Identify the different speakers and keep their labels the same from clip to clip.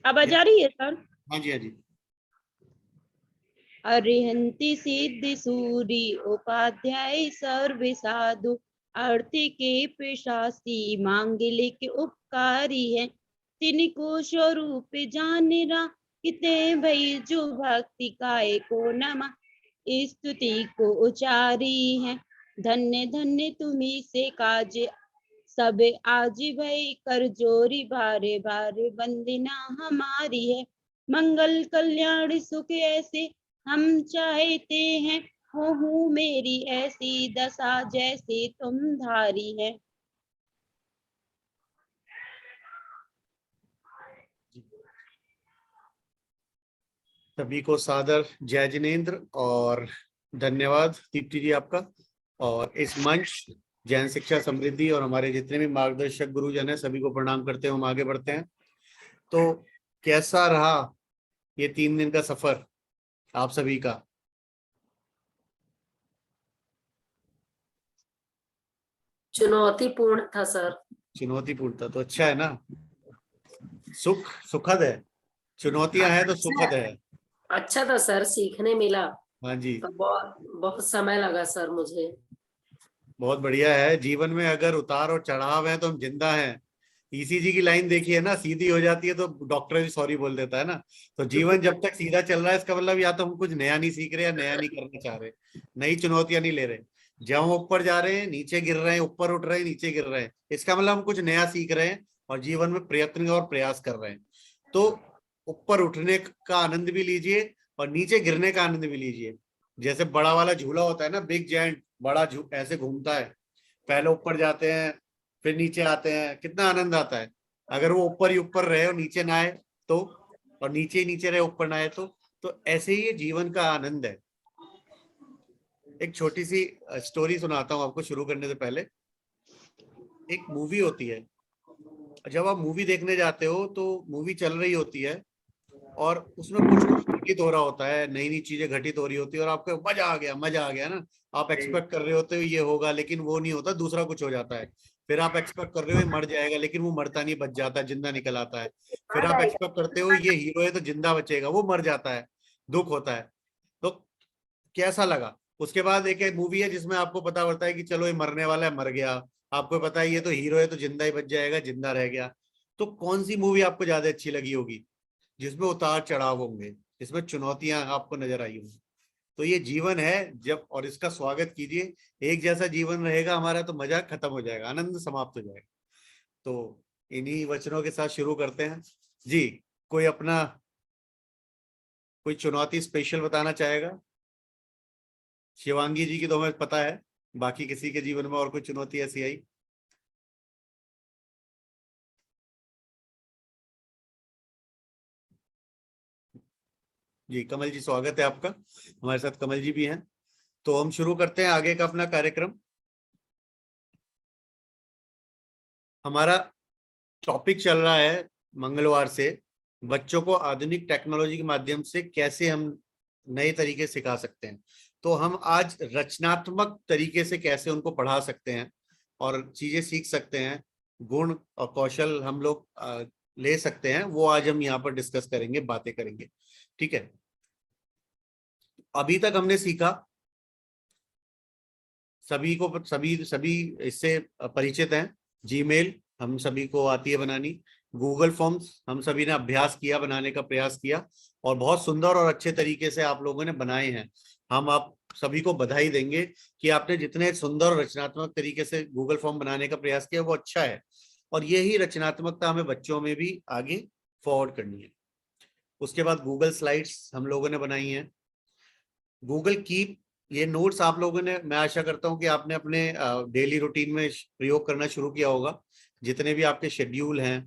Speaker 1: आवाज आ रही है सर?
Speaker 2: हाँ जी, हाँ जी।
Speaker 1: अरिहंति सिद्धि सूरी उपाध्याय सर्वे साधु, आरती के प्रशासी मांगलिक उपकारी है, तिनको स्वरूप जानिरा, किते भई जो भक्ति काय को नमा, स्तुति को उचारी है। धन्य धन्य तुम्ही से काज सब आज भई, कर जोरी बारे बारे वंदना हमारी है। मंगल कल्याण सुख ऐसे हम चाहते हैं, हो मेरी ऐसी दशा जैसे तुम धारी है।
Speaker 2: सभी को सादर जय जिनेन्द्र और धन्यवाद दीप्ति जी आपका। और इस मंच जैन शिक्षा समृद्धि और हमारे जितने भी मार्गदर्शक गुरुजन है सभी को प्रणाम करते हुए हम आगे बढ़ते हैं। तो कैसा रहा ये 3 दिन का सफर आप सभी का?
Speaker 3: चुनौतीपूर्ण था सर।
Speaker 2: चुनौतीपूर्ण था तो अच्छा है ना, सुखद है। चुनौतियां हैं तो सुखद है।
Speaker 3: अच्छा था सर, सीखने मिला।
Speaker 2: हाँ जी,
Speaker 3: तो बहुत समय लगा सर मुझे।
Speaker 2: बहुत बढ़िया है। जीवन में अगर उतार और चढ़ाव है तो हम जिंदा हैं। ईसीजी की लाइन देखिए ना, सीधी हो जाती है तो डॉक्टर भी सॉरी बोल देता है ना। तो जीवन जब तक सीधा चल रहा है इसका मतलब या तो हम कुछ नया नहीं सीख रहे या नया नहीं करना चाह रहे, नई चुनौतियां नहीं ले रहे। जब हम ऊपर जा रहे हैं नीचे गिर रहे हैं, ऊपर उठ रहे हैं नीचे गिर रहे हैं, इसका मतलब हम कुछ नया सीख रहे हैं और जीवन में प्रयत्न और प्रयास कर रहे हैं। तो ऊपर उठने का आनंद भी लीजिए और नीचे गिरने का आनंद भी लीजिए। जैसे बड़ा वाला झूला होता है ना, बिग जायंट, बड़ा ऐसे घूमता है, पहले ऊपर जाते हैं फिर नीचे आते हैं, कितना आनंद आता है। अगर वो ऊपर ही ऊपर रहे और नीचे ना आए तो, और नीचे ही नीचे रहे ऊपर ना आए तो ऐसे ही ये जीवन का आनंद है। एक छोटी सी स्टोरी सुनाता हूँ आपको शुरू करने से पहले। एक मूवी होती है, जब आप मूवी देखने जाते हो तो मूवी चल रही होती है और उसमें कुछ घटित हो रहा होता है, नई नई चीजें घटित हो रही होती है और आपको मजा आ गया ना। आप एक्सपेक्ट कर रहे होते हो ये होगा लेकिन वो नहीं होता, दूसरा कुछ हो जाता है। फिर आप एक्सपेक्ट कर रहे हो ये मर जाएगा लेकिन वो मरता नहीं, बच जाता है, जिंदा निकल आता है। फिर आप एक्सपेक्ट करते हो ये हीरो है तो जिंदा बचेगा, वो मर जाता है, दुख होता है। तो कैसा लगा? उसके बाद एक मूवी है जिसमें आपको पता पड़ता है कि चलो ये मरने वाला है, मर गया। आपको पता है ये तो हीरो है तो जिंदा ही बच जाएगा, जिंदा रह गया। तो कौन सी मूवी आपको ज्यादा अच्छी लगी होगी? जिसमें उतार चढ़ाव होंगे, जिसमें चुनौतियां आपको नजर आई होंगी। तो ये जीवन है जब, और इसका स्वागत कीजिए। एक जैसा जीवन रहेगा हमारा तो मजा खत्म हो जाएगा, आनंद समाप्त हो जाएगा। तो इन्हीं वचनों के साथ शुरू करते हैं जी। कोई अपना कोई चुनौती स्पेशल बताना चाहेगा? शिवांगी जी की तो हमें पता है, बाकी किसी के जीवन में और कोई चुनौती ऐसी आई? जी कमल जी, स्वागत है आपका। हमारे साथ कमल जी भी हैं। तो हम शुरू करते हैं आगे का अपना कार्यक्रम। हमारा टॉपिक चल रहा है मंगलवार से, बच्चों को आधुनिक टेक्नोलॉजी के माध्यम से कैसे हम नए तरीके सिखा सकते हैं। तो हम आज रचनात्मक तरीके से कैसे उनको पढ़ा सकते हैं और चीजें सीख सकते हैं, गुण और कौशल हम लोग ले सकते हैं, वो आज हम यहाँ पर डिस्कस करेंगे, बातें करेंगे। ठीक है। अभी तक हमने सीखा, सभी को सभी सभी इससे परिचित हैं। जीमेल हम सभी को आती है बनानी। गूगल फॉर्म्स हम सभी ने अभ्यास किया, बनाने का प्रयास किया और बहुत सुंदर और अच्छे तरीके से आप लोगों ने बनाए हैं। हम आप सभी को बधाई देंगे कि आपने जितने सुंदर और रचनात्मक तरीके से गूगल फॉर्म बनाने का प्रयास किया वो अच्छा है। और यही रचनात्मकता हमें बच्चों में भी आगे फॉरवर्ड करनी है। उसके बाद गूगल स्लाइड्स हम लोगों ने बनाई हैं। गूगल कीप, ये नोट्स आप लोगों ने, मैं आशा करता हूं कि आपने अपने डेली रूटीन में प्रयोग करना शुरू किया होगा, जितने भी आपके शेड्यूल हैं,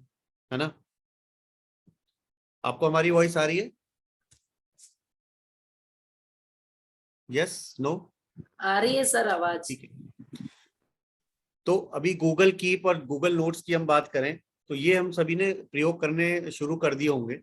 Speaker 2: है ना। आपको हमारी वॉइस आ रही है? Yes, no?
Speaker 3: आ रही है सर आवाज।
Speaker 2: ठीक है। तो अभी गूगल कीप और गूगल नोट्स की हम बात करें तो ये हम सभी ने प्रयोग करने शुरू कर दिए होंगे,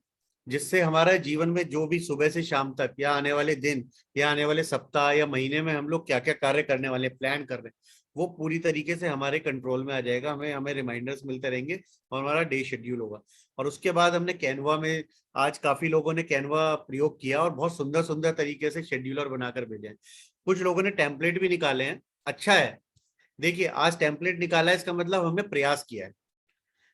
Speaker 2: जिससे हमारा जीवन में जो भी सुबह से शाम तक या आने वाले दिन या आने वाले सप्ताह या महीने में हम लोग क्या क्या कार्य करने वाले प्लान कर रहे हैं, वो पूरी तरीके से हमारे कंट्रोल में आ जाएगा, हमें हमें रिमाइंडर्स मिलते रहेंगे और हमारा डे शेड्यूल होगा। और उसके बाद हमने कैनवा में, आज काफी लोगों ने कैनवा प्रयोग किया और बहुत सुंदर सुंदर तरीके से शेड्यूलर बनाकर भेजे हैं। कुछ लोगों ने टेम्पलेट भी निकाले हैं, अच्छा है। देखिए, आज टेम्पलेट निकाला है, इसका मतलब हमने प्रयास किया है।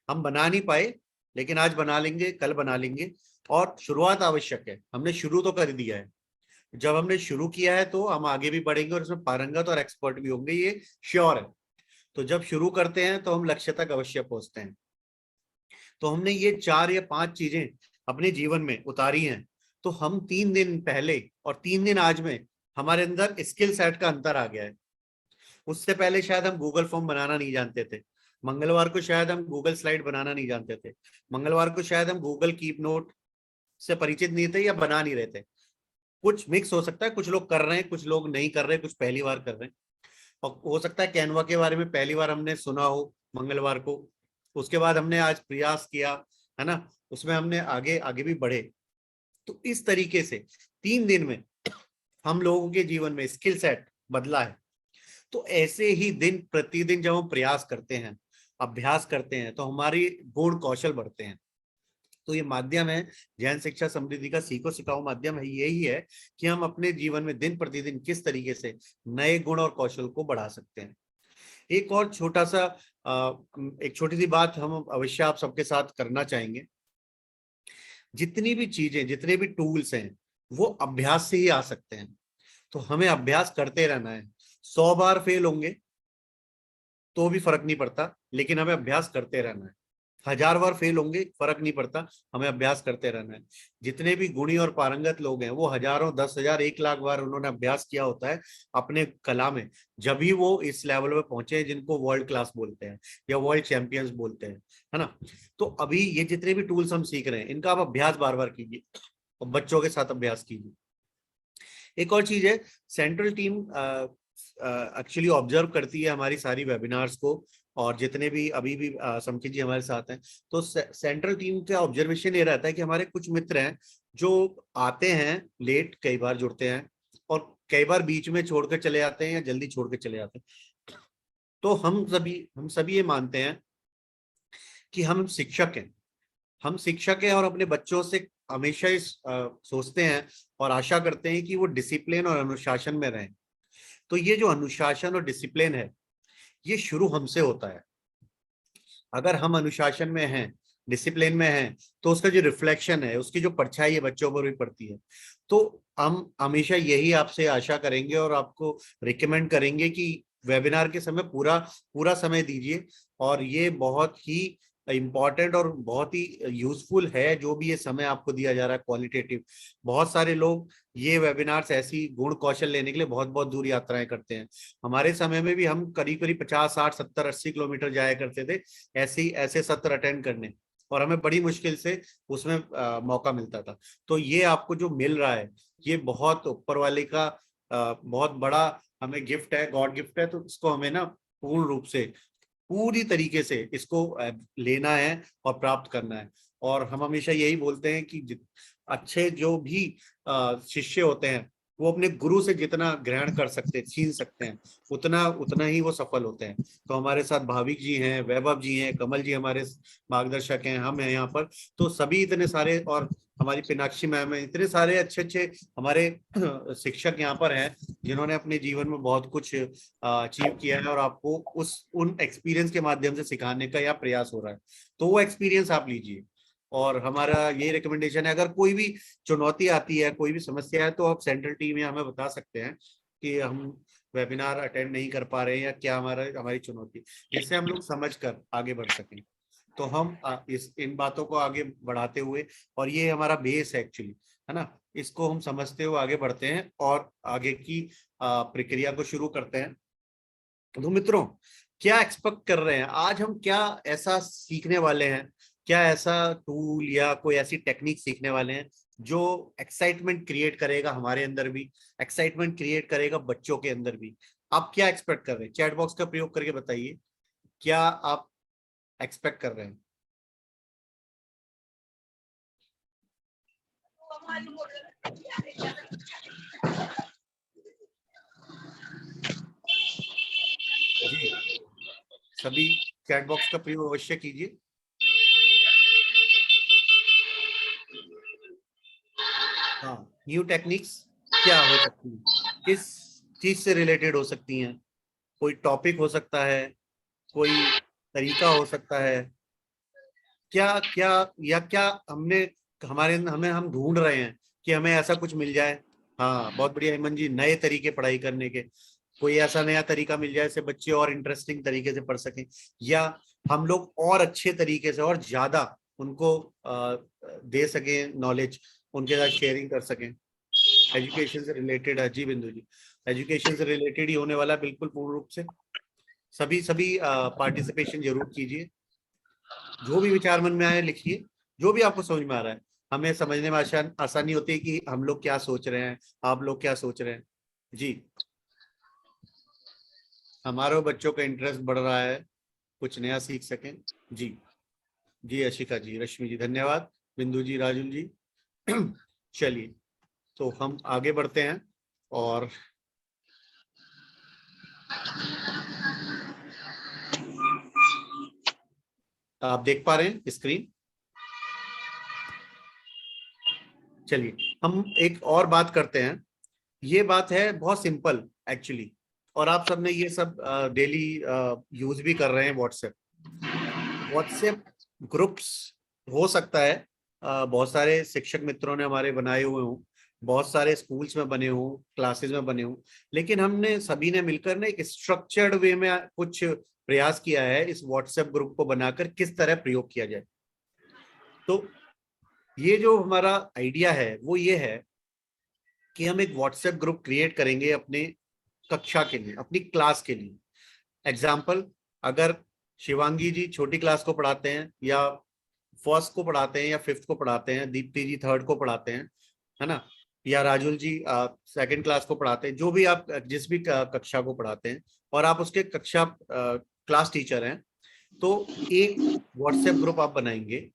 Speaker 2: हम बना नहीं पाए, लेकिन आज बना लेंगे, कल बना लेंगे। और शुरुआत आवश्यक है, हमने शुरू तो कर दिया है। जब हमने शुरू किया है तो हम आगे भी बढ़ेंगे और इसमें पारंगत और एक्सपर्ट भी होंगे, ये श्योर है। तो जब शुरू करते हैं तो हम लक्ष्य तक अवश्य पहुंचते हैं। तो हमने ये 4 या 5 चीजें अपने जीवन में उतारी हैं। तो हम 3 दिन पहले और 3 दिन आज में हमारे अंदर स्किल सेट का अंतर आ गया है। उससे पहले शायद हम गूगल फॉर्म बनाना नहीं जानते थे, मंगलवार को शायद हम गूगल स्लाइड बनाना नहीं जानते थे, मंगलवार को शायद हम गूगल कीप नोट से परिचित नहीं थे या बना नहीं रहे थे। कुछ मिक्स हो सकता है, कुछ लोग कर रहे हैं, कुछ लोग नहीं कर रहे, कुछ पहली बार कर रहे हैं। और हो सकता है कैनवा के बारे में पहली बार हमने सुना हो मंगलवार को, उसके बाद हमने आज प्रयास किया, है ना, उसमें हमने आगे आगे भी बढ़े। तो इस तरीके से 3 दिन में हम लोगों के जीवन में स्किल सेट बदला है। तो ऐसे ही दिन प्रतिदिन जब हम प्रयास करते हैं, अभ्यास करते हैं, तो हमारी गुण कौशल बढ़ते हैं। तो ये माध्यम है, जैन शिक्षा समृद्धि का सीखो सिखाओ माध्यम है, यही है कि हम अपने जीवन में दिन प्रतिदिन किस तरीके से नए गुण और कौशल को बढ़ा सकते हैं। एक और छोटा सा एक छोटी सी बात हम अवश्य आप सबके साथ करना चाहेंगे। जितनी भी चीजें, जितने भी टूल्स हैं, वो अभ्यास से ही आ सकते हैं। तो हमें अभ्यास करते रहना है। 100 बार फेल होंगे तो भी फर्क नहीं पड़ता, लेकिन हमें अभ्यास करते रहना है। 1000 बार फेल होंगे, फर्क नहीं पड़ता, हमें अभ्यास करते रहना है। जितने भी गुणी और पारंगत लोग हैं, वो हजारों, 10,000, 1,00,000 बार उन्होंने अभ्यास किया होता है अपने कला में, जब भी वो इस लेवल पे पहुंचे हैं जिनको वर्ल्ड क्लास बोलते हैं या वर्ल्ड चैंपियंस बोलते हैं, है ना। तो अभी ये जितने भी टूल्स हम सीख रहे हैं, इनका आप अभ्यास बार बार कीजिए और बच्चों के साथ अभ्यास कीजिए। एक और चीज है, सेंट्रल टीम एक्चुअली ऑब्जर्व करती है हमारी सारी वेबिनार्स को, और जितने भी अभी भी समखी जी हमारे साथ हैं, तो सेंट्रल टीम का ऑब्जर्वेशन ये रहता है कि हमारे कुछ मित्र हैं जो आते हैं लेट, कई बार जुड़ते हैं और कई बार बीच में छोड़कर चले जाते हैं या जल्दी छोड़ के चले जाते हैं। तो हम सभी ये मानते हैं कि हम शिक्षक हैं, हम शिक्षक हैं और अपने बच्चों से हमेशा इस सोचते हैं और आशा करते हैं कि वो डिसिप्लिन और अनुशासन में रहें। तो ये जो अनुशासन और डिसिप्लिन है, ये शुरू हमसे होता है। अगर हम अनुशासन में हैं, डिसिप्लिन में हैं, तो उसका जो रिफ्लेक्शन है, उसकी जो परछाई है, बच्चों पर भी पड़ती है। तो हम हमेशा यही आपसे आशा करेंगे और आपको रिकमेंड करेंगे कि वेबिनार के समय पूरा पूरा समय दीजिए। और ये बहुत ही इम्पॉर्टेंट और बहुत ही यूजफुल है जो भी ये समय आपको दिया जा रहा है, क्वालिटेटिव। बहुत सारे लोग ये वेबिनार्स ऐसी गुण कौशल लेने के लिए बहुत बहुत दूर यात्राएं करते हैं। हमारे समय में भी हम करीब करीब 50, 60, 70, 80 किलोमीटर जाया करते थे ऐसे सत्र अटेंड करने, और हमें बड़ी मुश्किल से उसमें मौका मिलता था। तो ये आपको जो मिल रहा है, ये बहुत ऊपर वाले का बहुत बड़ा हमें गिफ्ट है, गॉड गिफ्ट है। तो इसको हमें ना पूर्ण रूप से, पूरी तरीके से इसको लेना है और प्राप्त करना है। और हम हमेशा यही बोलते हैं कि अच्छे जो भी शिष्य होते हैं, वो अपने गुरु से जितना ग्रहण कर सकते, छीन सकते हैं, उतना उतना ही वो सफल होते हैं। तो हमारे साथ भाविक जी हैं, वैभव जी हैं, कमल जी हमारे मार्गदर्शक हैं, हम हैं यहाँ पर। तो सभी इतने सारे, और हमारी पिनाक्षी मैम है, इतने सारे अच्छे अच्छे हमारे शिक्षक यहाँ पर हैं जिन्होंने अपने जीवन में बहुत कुछ अचीव किया है और आपको उन एक्सपीरियंस के माध्यम से सिखाने का यह प्रयास हो रहा है। तो वो एक्सपीरियंस आप लीजिए। और हमारा ये रिकमेंडेशन है, अगर कोई भी चुनौती आती है, कोई भी समस्या है, तो आप सेंट्रल टीम या हमें बता सकते हैं कि हम वेबिनार अटेंड नहीं कर पा रहे हैं या क्या हमारी चुनौती, जिससे हम लोग समझ कर आगे बढ़ सकें। तो हम इन बातों को आगे बढ़ाते हुए, और ये हमारा बेस है एक्चुअली, है ना, इसको हम समझते हुए आगे बढ़ते हैं और आगे की प्रक्रिया को शुरू करते हैं। तो मित्रों, क्या एक्सपेक्ट कर रहे हैं आज हम, क्या ऐसा सीखने वाले हैं, क्या ऐसा टूल या कोई ऐसी टेक्निक सीखने वाले हैं जो एक्साइटमेंट क्रिएट करेगा हमारे अंदर भी, एक्साइटमेंट क्रिएट करेगा बच्चों के अंदर भी। आप क्या एक्सपेक्ट कर रहे हैं? चैट बॉक्स का प्रयोग करके बताइए, क्या आप एक्सपेक्ट कर रहे हैं? जी, सभी चैट बॉक्स का प्रयोग अवश्य कीजिए। हाँ, न्यू टेक्निक्स क्या हो सकती हैं, किस चीज से रिलेटेड हो सकती हैं, कोई टॉपिक हो सकता है, कोई तरीका हो सकता है, क्या क्या, या क्या हमने हमारे हमें हम ढूंढ रहे हैं कि हमें ऐसा कुछ मिल जाए। हाँ, बहुत बढ़िया हेमंत जी, नए तरीके पढ़ाई करने के, कोई ऐसा नया तरीका मिल जाए जिससे बच्चे और इंटरेस्टिंग तरीके से पढ़ सकें, या हम लोग और अच्छे तरीके से और ज्यादा उनको दे सकें नॉलेज, उनके साथ शेयरिंग कर सकें। एजुकेशन से रिलेटेड है जी बिंदु जी, एजुकेशन से रिलेटेड ही होने वाला है बिल्कुल पूर्ण रूप से। सभी सभी पार्टिसिपेशन जरूर कीजिए, जो भी विचार मन में आए लिखिए, जो भी आपको समझ में आ रहा है। हमें समझने में आसानी होती है कि हम लोग क्या सोच रहे हैं, आप लोग क्या सोच रहे हैं। जी, हमारे बच्चों का इंटरेस्ट बढ़ रहा है, कुछ नया सीख सकें। जी जी, अशिका जी, रश्मि जी, धन्यवाद। बिंदु जी, राजुल जी। चलिए, तो हम आगे बढ़ते हैं, और आप देख पा रहे हैं स्क्रीन। चलिए, हम एक और बात करते हैं। ये बात है बहुत सिंपल एक्चुअली, और आप सबने ये सब डेली यूज भी कर रहे हैं। व्हाट्सएप व्हाट्सएप ग्रुप्स हो सकता है बहुत सारे शिक्षक मित्रों ने हमारे बनाए हुए हों, बहुत सारे स्कूल्स में बने हों, क्लासेस में बने हों, लेकिन हमने सभी ने मिलकर ना एक स्ट्रक्चर्ड वे में कुछ प्रयास किया है इस व्हाट्सएप ग्रुप को बनाकर किस तरह प्रयोग किया जाए। तो ये जो हमारा आइडिया है वो ये है कि हम एक व्हाट्सएप ग्रुप क्रिएट करेंगे अपने कक्षा के लिए, अपनी क्लास के लिए। एग्जाम्पल, अगर शिवांगी जी छोटी क्लास को पढ़ाते हैं, या फर्स्ट को पढ़ाते हैं, या फिफ्थ को पढ़ाते हैं, दीप्ति जी थर्ड को पढ़ाते हैं, है ना, या राजुल जी सेकंड क्लास को पढ़ाते हैं, जो भी आप जिस भी कक्षा को पढ़ाते हैं, और आप उसके कक्षा क्लास टीचर हैं, तो एक व्हाट्सएप ग्रुप आप बनाएंगे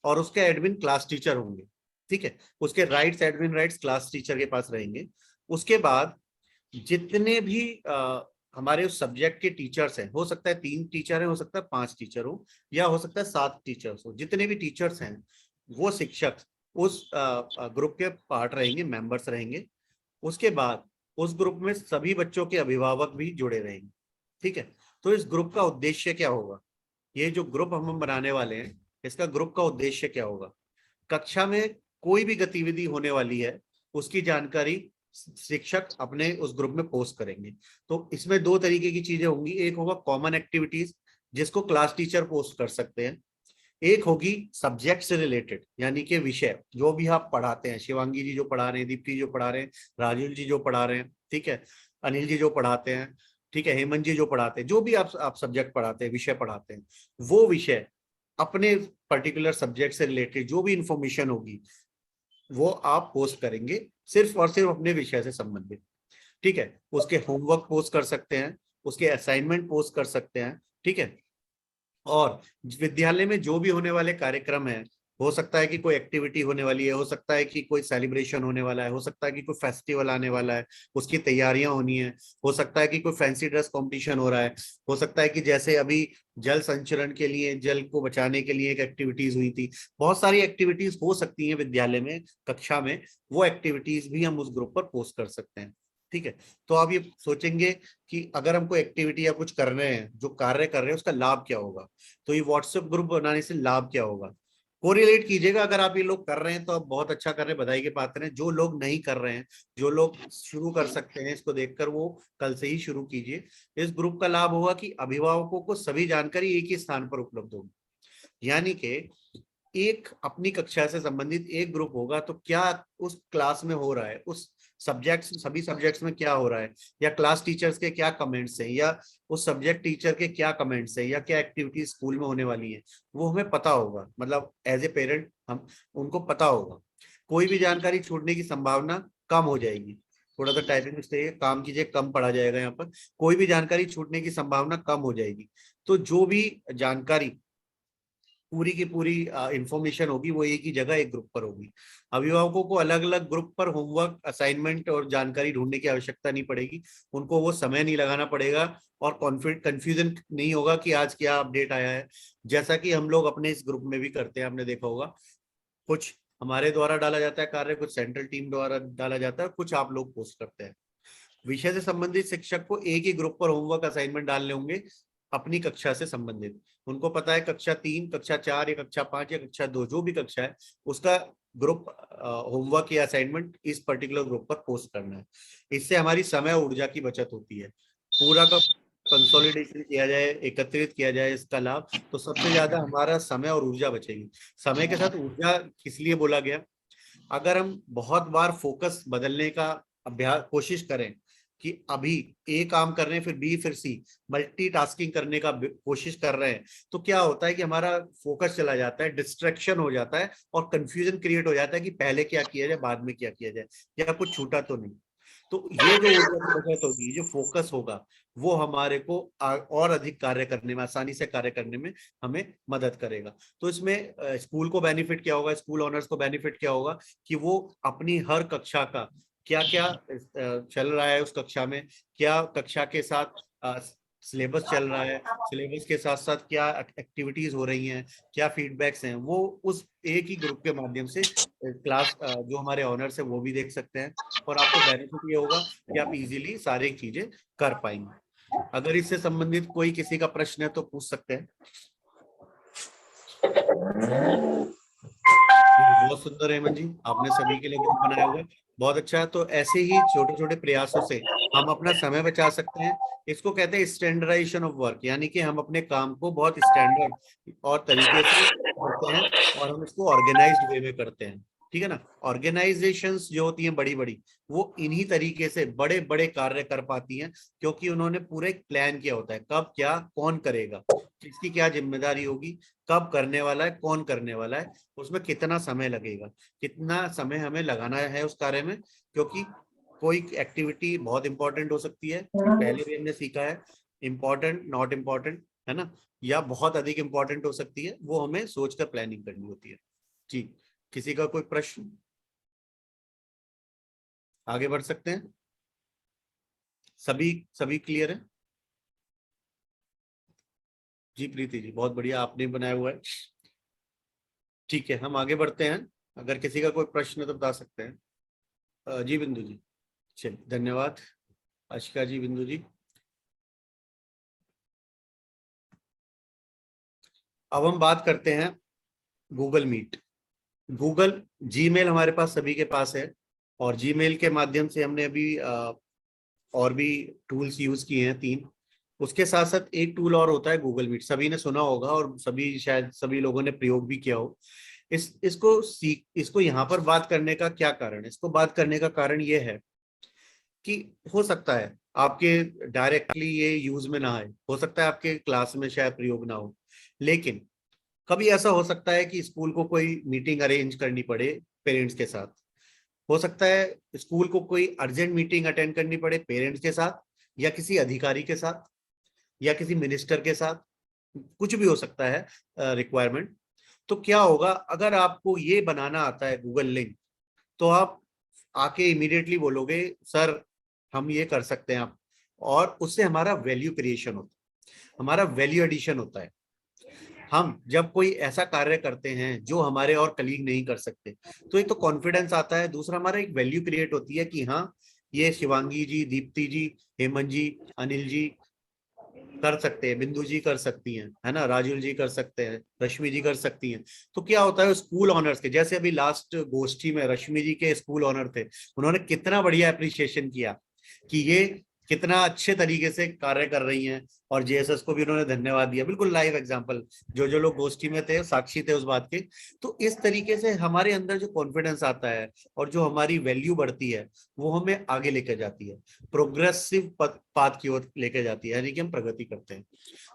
Speaker 2: और उसके एडमिन क्लास टीचर होंगे। ठीक है, उसके rights, admin rights class teacher के पास रहेंगे। उसके बाद जितने भी हमारे उस सब्जेक्ट के टीचर्स हैं, हो सकता है 3 टीचर हैं, हो सकता है 5 टीचर हो, या हो सकता है 7 टीचर्स हो, जितने भी टीचर्स हैं वो शिक्षक उस ग्रुप के पार्ट रहेंगे, मेंबर्स रहेंगे। उसके बाद उस ग्रुप में सभी बच्चों के अभिभावक भी जुड़े रहेंगे। ठीक है, तो इस ग्रुप का उद्देश्य क्या होगा, ये जो ग्रुप हम बनाने वाले हैं, इसका ग्रुप का उद्देश्य क्या होगा, कक्षा में कोई भी गतिविधि होने वाली है उसकी जानकारी शिक्षक अपने उस ग्रुप में पोस्ट करेंगे। तो इसमें 2 तरीके की चीजें होंगी, एक होगा कॉमन एक्टिविटीज जिसको क्लास टीचर पोस्ट कर सकते हैं, एक होगी सब्जेक्ट से रिलेटेड, यानी कि विषय जो भी आप पढ़ाते हैं, शिवांगी जी जो पढ़ा रहे हैं, दीप्ति जो पढ़ा रहे हैं, राजुल जी जो पढ़ा रहे हैं, ठीक है, अनिल जी जो पढ़ाते हैं, ठीक है, हेमंत जी जो पढ़ाते हैं, जो भी आप सब्जेक्ट पढ़ाते हैं, विषय पढ़ाते हैं, वो विषय अपने पर्टिकुलर सब्जेक्ट से रिलेटेड जो भी इंफॉर्मेशन होगी वो आप पोस्ट करेंगे, सिर्फ और सिर्फ अपने विषय से संबंधित। ठीक है, उसके होमवर्क पोस्ट कर सकते हैं, उसके असाइनमेंट पोस्ट कर सकते हैं। ठीक है, और विद्यालय में जो भी होने वाले कार्यक्रम है, हो सकता है कि कोई एक्टिविटी होने वाली है, हो सकता है कि कोई सेलिब्रेशन होने वाला है, हो सकता है कि कोई फेस्टिवल आने वाला है, उसकी तैयारियां होनी है, हो सकता है कि कोई फैंसी ड्रेस कंपटीशन हो रहा है, हो सकता है कि जैसे अभी जल संचरण के लिए, जल को बचाने के लिए एक एक्टिविटीज हुई थी, बहुत सारी एक्टिविटीज हो सकती हैं विद्यालय में, कक्षा में, वो एक्टिविटीज भी हम उस ग्रुप पर पोस्ट कर सकते हैं। ठीक है, तो आप ये सोचेंगे कि अगर हमको एक्टिविटी या कुछ कर रहे हैं, जो कार्य कर रहे हैं, उसका लाभ क्या होगा, तो ये व्हाट्सएप ग्रुप बनाने से लाभ क्या होगा, कोरिलेट कीजिएगा। अगर आप ये लोग कर रहे हैं तो आप बहुत अच्छा कर रहे हैं, बधाई के पात्र हैं। जो लोग नहीं कर रहे हैं, जो लोग शुरू कर सकते हैं इसको देखकर, वो कल से ही शुरू कीजिए। इस ग्रुप का लाभ होगा कि अभिभावकों को सभी जानकारी एक ही स्थान पर उपलब्ध होगी, यानी कि एक अपनी कक्षा से संबंधित एक ग्रुप होगा, तो क्या उस क्लास में हो रहा है, उस सभी सब्जेक्ट्स में क्या हो रहा है, या क्लास टीचर्स के क्या कमेंट्स हैं, या उस सब्जेक्ट टीचर के क्या कमेंट्स हैं, या क्या एक्टिविटीज स्कूल में होने वाली है, वो हमें पता होगा, मतलब एज ए पेरेंट हम उनको पता होगा। कोई भी जानकारी छूटने की संभावना कम हो जाएगी। थोड़ा सा टाइपिंग मिस्टेक है, काम कीजिए, कम पढ़ा जाएगा यहाँ पर। कोई भी जानकारी छूटने की संभावना कम हो जाएगी। तो जो भी जानकारी पूरी की पूरी इंफॉर्मेशन होगी वो एक ही जगह एक ग्रुप पर होगी। अभिभावकों को अलग अलग ग्रुप पर होमवर्क, असाइनमेंट और जानकारी ढूंढने की आवश्यकता नहीं पड़ेगी, उनको वो समय नहीं लगाना पड़ेगा और कंफ्यूजन नहीं होगा कि आज क्या अपडेट आया है। जैसा कि हम लोग अपने इस ग्रुप में भी करते हैं, आपने देखा होगा, कुछ हमारे द्वारा डाला जाता है कार्य, कुछ सेंट्रल टीम द्वारा डाला जाता है, कुछ आप लोग पोस्ट करते हैं। विषय से संबंधित शिक्षक को एक ही ग्रुप पर होमवर्क, असाइनमेंट डालने होंगे अपनी कक्षा से संबंधित। उनको पता है कक्षा 3, कक्षा 4 या कक्षा 5 या कक्षा 2 जो भी कक्षा है उसका ग्रुप होमवर्क या असाइनमेंट इस पर्टिकुलर ग्रुप पर पोस्ट करना है। इससे हमारी समय और ऊर्जा की बचत होती है। पूरा का कंसोलिडेशन किया जाए, एकत्रित किया जाए इसका लाभ, तो सबसे ज्यादा हमारा समय और ऊर्जा बचेगी। समय के साथ ऊर्जा किस लिए बोला गया? अगर हम बहुत बार फोकस बदलने का अभ्यास कोशिश करें कि अभी ए काम कर रहे हैं फिर बी फिर सी, मल्टीटास्किंग करने का कोशिश कर रहे हैं, तो क्या होता है कि हमारा फोकस चला जाता है, डिस्ट्रैक्शन हो जाता है और कंफ्यूजन क्रिएट हो जाता है कि पहले क्या किया जाए, बाद में क्या किया जाए, या कुछ छूटा तो नहीं। तो ये जो ऊर्जा की बचत होगी, जो फोकस होगा, वो हमारे को और अधिक कार्य करने में, आसानी से कार्य करने में हमें मदद करेगा। तो इसमें स्कूल को बेनिफिट क्या होगा, स्कूल ओनर्स को बेनिफिट क्या होगा कि वो अपनी हर कक्षा का क्या क्या चल रहा है, उस कक्षा में क्या कक्षा के साथ सिलेबस चल रहा है, सिलेबस के साथ साथ क्या एक्टिविटीज हो रही हैं, क्या फीडबैक्स हैं, वो उस एक ही ग्रुप के माध्यम से क्लास जो हमारे ऑनर्स है वो भी देख सकते हैं। और आपको बेनिफिट ये होगा कि आप इजीली सारी चीजें कर पाएंगे। अगर इससे संबंधित कोई किसी का प्रश्न है तो पूछ सकते हैं। बहुत सुंदर हेमंत जी, आपने सभी के लिए ग्रुप बनाया हुआ है, बहुत अच्छा है। तो ऐसे ही छोटे छोटे प्रयासों से हम अपना समय बचा सकते हैं। इसको कहते हैं स्टैंडर्डाइजेशन ऑफ वर्क, यानी कि हम अपने काम को बहुत स्टैंडर्ड और तरीके से करते हैं और हम इसको ऑर्गेनाइज्ड वे में करते हैं। ठीक है ना? ऑर्गेनाइजेशंस जो होती हैं बड़ी बड़ी, वो इन्हीं तरीके से बड़े बड़े कार्य कर पाती हैं, क्योंकि उन्होंने पूरे प्लान किया होता है कब क्या कौन करेगा, किसकी क्या जिम्मेदारी होगी, कब करने वाला है, कौन करने वाला है, उसमें कितना समय लगेगा, कितना समय हमें लगाना है उस कार्य में। क्योंकि कोई एक्टिविटी बहुत इंपॉर्टेंट हो सकती है, पहले भी हमने सीखा है, इंपॉर्टेंट नॉट इंपॉर्टेंट, है ना, या बहुत अधिक इंपॉर्टेंट हो सकती है, वो हमें सोचकर प्लानिंग करनी होती है। जी, किसी का कोई प्रश्न? आगे बढ़ सकते हैं? सभी सभी क्लियर है? जी प्रीति जी, बहुत बढ़िया, आपने बनाया हुआ है। ठीक है, हम आगे बढ़ते हैं। अगर किसी का कोई प्रश्न है तो बता सकते हैं। जी बिंदु जी, चलिए, धन्यवाद आशिका जी, बिंदु जी। अब हम बात करते हैं गूगल मीट। गूगल जीमेल हमारे पास सभी के पास है, और जीमेल के माध्यम से हमने अभी और भी टूल्स यूज किए हैं 3। उसके साथ साथ एक टूल और होता है गूगल मीट, सभी ने सुना होगा और सभी शायद सभी लोगों ने प्रयोग भी किया हो। इसको यहाँ पर बात करने का क्या कारण है? इसको बात करने का कारण ये है कि हो सकता है आपके डायरेक्टली ये यूज में ना आए, हो सकता है आपके क्लास में शायद प्रयोग ना हो, लेकिन कभी ऐसा हो सकता है कि स्कूल को कोई मीटिंग अरेंज करनी पड़े पेरेंट्स के साथ, हो सकता है स्कूल को कोई अर्जेंट मीटिंग अटेंड करनी पड़े पेरेंट्स के साथ, या किसी अधिकारी के साथ, या किसी मिनिस्टर के साथ, कुछ भी हो सकता है रिक्वायरमेंट। तो क्या होगा, अगर आपको ये बनाना आता है गूगल लिंक, तो आप आके इमीडिएटली बोलोगे सर हम ये कर सकते हैं आप, और उससे हमारा वैल्यू क्रिएशन होता है, हमारा वैल्यू एडिशन होता है। हम जब कोई ऐसा कार्य करते हैं जो हमारे और कलीग नहीं कर सकते, तो एक तो कॉन्फिडेंस आता है, दूसरा हमारा एक वैल्यू क्रिएट होती है कि हाँ ये शिवांगी जी, दीप्ति जी, हेमंत जी, अनिल जी कर सकते हैं, बिंदु जी कर सकती हैं, है ना, राजुल जी कर सकते हैं, रश्मि जी कर सकती हैं। तो क्या होता है स्कूल ऑनर्स के, जैसे अभी लास्ट गोष्ठी में रश्मि जी के स्कूल ऑनर थे, उन्होंने कितना बढ़िया अप्रिशिएशन किया कि ये कितना अच्छे तरीके से कार्य कर रही हैं, और जेएसएस को भी उन्होंने धन्यवाद दिया, बिल्कुल लाइव एग्जांपल, जो जो लोग गोष्ठी में थे साक्षी थे उस बात के। तो इस तरीके से हमारे अंदर जो कॉन्फिडेंस आता है और जो हमारी वैल्यू बढ़ती है, वो हमें आगे लेकर जाती है, प्रोग्रेसिव पाथ की ओर लेकर जाती है, यानी कि हम प्रगति करते हैं।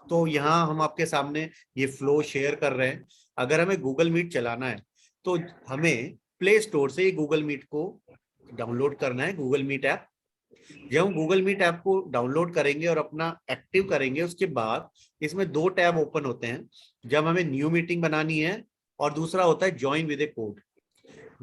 Speaker 2: तो यहाँ हम आपके सामने ये फ्लो शेयर कर रहे हैं। अगर हमें गूगल मीट चलाना है तो हमें प्ले स्टोर से गूगल मीट को डाउनलोड करना है, गूगल मीट ऐप। जब हम गूगल मीट ऐप को डाउनलोड करेंगे और अपना एक्टिव करेंगे, उसके बाद इसमें 2 टैब ओपन होते हैं। जब हमें न्यू मीटिंग बनानी है, और दूसरा होता है join with A code.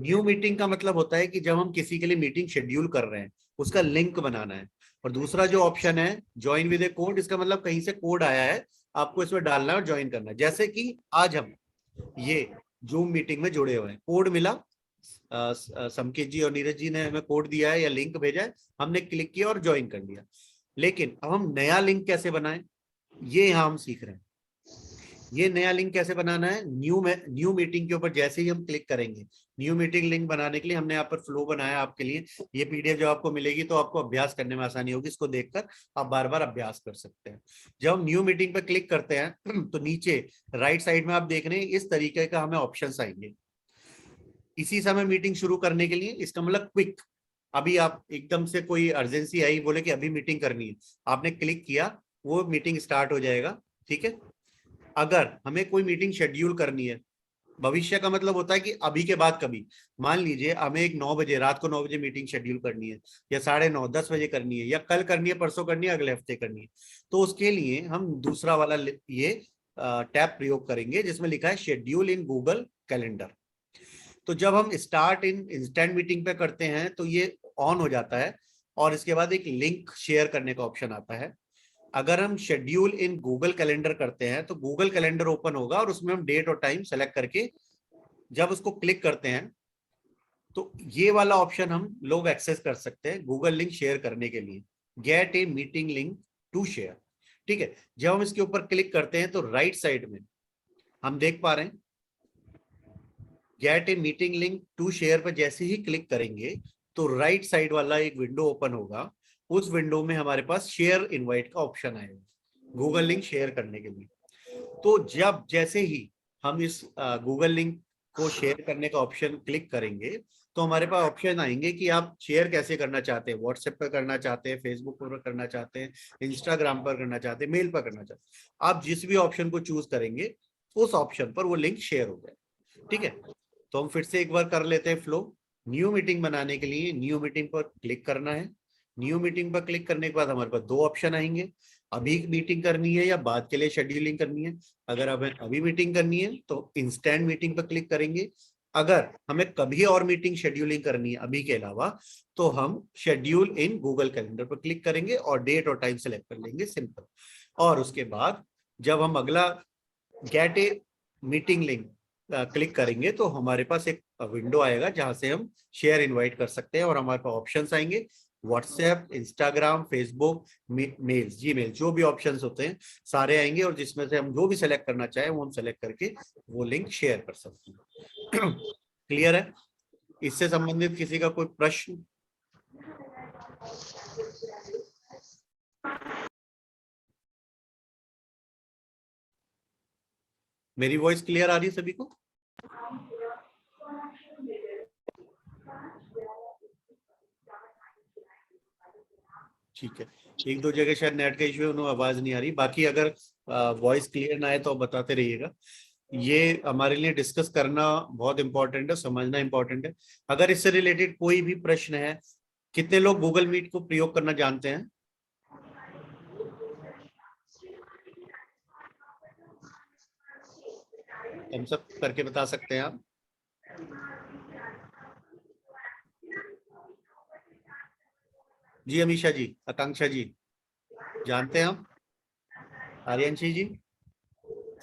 Speaker 2: New meeting का मतलब होता है कि जब हम किसी के लिए मीटिंग शेड्यूल कर रहे हैं, उसका लिंक बनाना है। और दूसरा जो ऑप्शन है ज्वाइन विद ए कोड, इसका मतलब कहीं से कोड आया है, आपको इसमें डालना है और ज्वाइन करना है। जैसे कि आज हम ये जूम मीटिंग में जुड़े हुए हैं, कोड मिला, समकेत जी और नीरज जी ने हमें कोड दिया है या लिंक भेजा है, हमने क्लिक किया और ज्वाइन कर लिया। लेकिन अब हम नया लिंक कैसे बनाएं, ये यहाँ हम सीख रहे हैं। ये नया लिंक कैसे बनाना है, न्यू मीटिंग के ऊपर जैसे ही हम क्लिक करेंगे, न्यू मीटिंग लिंक बनाने के लिए हमने यहाँ पर फ्लो बनाया आपके लिए। ये पीडीएफ जो आपको मिलेगी तो आपको अभ्यास करने में आसानी होगी, इसको देखकर आप बार बार अभ्यास कर सकते हैं। जब हम न्यू मीटिंग पर क्लिक करते हैं तो नीचे राइट साइड में आप देख रहे हैं इस तरीके का हमें ऑप्शन आएंगे। इसी समय मीटिंग शुरू करने के लिए, इसका मतलब क्विक, अभी आप एकदम से कोई अर्जेंसी आई, बोले कि अभी मीटिंग करनी है, आपने क्लिक किया, वो मीटिंग स्टार्ट हो जाएगा। ठीक है। अगर हमें कोई मीटिंग शेड्यूल करनी है, भविष्य का मतलब होता है कि अभी के बाद कभी, मान लीजिए हमें एक 9 बजे, रात को 9 बजे मीटिंग शेड्यूल करनी है, या 9:30 10 बजे करनी है, या कल करनी है, परसों करनी है, अगले हफ्ते करनी है, तो उसके लिए हम दूसरा वाला ये टैब प्रयोग करेंगे जिसमें लिखा है शेड्यूल इन गूगल कैलेंडर। तो जब हम स्टार्ट इन इंस्टेंट मीटिंग पे करते हैं तो ये ऑन हो जाता है, और इसके बाद एक लिंक शेयर करने का ऑप्शन आता है। अगर हम शेड्यूल इन गूगल कैलेंडर करते हैं तो गूगल कैलेंडर ओपन होगा, और उसमें हम डेट और टाइम सेलेक्ट करके जब उसको क्लिक करते हैं तो ये वाला ऑप्शन हम लोग एक्सेस कर सकते हैं गूगल लिंक शेयर करने के लिए, get a meeting link to share. ठीक है। जब हम इसके ऊपर क्लिक करते हैं तो राइट साइड में हम देख पा रहे हैं get a meeting link to share पर जैसे ही क्लिक करेंगे तो राइट साइड वाला एक विंडो ओपन होगा। उस विंडो में हमारे पास शेयर इनवाइट का ऑप्शन आएगा, गूगल लिंक शेयर करने के लिए। तो जब जैसे ही हम इस गूगल लिंक को शेयर करने का ऑप्शन क्लिक करेंगे तो हमारे पास ऑप्शन आएंगे कि आप शेयर कैसे करना चाहते हैं, व्हाट्सएप पर करना चाहते हैं, फेसबुक पर करना चाहते हैं, इंस्टाग्राम पर करना चाहते हैं, मेल पर करना चाहते हैं। आप जिस भी ऑप्शन को चूज करेंगे उस ऑप्शन पर वो लिंक शेयर हो जाए। ठीक है। तो हम फिर से एक बार कर लेते हैं फ्लो। न्यू मीटिंग बनाने के लिए न्यू मीटिंग पर क्लिक करना है। न्यू मीटिंग पर क्लिक करने के बाद हमारे पास 2 ऑप्शन आएंगे, अभी मीटिंग करनी है या बाद के लिए शेड्यूलिंग करनी है। अगर हमें अभी मीटिंग करनी है तो इंस्टेंट मीटिंग पर क्लिक करेंगे। अगर हमें कभी और मीटिंग शेड्यूलिंग करनी है अभी के अलावा तो हम शेड्यूल इन गूगल कैलेंडर पर क्लिक करेंगे और डेट और टाइम सेलेक्ट कर लेंगे, सिंपल। और उसके बाद जब हम अगला gate a meeting link click करेंगे तो हमारे पास एक विंडो आएगा जहां से हम शेयर इनवाइट कर सकते हैं, और हमारे पास ऑप्शंस आएंगे WhatsApp, Instagram, Facebook, mails, Gmail, जो भी ऑप्शंस होते हैं सारे आएंगे, और जिसमें से हम जो भी सेलेक्ट करना चाहें वो हम सेलेक्ट करके वो लिंक शेयर कर सकते हैं। क्लियर है? इससे संबंधित किसी का कोई प्रश्न? मेरी वॉइस क्लियर आ रही है सभी को? ठीक है। एक दो जगह शायद नेट का इश्यू है, उन्हें आवाज नहीं आ रही। बाकी अगर वॉइस क्लियर ना आए तो बताते रहिएगा। ये हमारे लिए डिस्कस करना बहुत इंपॉर्टेंट है, समझना इंपॉर्टेंट है। अगर इससे रिलेटेड कोई भी प्रश्न है, कितने लोग गूगल मीट को प्रयोग करना जानते हैं? हम सब करके बता सकते हैं आप? जी अमीषा जी, आकांक्षा जी, जानते हैं हम? आर्यंशी जी,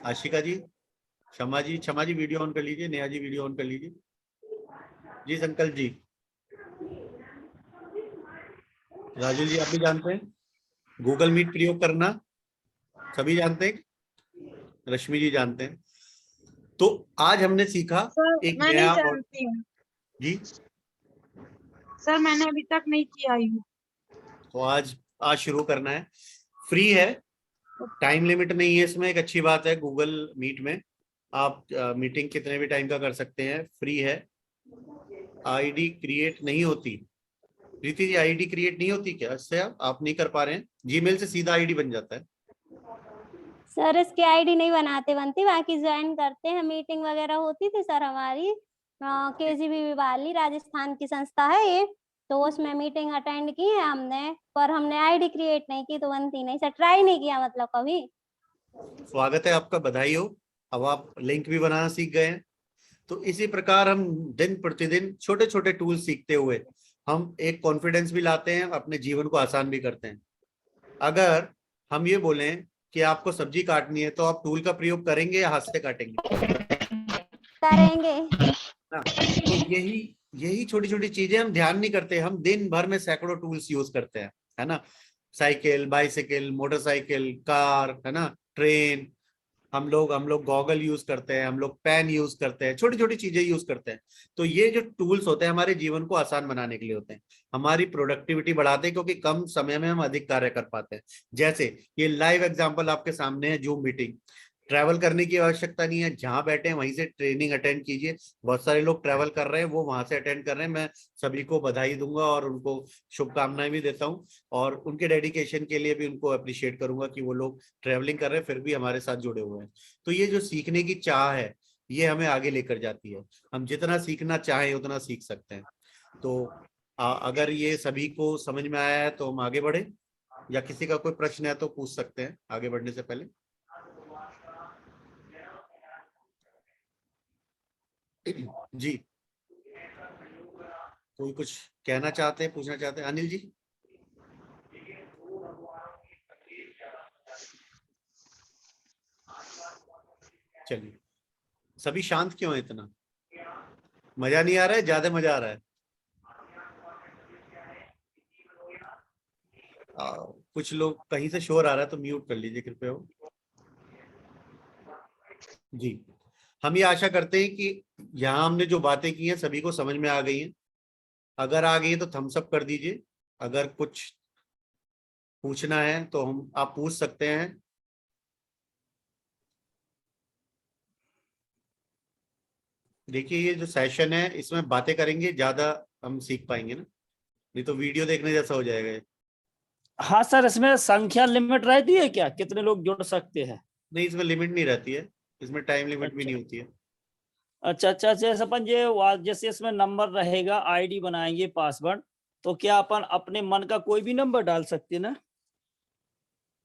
Speaker 2: आशिका जी, क्षमा जी वीडियो ऑन कर लीजिए, नेहा जी वीडियो ऑन कर लीजिए। जी संकल्प जी, राजू जी आप भी जानते हैं गूगल मीट प्रयोग करना? सभी जानते हैं? रश्मि जी जानते हैं? तो आज हमने सीखा
Speaker 1: सर
Speaker 2: एक
Speaker 1: मैं नहीं
Speaker 2: नया
Speaker 1: जानती हूँ।
Speaker 2: जी
Speaker 1: सर मैंने अभी तक नहीं किया हूँ।
Speaker 2: तो आज शुरू करना है। फ्री है, टाइम लिमिट नहीं है इसमें, एक अच्छी बात है। गूगल मीट में आप मीटिंग कितने भी टाइम का कर सकते हैं, फ्री है। आईडी क्रिएट नहीं होती, प्रीति जी आईडी क्रिएट नहीं होती क्या? इससे आप नहीं कर पा रहे हैं? जीमेल से सीधा आईडी बन जाता है।
Speaker 4: सर इसकी आईडी नहीं बनती, बाकी ज्वाइन करते हैं। मीटिंग वगैरह होती थी सर हमारी, केजीबी वाली राजस्थान की संस्था है ये, तो उसमें मीटिंग अटेंड की है हमने, पर हमने आईडी क्रिएट नहीं की तो बनती नहीं सर, ट्राई नहीं किया मतलब कभी।
Speaker 2: स्वागत है आपका, बधाई हो। अब आप लिंक भी बनाना सीख गए हैं। तो इसी प्रकार हम दिन प्रतिदिन छोटे छोटे टूल सीखते हुए हम एक कॉन्फिडेंस भी लाते हैं, अपने जीवन को आसान भी करते हैं। अगर हम ये बोलें कि आपको सब्जी काटनी है तो आप टूल का प्रयोग करेंगे या हाथ से काटेंगे?
Speaker 4: करेंगे।
Speaker 2: ना, तो यही छोटी छोटी चीजें हम ध्यान नहीं करते। हम दिन भर में सैकड़ों टूल्स यूज करते हैं, है ना, साइकिल, बाइसाइकिल, मोटरसाइकिल, कार, है ना, ट्रेन, हम लोग गॉगल यूज करते हैं, हम लोग पेन यूज करते हैं, छोटी छोटी चीजें यूज करते हैं। तो ये जो टूल्स होते हैं हमारे जीवन को आसान बनाने के लिए होते हैं, हमारी प्रोडक्टिविटी बढ़ाते हैं, क्योंकि कम समय में हम अधिक कार्य कर पाते हैं। जैसे ये लाइव एग्जांपल आपके सामने है, जूम मीटिंग। ट्रैवल करने की आवश्यकता नहीं है, जहां बैठे हैं वहीं से ट्रेनिंग अटेंड कीजिए। बहुत सारे लोग ट्रैवल कर रहे हैं, वो वहां से अटेंड कर रहे हैं। मैं सभी को बधाई दूंगा और उनको शुभकामनाएं भी देता हूं, और उनके डेडिकेशन के लिए भी उनको अप्रिशिएट करूंगा कि वो लोग ट्रैवलिंग कर रहे हैं फिर भी हमारे साथ जुड़े हुए हैं। तो ये जो सीखने की चाह है ये हमें आगे लेकर जाती है। हम जितना सीखना चाहें उतना सीख सकते हैं। तो अगर ये सभी को समझ में आया है तो हम आगे बढ़े, या किसी का कोई प्रश्न है तो पूछ सकते हैं आगे बढ़ने से पहले। जी, कोई कुछ कहना चाहते हैं, पूछना चाहते हैं? अनिल जी। चलिए, सभी शांत क्यों है इतना? मजा नहीं आ रहा है, ज्यादा मजा आ रहा है? कुछ लोग कहीं से शोर आ रहा है तो म्यूट कर लीजिए कृपया हो। जी, हम ये आशा करते हैं कि यहाँ हमने जो बातें की हैं सभी को समझ में आ गई हैं। अगर आ गई है तो थम्स अप कर दीजिए। अगर कुछ पूछना है तो आप पूछ सकते हैं। देखिए, ये जो सेशन है इसमें बातें करेंगे ज्यादा हम सीख पाएंगे ना, नहीं तो वीडियो देखने जैसा हो जाएगा ये।
Speaker 5: हाँ सर, इसमें संख्या लिमिट रहती है क्या, कितने लोग जुड़ सकते हैं?
Speaker 2: नहीं, इसमें लिमिट नहीं रहती है, इसमें टाइम लिमिट भी
Speaker 5: अच्छा।
Speaker 2: नहीं होती है।
Speaker 5: अच्छा, जैसे अपन जैसे इसमें नंबर रहेगा, आईडी बनाएंगे, पासवर्ड, तो क्या अपन अपने मन का कोई भी नंबर डाल सकते हैं ना?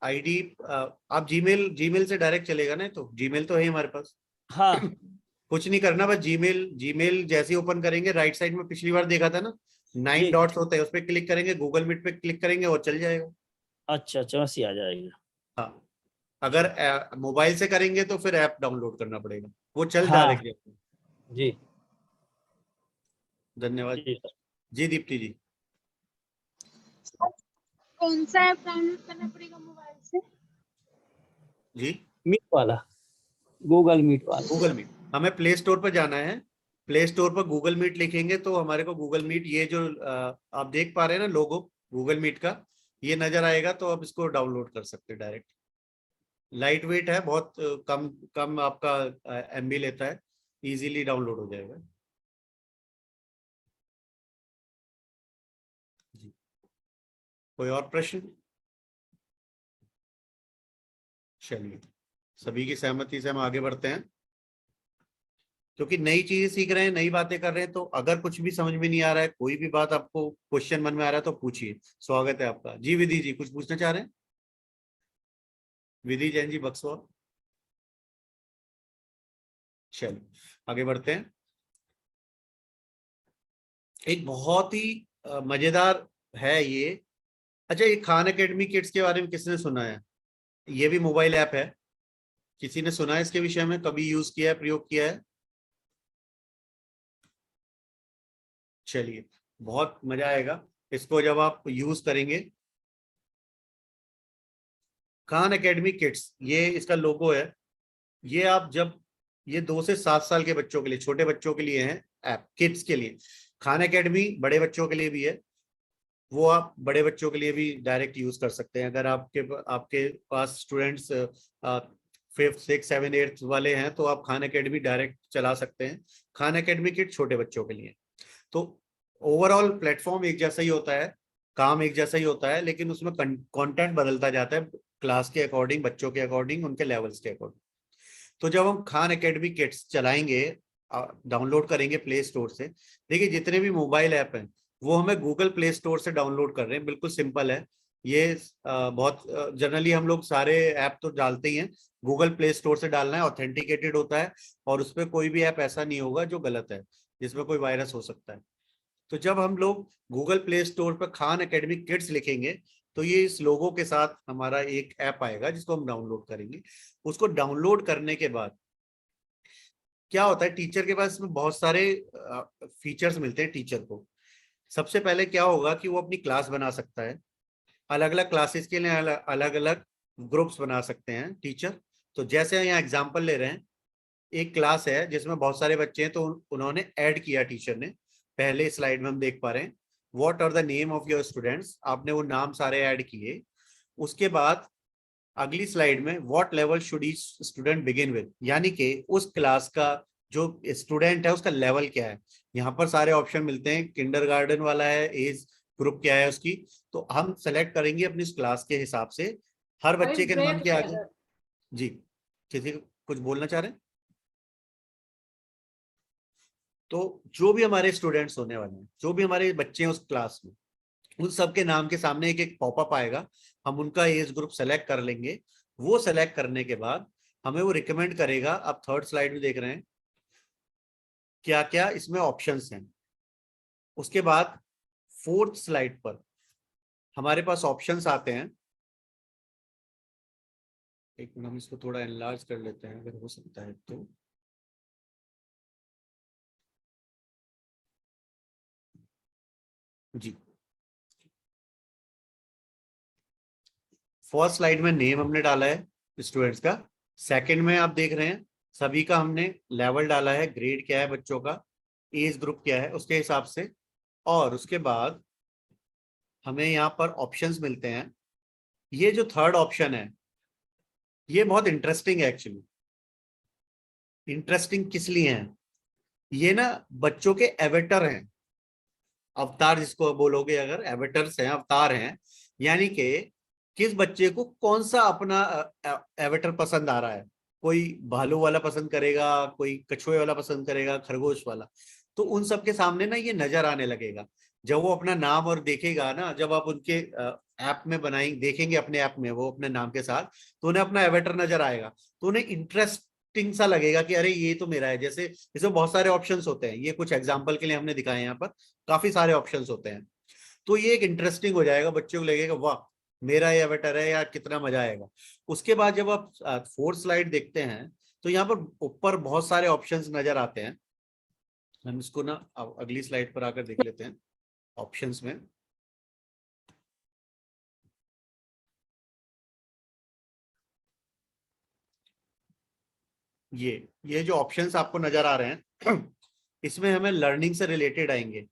Speaker 2: आईडी आप जीमेल से डायरेक्ट चलेगा ना, तो जीमेल तो है हमारे पास।
Speaker 5: हाँ।
Speaker 2: कुछ नहीं करना, बस जीमेल जैसे ओपन करेंगे, राइट साइड में पिछली बार देखा था ना 9
Speaker 5: जी।
Speaker 2: डॉट्स होते हैं, उस पर क्लिक करेंगे, गूगल मीट पे क्लिक करेंगे और चल जाएगा।
Speaker 5: अच्छा, वैसे आ जाएगा।
Speaker 2: हाँ, अगर मोबाइल से करेंगे तो फिर ऐप डाउनलोड करना पड़ेगा, वो चल
Speaker 5: हाँ।
Speaker 2: डायरेक्ट।
Speaker 5: जी।
Speaker 2: धन्यवाद।
Speaker 5: जी सर।
Speaker 2: जी दीप्ति जी।
Speaker 6: कौन सा ऐप डाउनलोड करना पड़ेगा मोबाइल से?
Speaker 2: जी,
Speaker 5: मीट वाला, गूगल मीट वाला।
Speaker 2: Google meet. हमें प्ले स्टोर पर जाना है, प्ले स्टोर पर गूगल मीट लिखेंगे तो हमारे को गूगल मीट, ये जो आप देख पा रहे हैं ना लोगो गूगल मीट का, ये नजर आएगा, तो आप इसको डाउनलोड कर सकते हैं डायरेक्ट। लाइट वेट है, बहुत कम आपका एमबी लेता है, इजीली डाउनलोड हो जाएगा। जी, कोई और प्रश्न? चलिए, सभी की सहमति से हम आगे बढ़ते हैं, क्योंकि नई चीजें सीख रहे हैं, नई बातें कर रहे हैं। तो अगर कुछ भी समझ में नहीं आ रहा है, कोई भी बात आपको क्वेश्चन मन में आ रहा है तो पूछिए, स्वागत है आपका। जी विधि जी, कुछ पूछना चाह रहे हैं? विधि जैन जी बक्सवा। चलिए आगे बढ़ते हैं। एक बहुत ही मजेदार है ये। अच्छा, ये खान एकेडमी किड्स के बारे में किसने सुना है? ये भी मोबाइल ऐप है, किसी ने सुना है इसके विषय में, कभी यूज किया है, प्रयोग किया है? चलिए, बहुत मजा आएगा इसको जब आप यूज करेंगे। खान एकेडमी किड्स, ये इसका लोगो है। ये आप जब, ये 2 से 7 साल के बच्चों के लिए, छोटे बच्चों के लिए है ऐप, किड्स के लिए। खान एकेडमी बड़े बच्चों के लिए भी है, वो आप बड़े बच्चों के लिए भी डायरेक्ट यूज कर सकते हैं। अगर आपके पास students 5th 6th 7th 8th वाले हैं तो आप खान एकेडमी डायरेक्ट चला सकते हैं। खान एकेडमी किट छोटे बच्चों के लिए। तो ओवरऑल प्लेटफॉर्म एक जैसा ही होता है, काम एक जैसा ही होता है, लेकिन उसमें कंटेंट बदलता जाता है क्लास के अकॉर्डिंग, बच्चों के अकॉर्डिंग, उनके लेवल्स के अकॉर्डिंग। तो जब हम खान एकेडमी किट्स चलाएंगे, डाउनलोड करेंगे प्ले स्टोर से, देखिए जितने भी मोबाइल ऐप हैं वो हमें गूगल प्ले स्टोर से डाउनलोड कर रहे हैं, बिल्कुल सिंपल है। ये बहुत जनरली हम लोग सारे ऐप तो डालते ही हैं, गूगल प्ले स्टोर से डालना है, ऑथेंटिकेटेड होता है और उस पर कोई भी ऐप ऐसा नहीं होगा जो गलत है, जिसमें कोई वायरस हो सकता है। तो जब हम लोग गूगल प्ले स्टोर पर खान एकेडमिक किड्स लिखेंगे तो ये इस लोगो के साथ हमारा एक ऐप आएगा जिसको हम डाउनलोड करेंगे। उसको डाउनलोड करने के बाद क्या होता है, टीचर के पास इसमें बहुत सारे फीचर्स मिलते हैं टीचर को। सबसे पहले क्या होगा कि वो अपनी क्लास बना सकता है, अलग अलग क्लासेस के लिए अलग अलग ग्रुप्स बना सकते हैं टीचर। तो जैसे यहाँ एग्जांपल ले रहे हैं, एक क्लास है जिसमें बहुत सारे बच्चे हैं, तो उन्होंने ऐड किया टीचर ने, पहले स्लाइड में हम देख पा रहे हैं what are the name of your students, आपने वो नाम सारे ऐड किए। उसके बाद अगली स्लाइड में what level should each student begin with, यानी कि उस क्लास का जो स्टूडेंट है उसका लेवल क्या है। यहाँ पर सारे ऑप्शन मिलते हैं, किंडरगार्टन वाला है, एज ग्रुप क्या है उसकी, तो हम सेलेक्ट करेंगे अपनी क्लास के हिसाब से। हर बच्चे के नाम के आगे जी, किसी को कुछ बोलना चाह रहे हैं? तो जो भी हमारे स्टूडेंट्स होने वाले हैं, जो भी हमारे बच्चे हैं उस क्लास में, उन सबके नाम के सामने एक एक पॉपअप आएगा, हम उनका एज ग्रुप सेलेक्ट कर लेंगे। वो सेलेक्ट करने के बाद हमें वो रिकमेंड करेगा, आप थर्ड स्लाइड में देख रहे हैं क्या क्या इसमें ऑप्शंस हैं। उसके बाद फोर्थ स्लाइड पर हमारे पास ऑप्शंस आते हैं। एक मिनट हम इसको थोड़ा एनलार्ज कर लेते हैं अगर हो सकता है तो। जी, फर्स्ट स्लाइड में नेम हमने डाला है स्टूडेंट्स का, सेकंड में आप देख रहे हैं सभी का हमने लेवल डाला है, ग्रेड क्या है बच्चों का, एज ग्रुप क्या है उसके हिसाब से। और उसके बाद हमें यहाँ पर ऑप्शंस मिलते हैं। ये जो थर्ड ऑप्शन है ये बहुत इंटरेस्टिंग है एक्चुअली। इंटरेस्टिंग किस लिए है, ये ना बच्चों के एवेटर हैं, अवतार जिसको बोलोगे, अगर एवेटर्स हैं, अवतार हैं, यानी कि किस बच्चे को कौन सा अपना एवेटर पसंद आ रहा है। कोई भालू वाला पसंद करेगा, कोई कछुए वाला पसंद करेगा, खरगोश वाला। तो उन सब के सामने ना ये नजर आने लगेगा जब वो अपना नाम और देखेगा ना, जब आप उनके ऐप में बनाएंगे, देखेंगे अपने ऐप में वो अपने नाम के साथ, तो उन्हें अपना एवेटर नजर आएगा, तो उन्हें इंटरेस्टिंग सा लगेगा कि अरे ये तो मेरा है। जैसे इसमें बहुत सारे ऑप्शंस होते हैं, ये कुछ एग्जाम्पल के लिए हमने दिखाए हैं, यहाँ पर काफी सारे ऑप्शंस होते हैं। तो ये एक इंटरेस्टिंग हो जाएगा, बच्चों को लगेगा वाह मेरा ये अवतार है यार, कितना मजा आएगा। उसके बाद जब आप फोर्थ स्लाइड देखते हैं तो यहाँ पर ऊपर बहुत सारे ऑप्शंस नजर आते हैं। हम इसको ना अगली स्लाइड पर आकर देख लेते हैं ऑप्शंस में। ये जो ऑप्शंस आपको नजर आ रहे हैं इसमें हमें लर्निंग से रिलेटेड आएंगे।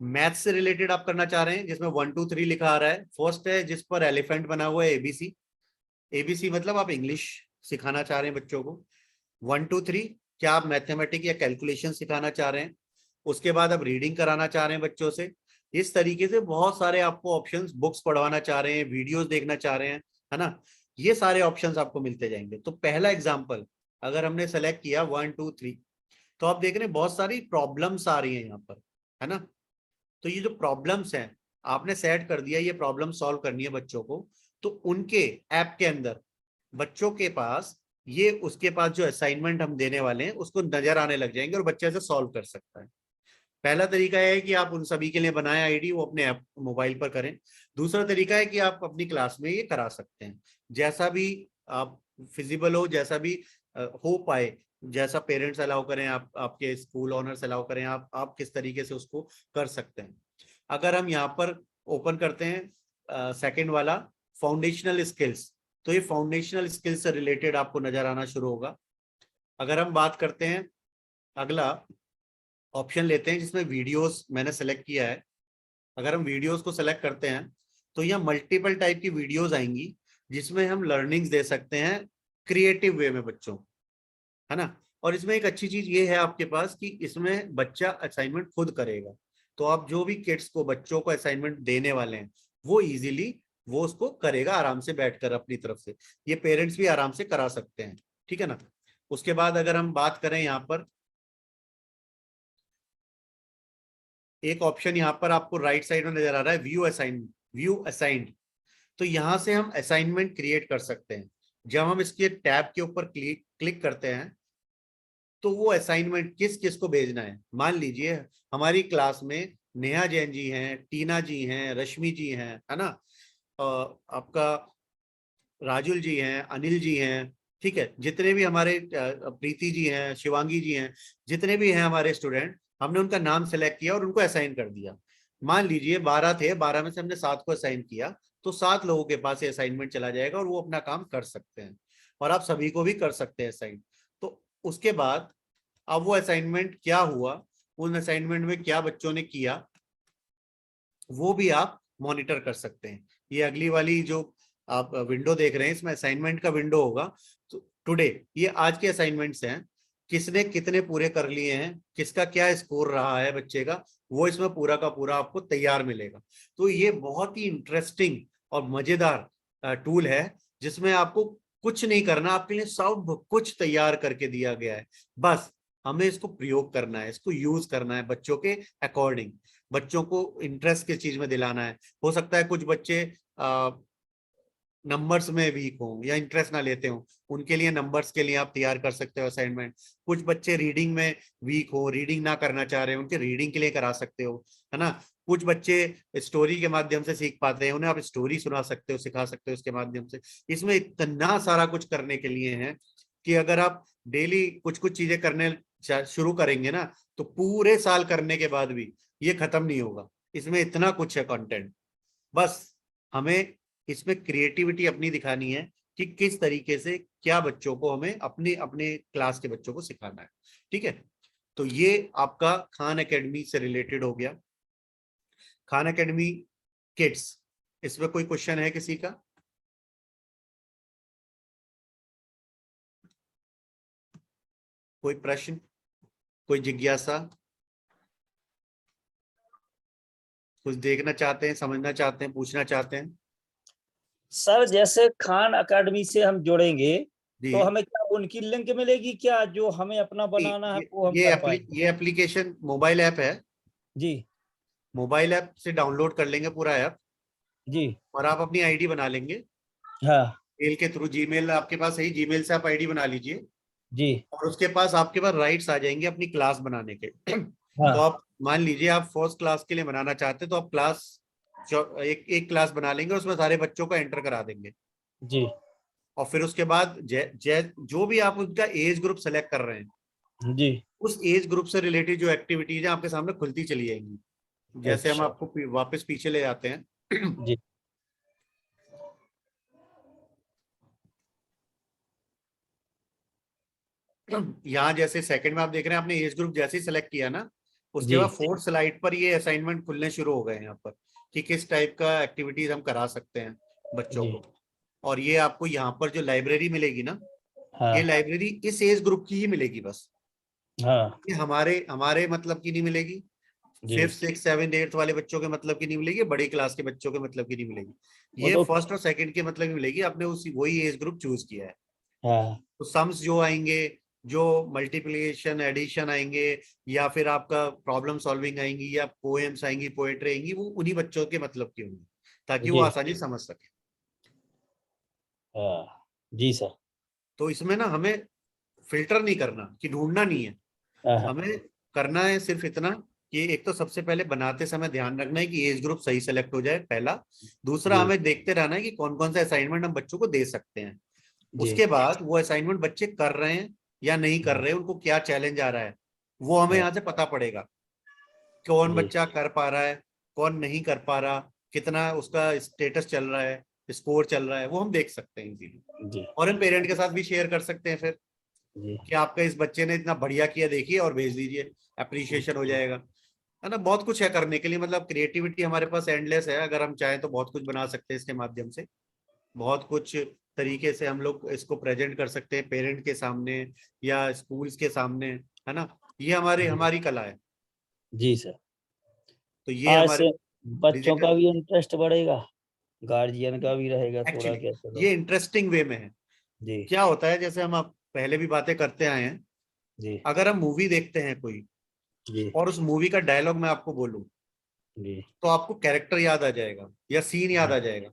Speaker 2: मैथ से रिलेटेड आप करना चाह रहे हैं जिसमें 1 2 3 लिखा आ रहा है। फर्स्ट है जिस पर एलिफेंट बना हुआ है, एबीसी। एबीसी मतलब आप इंग्लिश सिखाना चाह रहे हैं बच्चों को। 1 2 3 क्या आप मैथमेटिक या कैलकुलेशन सिखाना चाह रहे हैं। उसके बाद आप रीडिंग कराना चाह रहे हैं बच्चों से। इस तरीके से बहुत सारे आपको ऑप्शंस, बुक्स पढ़वाना चाह रहे हैं, वीडियोस देखना चाह रहे हैं, है ना, ये सारे ऑप्शंस आपको मिलते जाएंगे। तो पहला एग्जाम्पल अगर हमने सेलेक्ट किया 1 2 3, तो आप देख रहे हैं बहुत सारी प्रॉब्लम्स आ रही है यहाँ पर, है ना। तो ये जो प्रॉब्लम्स हैं आपने सेट कर दिया, ये प्रॉब्लम सॉल्व करनी है बच्चों को, तो उनके ऐप के अंदर बच्चों के पास ये, उसके पास जो असाइनमेंट हम देने वाले हैं उसको नजर आने लग जाएंगे और बच्चा इसे सॉल्व कर सकता है। पहला तरीका है कि आप उन सभी के लिए बनाए आईडी, वो अपने ऐप मोबाइल पर करें। दूसरा तरीका है कि आप अपनी क्लास में ये करा सकते हैं, जैसा भी आप फिजिबल हो, जैसा भी हो पाए, जैसा पेरेंट्स अलाउ करें, आप आपके स्कूल ऑनर्स अलाउ करें, आप किस तरीके से उसको कर सकते हैं। अगर हम यहाँ पर ओपन करते हैं सेकंड वाला फाउंडेशनल स्किल्स, तो ये फाउंडेशनल स्किल्स से रिलेटेड आपको नजर आना शुरू होगा। अगर हम बात करते हैं, अगला ऑप्शन लेते हैं जिसमें वीडियोस मैंने सेलेक्ट किया है। अगर हम वीडियोस को सेलेक्ट करते हैं तो यहाँ मल्टीपल टाइप की वीडियोस आएंगी जिसमें हम लर्निंग्स दे सकते हैं क्रिएटिव वे में बच्चों, है ना। और इसमें एक अच्छी चीज ये है आपके पास कि इसमें बच्चा असाइनमेंट खुद करेगा। तो आप जो भी किड्स को, बच्चों को असाइनमेंट देने वाले हैं वो इजीली वो उसको करेगा आराम से बैठकर अपनी तरफ से। ये पेरेंट्स भी आराम से करा सकते हैं, ठीक है ना। उसके बाद अगर हम बात करें, यहाँ पर एक ऑप्शन यहाँ पर आपको राइट साइड में नजर आ रहा है, व्यू असाइंड। तो यहाँ से हम असाइनमेंट क्रिएट कर सकते हैं। जब हम इसके टैब के ऊपर क्लिक करते हैं तो वो असाइनमेंट किस किस को भेजना है। मान लीजिए हमारी क्लास में नेहा जैन जी हैं, टीना जी हैं, रश्मि जी हैं, है ना, आपका राजुल जी हैं, अनिल जी हैं, ठीक है, जितने भी हमारे प्रीति जी हैं, शिवांगी जी हैं, जितने भी हैं हमारे स्टूडेंट, हमने उनका नाम सेलेक्ट किया और उनको असाइन कर दिया। मान लीजिए 12 थे, 12 में से हमने 7 को असाइन किया, तो 7 लोगों के पास ये असाइनमेंट चला जाएगा और वो अपना काम कर सकते हैं, और आप सभी को भी कर सकते हैं असाइन। तो उसके बाद अब वो असाइनमेंट क्या हुआ, उन असाइनमेंट में क्या बच्चों ने किया, वो भी आप मॉनिटर कर सकते हैं। ये अगली वाली जो आप विंडो देख रहे हैं, इसमें असाइनमेंट का विंडो होगा। तो टुडे ये आज के असाइनमेंट्स हैं, किसने कितने पूरे कर लिए हैं, किसका क्या स्कोर रहा है बच्चे का, वो इसमें पूरा का पूरा आपको तैयार मिलेगा। तो ये बहुत ही इंटरेस्टिंग और मजेदार टूल है, जिसमें आपको कुछ नहीं करना, आपके लिए सब कुछ तैयार करके दिया गया है। बस हमें इसको प्रयोग करना है, इसको यूज करना है बच्चों के अकॉर्डिंग। बच्चों को इंटरेस्ट किस चीज में दिलाना है। हो सकता है कुछ बच्चे नंबर्स में वीक हो या इंटरेस्ट ना लेते हो, उनके लिए नंबर्स के लिए आप तैयार कर सकते हो असाइनमेंट। कुछ बच्चे रीडिंग में वीक हो, रीडिंग ना करना चाह रहे हो, उनके रीडिंग के लिए करा सकते हो, है ना। कुछ बच्चे स्टोरी के माध्यम से सीख पाते हैं, उन्हें आप स्टोरी सुना सकते हो, सिखा सकते हो इसके माध्यम से। इसमें इतना सारा कुछ करने के लिए है कि अगर आप डेली कुछ कुछ चीजें करने शुरू करेंगे ना, तो पूरे साल करने के बाद भी ये खत्म नहीं होगा। इसमें इतना कुछ है कंटेंट। बस हमें इसमें क्रिएटिविटी अपनी दिखानी है कि किस तरीके से क्या बच्चों को हमें अपने अपने क्लास के बच्चों को सिखाना है, ठीक है। तो ये आपका खान एकेडमी से रिलेटेड हो गया। खान एकेडमी किड्स, इसमें कोई क्वेश्चन है किसी का? कोई प्रश्न, कोई जिज्ञासा, कुछ देखना चाहते हैं, समझना चाहते हैं, पूछना चाहते हैं?
Speaker 5: सर जैसे खान एकेडमी से हम जुड़ेंगे
Speaker 2: जी,
Speaker 5: तो हमें क्या उनकी लिंक मिलेगी क्या, जो हमें अपना बनाना है वो हम कर पाएंगे?
Speaker 2: ये एप्लीकेशन मोबाइल ऐप है।
Speaker 5: जी
Speaker 2: मोबाइल ऐप से डाउनलोड कर लेंगे पूरा ऐप,
Speaker 5: जी
Speaker 2: और आप अपनी आईडी बना लेंगे
Speaker 5: हाँ
Speaker 2: मेल के थ्रू। जीमेल आपके पास है, जीमेल से आप आईडी बना लीजिए,
Speaker 5: जी
Speaker 2: और उसके पास आपके पास राइट्स आ जाएंगे अपनी क्लास बनाने के।
Speaker 5: हाँ
Speaker 2: तो आप मान लीजिए आप फर्स्ट क्लास के लिए बनाना चाहते हैं, तो आप क्लास एक क्लास बना लेंगे, उसमें सारे बच्चों को एंटर करा देंगे।
Speaker 5: जी
Speaker 2: और फिर उसके बाद जो भी आप उनका एज ग्रुप सेलेक्ट कर रहे हैं,
Speaker 5: जी
Speaker 2: उस एज ग्रुप से रिलेटेड जो एक्टिविटीज है आपके सामने खुलती चली जाएंगी। जैसे हम
Speaker 5: अच्छा
Speaker 2: आपको वापस पीछे ले जाते हैं।
Speaker 5: जी
Speaker 2: यहाँ जैसे सेकंड में आप देख रहे हैं, आपने एज ग्रुप जैसे ही सेलेक्ट किया ना, उसके
Speaker 5: जी
Speaker 2: बाद फोर्थ स्लाइड पर ये असाइनमेंट खुलने शुरू हो गए हैं यहाँ पर, कि किस टाइप का एक्टिविटीज हम करा सकते हैं बच्चों
Speaker 5: जी
Speaker 2: को। और ये आपको यहाँ पर जो लाइब्रेरी मिलेगी ना,
Speaker 5: हाँ
Speaker 2: ये लाइब्रेरी इस एज ग्रुप की ही मिलेगी बस।
Speaker 5: हाँ
Speaker 2: ये हमारे हमारे मतलब की नहीं मिलेगी,
Speaker 5: जी
Speaker 2: 5th 6th 7th 8th वाले बच्चों के मतलब की नहीं मिलेगी, बड़ी क्लास के बच्चों के मतलब की नहीं मिलेगी।
Speaker 5: वो
Speaker 2: ये
Speaker 5: तो
Speaker 2: फर्स्ट और सेकंड के मतलब की मिलेगी। आपने उसी वही एज ग्रुप चूज किया है।
Speaker 5: हाँ
Speaker 2: तो सम्स जो आएंगे, जो मल्टीप्लिकेशन एडिशन आएंगे, या फिर आपका प्रॉब्लम सॉल्विंग आएंगी, या पोएम्स आएंगी, पोएट्री आएंगी, वो उन्हीं बच्चों के मतलब की होंगी, ताकि वो
Speaker 5: जी
Speaker 2: आसानी से समझ सके।
Speaker 5: हाँ जी सर
Speaker 2: तो इसमें ना हमें फिल्टर नहीं करना, कि ढूंढना नहीं है,
Speaker 5: हाँ
Speaker 2: हमें करना है सिर्फ इतना कि एक तो सबसे पहले बनाते समय ध्यान रखना है कि एज ग्रुप सही सेलेक्ट हो जाए, पहला। दूसरा,
Speaker 5: जी
Speaker 2: हमें देखते रहना है कि कौन कौन सा असाइनमेंट हम बच्चों को दे सकते हैं।
Speaker 5: जी
Speaker 2: उसके बाद वो असाइनमेंट बच्चे कर रहे हैं या नहीं कर रहे हैं, उनको क्या चैलेंज आ रहा है, वो हमें यहाँ से पता पड़ेगा। कौन
Speaker 5: जी
Speaker 2: बच्चा कर पा रहा है, कौन नहीं कर पा रहा, कितना उसका स्टेटस चल रहा है, स्कोर चल रहा है, वो हम देख सकते हैं इजीली।
Speaker 5: जी
Speaker 2: और हम पेरेंट के साथ भी शेयर कर सकते हैं फिर,
Speaker 5: जी
Speaker 2: कि आपका इस बच्चे ने इतना बढ़िया किया, देखिए और भेज दीजिए, अप्रिशिएशन हो जाएगा, है ना। बहुत कुछ है करने के लिए, मतलब क्रिएटिविटी हमारे पास एंडलेस है। अगर हम चाहें तो बहुत कुछ बना सकते हैं इसके माध्यम से। बहुत कुछ तरीके से हम लोग इसको प्रेजेंट कर सकते हैं पेरेंट के सामने या स्कूल्स के सामने, है ना। ये हमारी कला है।
Speaker 5: जी सर।
Speaker 2: तो ये
Speaker 5: हाँ
Speaker 2: हमारे
Speaker 5: इससे बच्चों का
Speaker 2: डिजिटल,
Speaker 5: भी इंटरेस्ट बढ़ेगा, गार्जियन का भी रहेगा थोड़ा,
Speaker 2: एक्चुअली
Speaker 5: क्या चलो।
Speaker 2: ये इंटरेस्टिंग वे में है।
Speaker 5: जी
Speaker 2: क्या होता है, जैसे हम आप पहले भी बातें करते आए हैं,
Speaker 5: जी
Speaker 2: अगर हम मूवी देखते हैं कोई,
Speaker 5: जी
Speaker 2: और उस मूवी का डायलॉग मैं आपको बोलूं,
Speaker 5: जी
Speaker 2: तो आपको कैरेक्टर याद आ जाएगा या सीन याद
Speaker 5: हाँ
Speaker 2: आ जाएगा।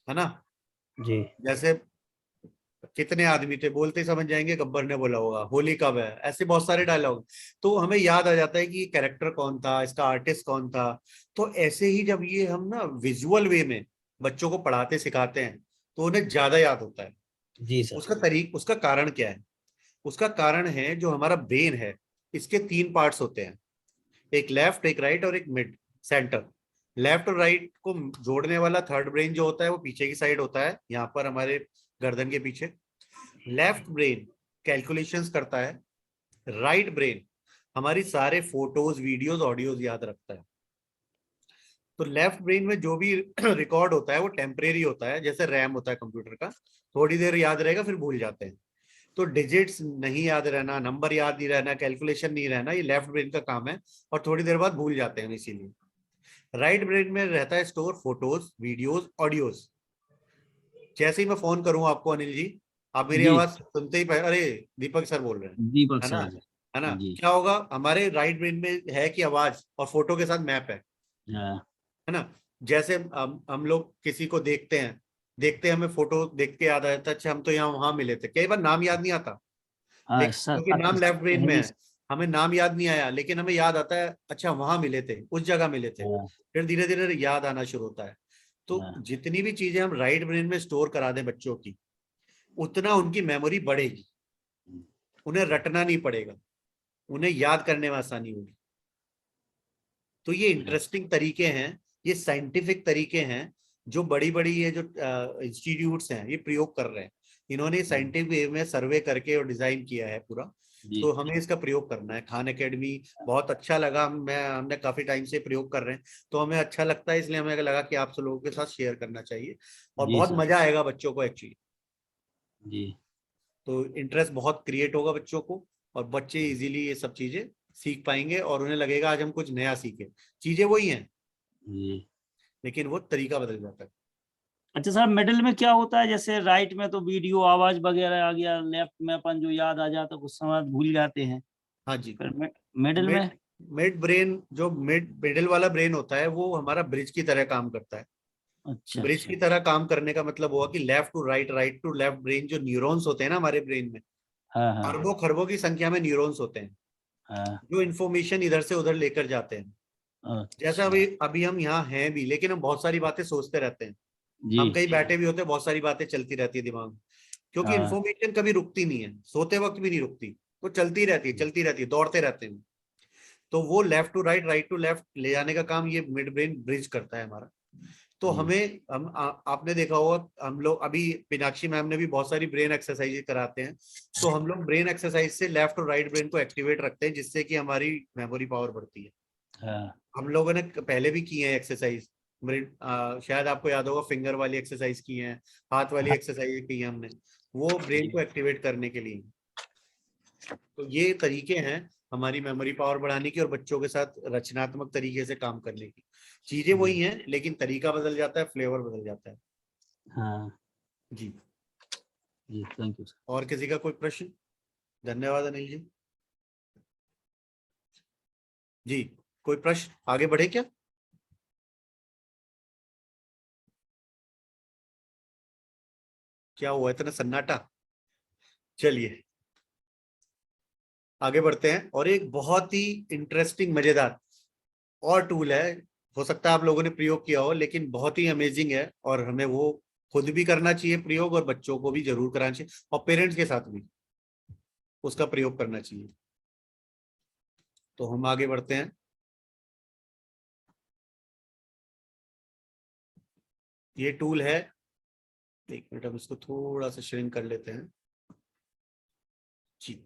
Speaker 2: है ना।
Speaker 5: जी
Speaker 2: जैसे कितने आदमी थे, बोलते ही समझ जाएंगे गब्बर ने बोला होगा, होली कब है, ऐसे बहुत सारे डायलॉग, तो हमें याद आ जाता है कि कैरेक्टर कौन था, इसका आर्टिस्ट कौन था। तो ऐसे ही जब ये हम ना विजुअल वे में बच्चों को पढ़ाते सिखाते हैं तो उन्हें ज्यादा याद होता है।
Speaker 5: जी सर।
Speaker 2: उसका कारण क्या है? उसका कारण है जो हमारा ब्रेन है, इसके 3 पार्ट्स होते हैं, एक लेफ्ट, एक राइट और एक मिड सेंटर। लेफ्ट और राइट को जोड़ने वाला थर्ड ब्रेन जो होता है वो पीछे की साइड होता है, यहाँ पर हमारे गर्दन के पीछे। लेफ्ट ब्रेन कैलकुलेशंस करता है, राइट ब्रेन हमारी सारे फोटोज, वीडियोस, ऑडियोज याद रखता है। तो लेफ्ट ब्रेन में जो भी रिकॉर्ड होता है वो टेम्परेरी होता है, जैसे रैम होता है कंप्यूटर का, थोड़ी देर याद रहेगा फिर भूल जाते हैं। तो डिजिट्स नहीं याद रहना, नंबर याद नहीं रहना, कैलकुलेशन नहीं रहना, ये लेफ्ट ब्रेन का काम है और थोड़ी देर बाद भूल जाते हैं इसीलिए। राइट ब्रेन में रहता है स्टोर फोटोज, वीडियोस, ऑडियोज। जैसे ही मैं फोन करूं आपको अनिल जी, आप मेरी
Speaker 5: जी
Speaker 2: आवाज सुनते ही अरे दीपक सर बोल रहे हैं,
Speaker 5: दीपक
Speaker 2: है ना,
Speaker 5: सर जी।
Speaker 2: है ना।
Speaker 5: जी
Speaker 2: क्या होगा, हमारे राइट ब्रेन में है कि आवाज और फोटो के साथ मैप
Speaker 5: हाँ
Speaker 2: है ना। जैसे हम लोग किसी को देखते हैं, हमें फोटो देख के याद आता है, अच्छा हम तो यहाँ वहां मिले थे, कई बार नाम याद नहीं आता,
Speaker 5: हाँ
Speaker 2: लेकिन
Speaker 5: सर।
Speaker 2: क्योंकि नाम लेफ्ट ब्रेन में
Speaker 5: पहली
Speaker 2: है, हमें नाम याद नहीं आया, लेकिन हमें याद आता है अच्छा वहां मिले थे, उस जगह मिले थे,
Speaker 5: हाँ,
Speaker 2: फिर धीरे धीरे याद आना शुरू होता है। तो
Speaker 5: हाँ,
Speaker 2: जितनी भी चीजें हम राइट ब्रेन में स्टोर करा दें बच्चों की, उतना उनकी मेमोरी बढ़ेगी, उन्हें रटना नहीं पड़ेगा, उन्हें याद करने में आसानी होगी। तो ये इंटरेस्टिंग तरीके हैं, ये साइंटिफिक तरीके हैं जो बड़ी बड़ी ये जो इंस्टीट्यूट्स हैं ये प्रयोग कर रहे हैं। इन्होंने साइंटिफिक वे में सर्वे करके और डिजाइन किया है पूरा।
Speaker 5: जी
Speaker 2: तो हमें इसका प्रयोग करना है। खान एकेडमी बहुत अच्छा लगा, हमने काफी टाइम से प्रयोग कर रहे हैं, तो हमें अच्छा लगता है, इसलिए हमें लगा कि आप सब लोगों के साथ शेयर करना चाहिए और
Speaker 5: जी
Speaker 2: बहुत
Speaker 5: सर।
Speaker 2: मजा आएगा बच्चों को एक्चुअली।
Speaker 5: जी
Speaker 2: तो इंटरेस्ट बहुत क्रिएट होगा बच्चों को और बच्चे इजीली ये सब चीजें सीख पाएंगे और उन्हें लगेगा आज हम कुछ नया सीखे। चीजें वही हैं
Speaker 5: जी।
Speaker 2: लेकिन वो तरीका बदल जाता है।
Speaker 5: अच्छा सर, मिडिल में क्या होता है? जैसे राइट में तो वीडियो, आवाज वगैरह आ गया, लेफ्ट में अपन जो याद आ जाता है कुछ समय भूल जाते हैं,
Speaker 2: हाँ जी।
Speaker 5: फिर मिडिल में।
Speaker 2: मिड ब्रेन, जो मिडिल वाला ब्रेन होता है वो हमारा ब्रिज की तरह काम करता है।
Speaker 5: अच्छा
Speaker 2: ब्रिज की
Speaker 5: अच्छा।
Speaker 2: तरह काम करने का मतलब हुआ कि left to right, right to left brain, जो न्यूरॉन्स होते हैं ना हमारे ब्रेन में,
Speaker 5: हाँ हाँ
Speaker 2: अरबों खरबों की संख्या में न्यूरॉन्स होते हैं
Speaker 5: हाँ।
Speaker 2: जो इन्फॉर्मेशन इधर से उधर लेकर जाते हैं। जैसा
Speaker 5: अच्छा।
Speaker 2: अभी अभी हम यहाँ हैं भी, लेकिन हम बहुत सारी बातें सोचते रहते हैं,
Speaker 5: जी।
Speaker 2: हम कहीं बैठे भी होते हैं, बहुत सारी बातें चलती रहती है दिमाग में, क्योंकि
Speaker 5: हाँ
Speaker 2: इन्फॉर्मेशन कभी रुकती नहीं है, सोते वक्त भी नहीं रुकती, वो चलती रहती है, चलती रहती है, दौड़ते रहते हैं। तो वो left to right, right to left ले जाने का काम ये मिड ब्रेन ब्रिज करता है हमारा। तो
Speaker 5: जी।
Speaker 2: हमें आपने देखा होगा, हम लोग अभी मीनाक्षी मैम ने भी बहुत सारी ब्रेन एक्सरसाइज कराते हैं, तो हम लोग ब्रेन एक्सरसाइज से लेफ्ट और राइट ब्रेन को एक्टिवेट रखते हैं, जिससे कि हमारी मेमोरी पावर बढ़ती है।
Speaker 5: हाँ
Speaker 2: हम लोगों ने पहले भी की है एक्सरसाइज, शायद आपको याद होगा, फिंगर वाली एक्सरसाइज की है, हाथ वाली
Speaker 5: हाँ,
Speaker 2: एक्सरसाइज की है हमने, वो ब्रेन को
Speaker 5: जी
Speaker 2: एक्टिवेट करने के लिए। तो ये तरीके हैं हमारी मेमोरी पावर बढ़ाने की और बच्चों के साथ रचनात्मक तरीके से काम करने की। चीजें
Speaker 5: जी।
Speaker 2: वही हैं लेकिन तरीका बदल जाता है, फ्लेवर बदल जाता है।
Speaker 5: हाँ
Speaker 2: जी।
Speaker 5: जी, थैंक यू सर।
Speaker 2: और किसी का कोई प्रश्न? धन्यवाद अनिल जी। जी, कोई प्रश्न? आगे बढ़े क्या? क्या हुआ इतना सन्नाटा? चलिए आगे बढ़ते हैं। और एक बहुत ही इंटरेस्टिंग, मजेदार और टूल है, हो सकता है आप लोगों ने प्रयोग किया हो, लेकिन बहुत ही अमेजिंग है और हमें वो खुद भी करना चाहिए प्रयोग और बच्चों को भी जरूर कराना चाहिए और पेरेंट्स के साथ भी उसका प्रयोग करना चाहिए। तो हम आगे बढ़ते हैं। ये टूल है, एक मिनट हम इसको थोड़ा सा श्रिंक कर लेते हैं जी।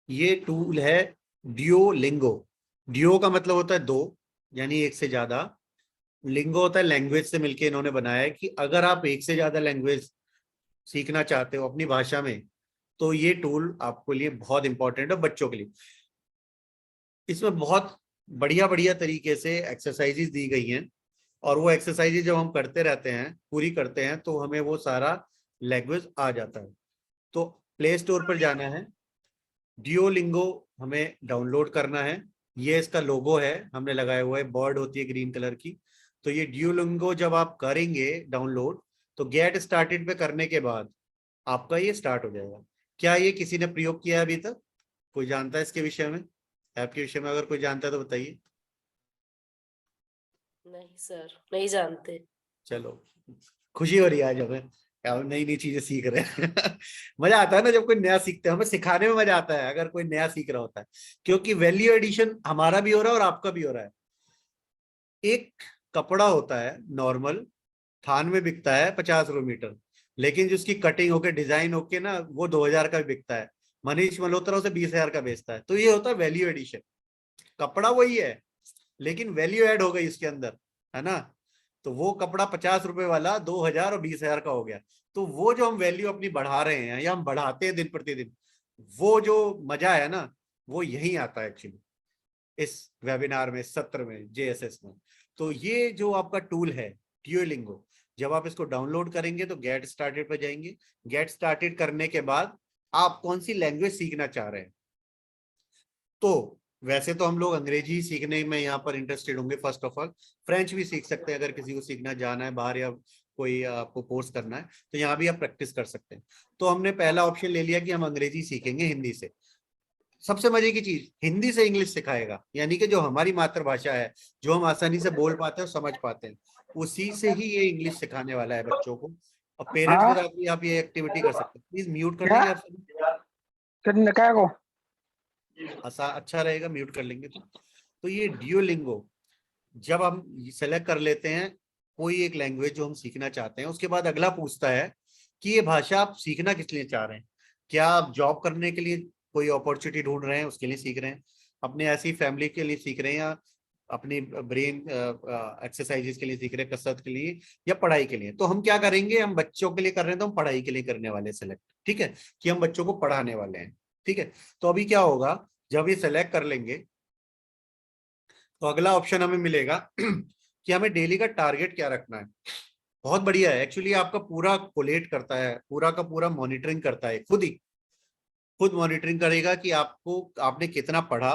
Speaker 2: ये टूल है ड्यूओलिंगो। ड्यूओ का मतलब होता है दो, यानी एक से ज्यादा। लिंगो होता है लैंग्वेज से मिलके इन्होंने बनाया है कि अगर आप एक से ज्यादा लैंग्वेज सीखना चाहते हो अपनी भाषा में, तो ये टूल आपके लिए बहुत इंपॉर्टेंट है बच्चों के लिए। इसमें बहुत बढ़िया बढ़िया तरीके से एक्सरसाइजेज दी गई हैं और वो एक्सरसाइजेज जब हम करते रहते हैं, पूरी करते हैं, तो हमें वो सारा लैंग्वेज आ जाता है। तो प्ले स्टोर पर जाना है, ड्यूओलिंगो हमें डाउनलोड करना है। ये इसका लोगो है, हमने लगाया हुआ है, बर्ड होती है ग्रीन कलर की, तो ये ड्यूलिंगो जब आप करेंगे डाउनलोड, तो गेट स्टार्टेड पे करने के बाद आपका ये स्टार्ट हो जाएगा। क्या ये किसी ने प्रयोग किया है अभी तक? कोई जानता है इसके विषय में? ऐप के विषय में अगर कोई जानता है तो बताइए।
Speaker 3: नहीं सर, नहीं जानते।
Speaker 2: चलो, खुशी हो रही है आज हमें, हम नई नई चीजें सीख रहे हैं। मजा आता है ना जब कोई नया सीखते हैं, हमें सिखाने में मजा आता है अगर कोई नया सीख रहा होता है, क्योंकि वैल्यू एडिशन हमारा भी हो रहा है और आपका भी हो रहा है। एक कपड़ा होता है नॉर्मल, थान में बिकता है 50 रुपये मीटर, लेकिन जिसकी कटिंग होके डिजाइन होके ना वो 2000 का बिकता है। मनीष मल्होत्रा उसे 20,000 का बेचता है। तो ये होता है वैल्यू एडिशन। कपड़ा वही है लेकिन वैल्यू ऐड हो गई उसके अंदर, है ना। तो वो कपड़ा 50 रुपए वाला 2000 और 20,000 का हो गया। तो वो जो हम वैल्यू अपनी बढ़ा रहे हैं या हम बढ़ाते हैं दिन प्रतिदिन, वो जो मजा है ना वो यही आता है एक्चुअली इस वेबिनार में, इस सत्र में, जेएसएस में। तो ये जो आपका टूल है ड्यूलिंगो, जब आप इसको डाउनलोड करेंगे तो गेट स्टार्टेड पे जाएंगे। गेट स्टार्टेड करने के बाद आप कौन सी लैंग्वेज सीखना चाह रहे हैं, तो वैसे तो हम लोग अंग्रेजी ही सीखने में यहाँ पर इंटरेस्टेड होंगे। फर्स्ट ऑफ ऑल फ्रेंच भी सीख सकते हैं अगर किसी को सीखना जाना है बाहर या कोई आपको कोर्स करना है, तो यहाँ भी आप प्रैक्टिस कर सकते हैं। तो हमने पहला ऑप्शन ले लिया कि हम अंग्रेजी सीखेंगे हिंदी से। सबसे मजे की चीज, हिंदी से इंग्लिश सिखाएगा, यानी कि जो हमारी मातृभाषा है, जो हम आसानी से बोल पाते हैं और समझ पाते हैं, उसी से ही ये इंग्लिश सिखाने वाला है बच्चों को। और पेरेंट्स के साथ भी आप ये एक्टिविटी कर सकते हैं। प्लीज म्यूट कर लेंगे आप सभी, अच्छा रहेगा म्यूट कर लेंगे तो ये ड्यूलिंगो जब हम सेलेक्ट कर लेते हैं कोई एक लैंग्वेज जो हम सीखना चाहते हैं, उसके बाद अगला पूछता है कि ये भाषा आप सीखना किस लिए चाह रहे हैं। क्या आप जॉब करने के लिए कोई अपॉर्चुनिटी ढूंढ रहे हैं, उसके लिए सीख रहे हैं, अपने ऐसी फैमिली के लिए सीख रहे हैं, या अपनी ब्रेन एक्सरसाइजेस के लिए सीख रहे हैं, कसरत के लिए, या पढ़ाई के लिए। तो हम क्या करेंगे, हम बच्चों के लिए कर रहे हैं तो हम पढ़ाई के लिए करने वाले सेलेक्ट, ठीक है, कि हम बच्चों को पढ़ाने वाले हैं, ठीक है। तो अभी क्या होगा, जब ये सेलेक्ट कर लेंगे तो अगला ऑप्शन हमें मिलेगा कि हमें डेली का टारगेट क्या रखना है। बहुत बढ़िया है एक्चुअली, आपका पूरा कोलेट करता है, पूरा का पूरा मॉनिटरिंग करता है, खुद मॉनिटरिंग करेगा कि आपने कितना पढ़ा,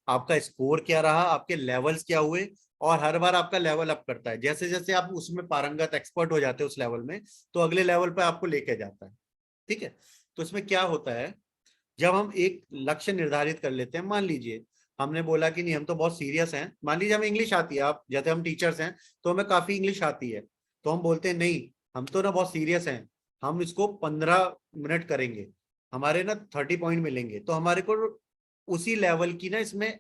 Speaker 2: आपका स्कोर क्या रहा, आपके लेवल्स क्या हुए, और हर बार आपका लेवल अप करता है। जैसे जैसे आप उसमें पारंगत एक्सपर्ट हो जाते हैं उस लेवल में, तो अगले लेवल पे आपको लेके जाता है, ठीक है। तो इसमें क्या होता है, जब हम एक लक्ष्य निर्धारित कर लेते हैं, मान लीजिए हमने बोला कि नहीं हम तो बहुत सीरियस हैं, मान लीजिए हमें इंग्लिश आती है, आप जैसे हम टीचर्स हैं तो हमें काफी इंग्लिश आती है, तो हम बोलते हैं नहीं हम तो ना बहुत सीरियस हैं, हम इसको 15 मिनट करेंगे, हमारे ना 30 पॉइंट मिलेंगे। तो हमारे को उसी लेवल की ना इसमें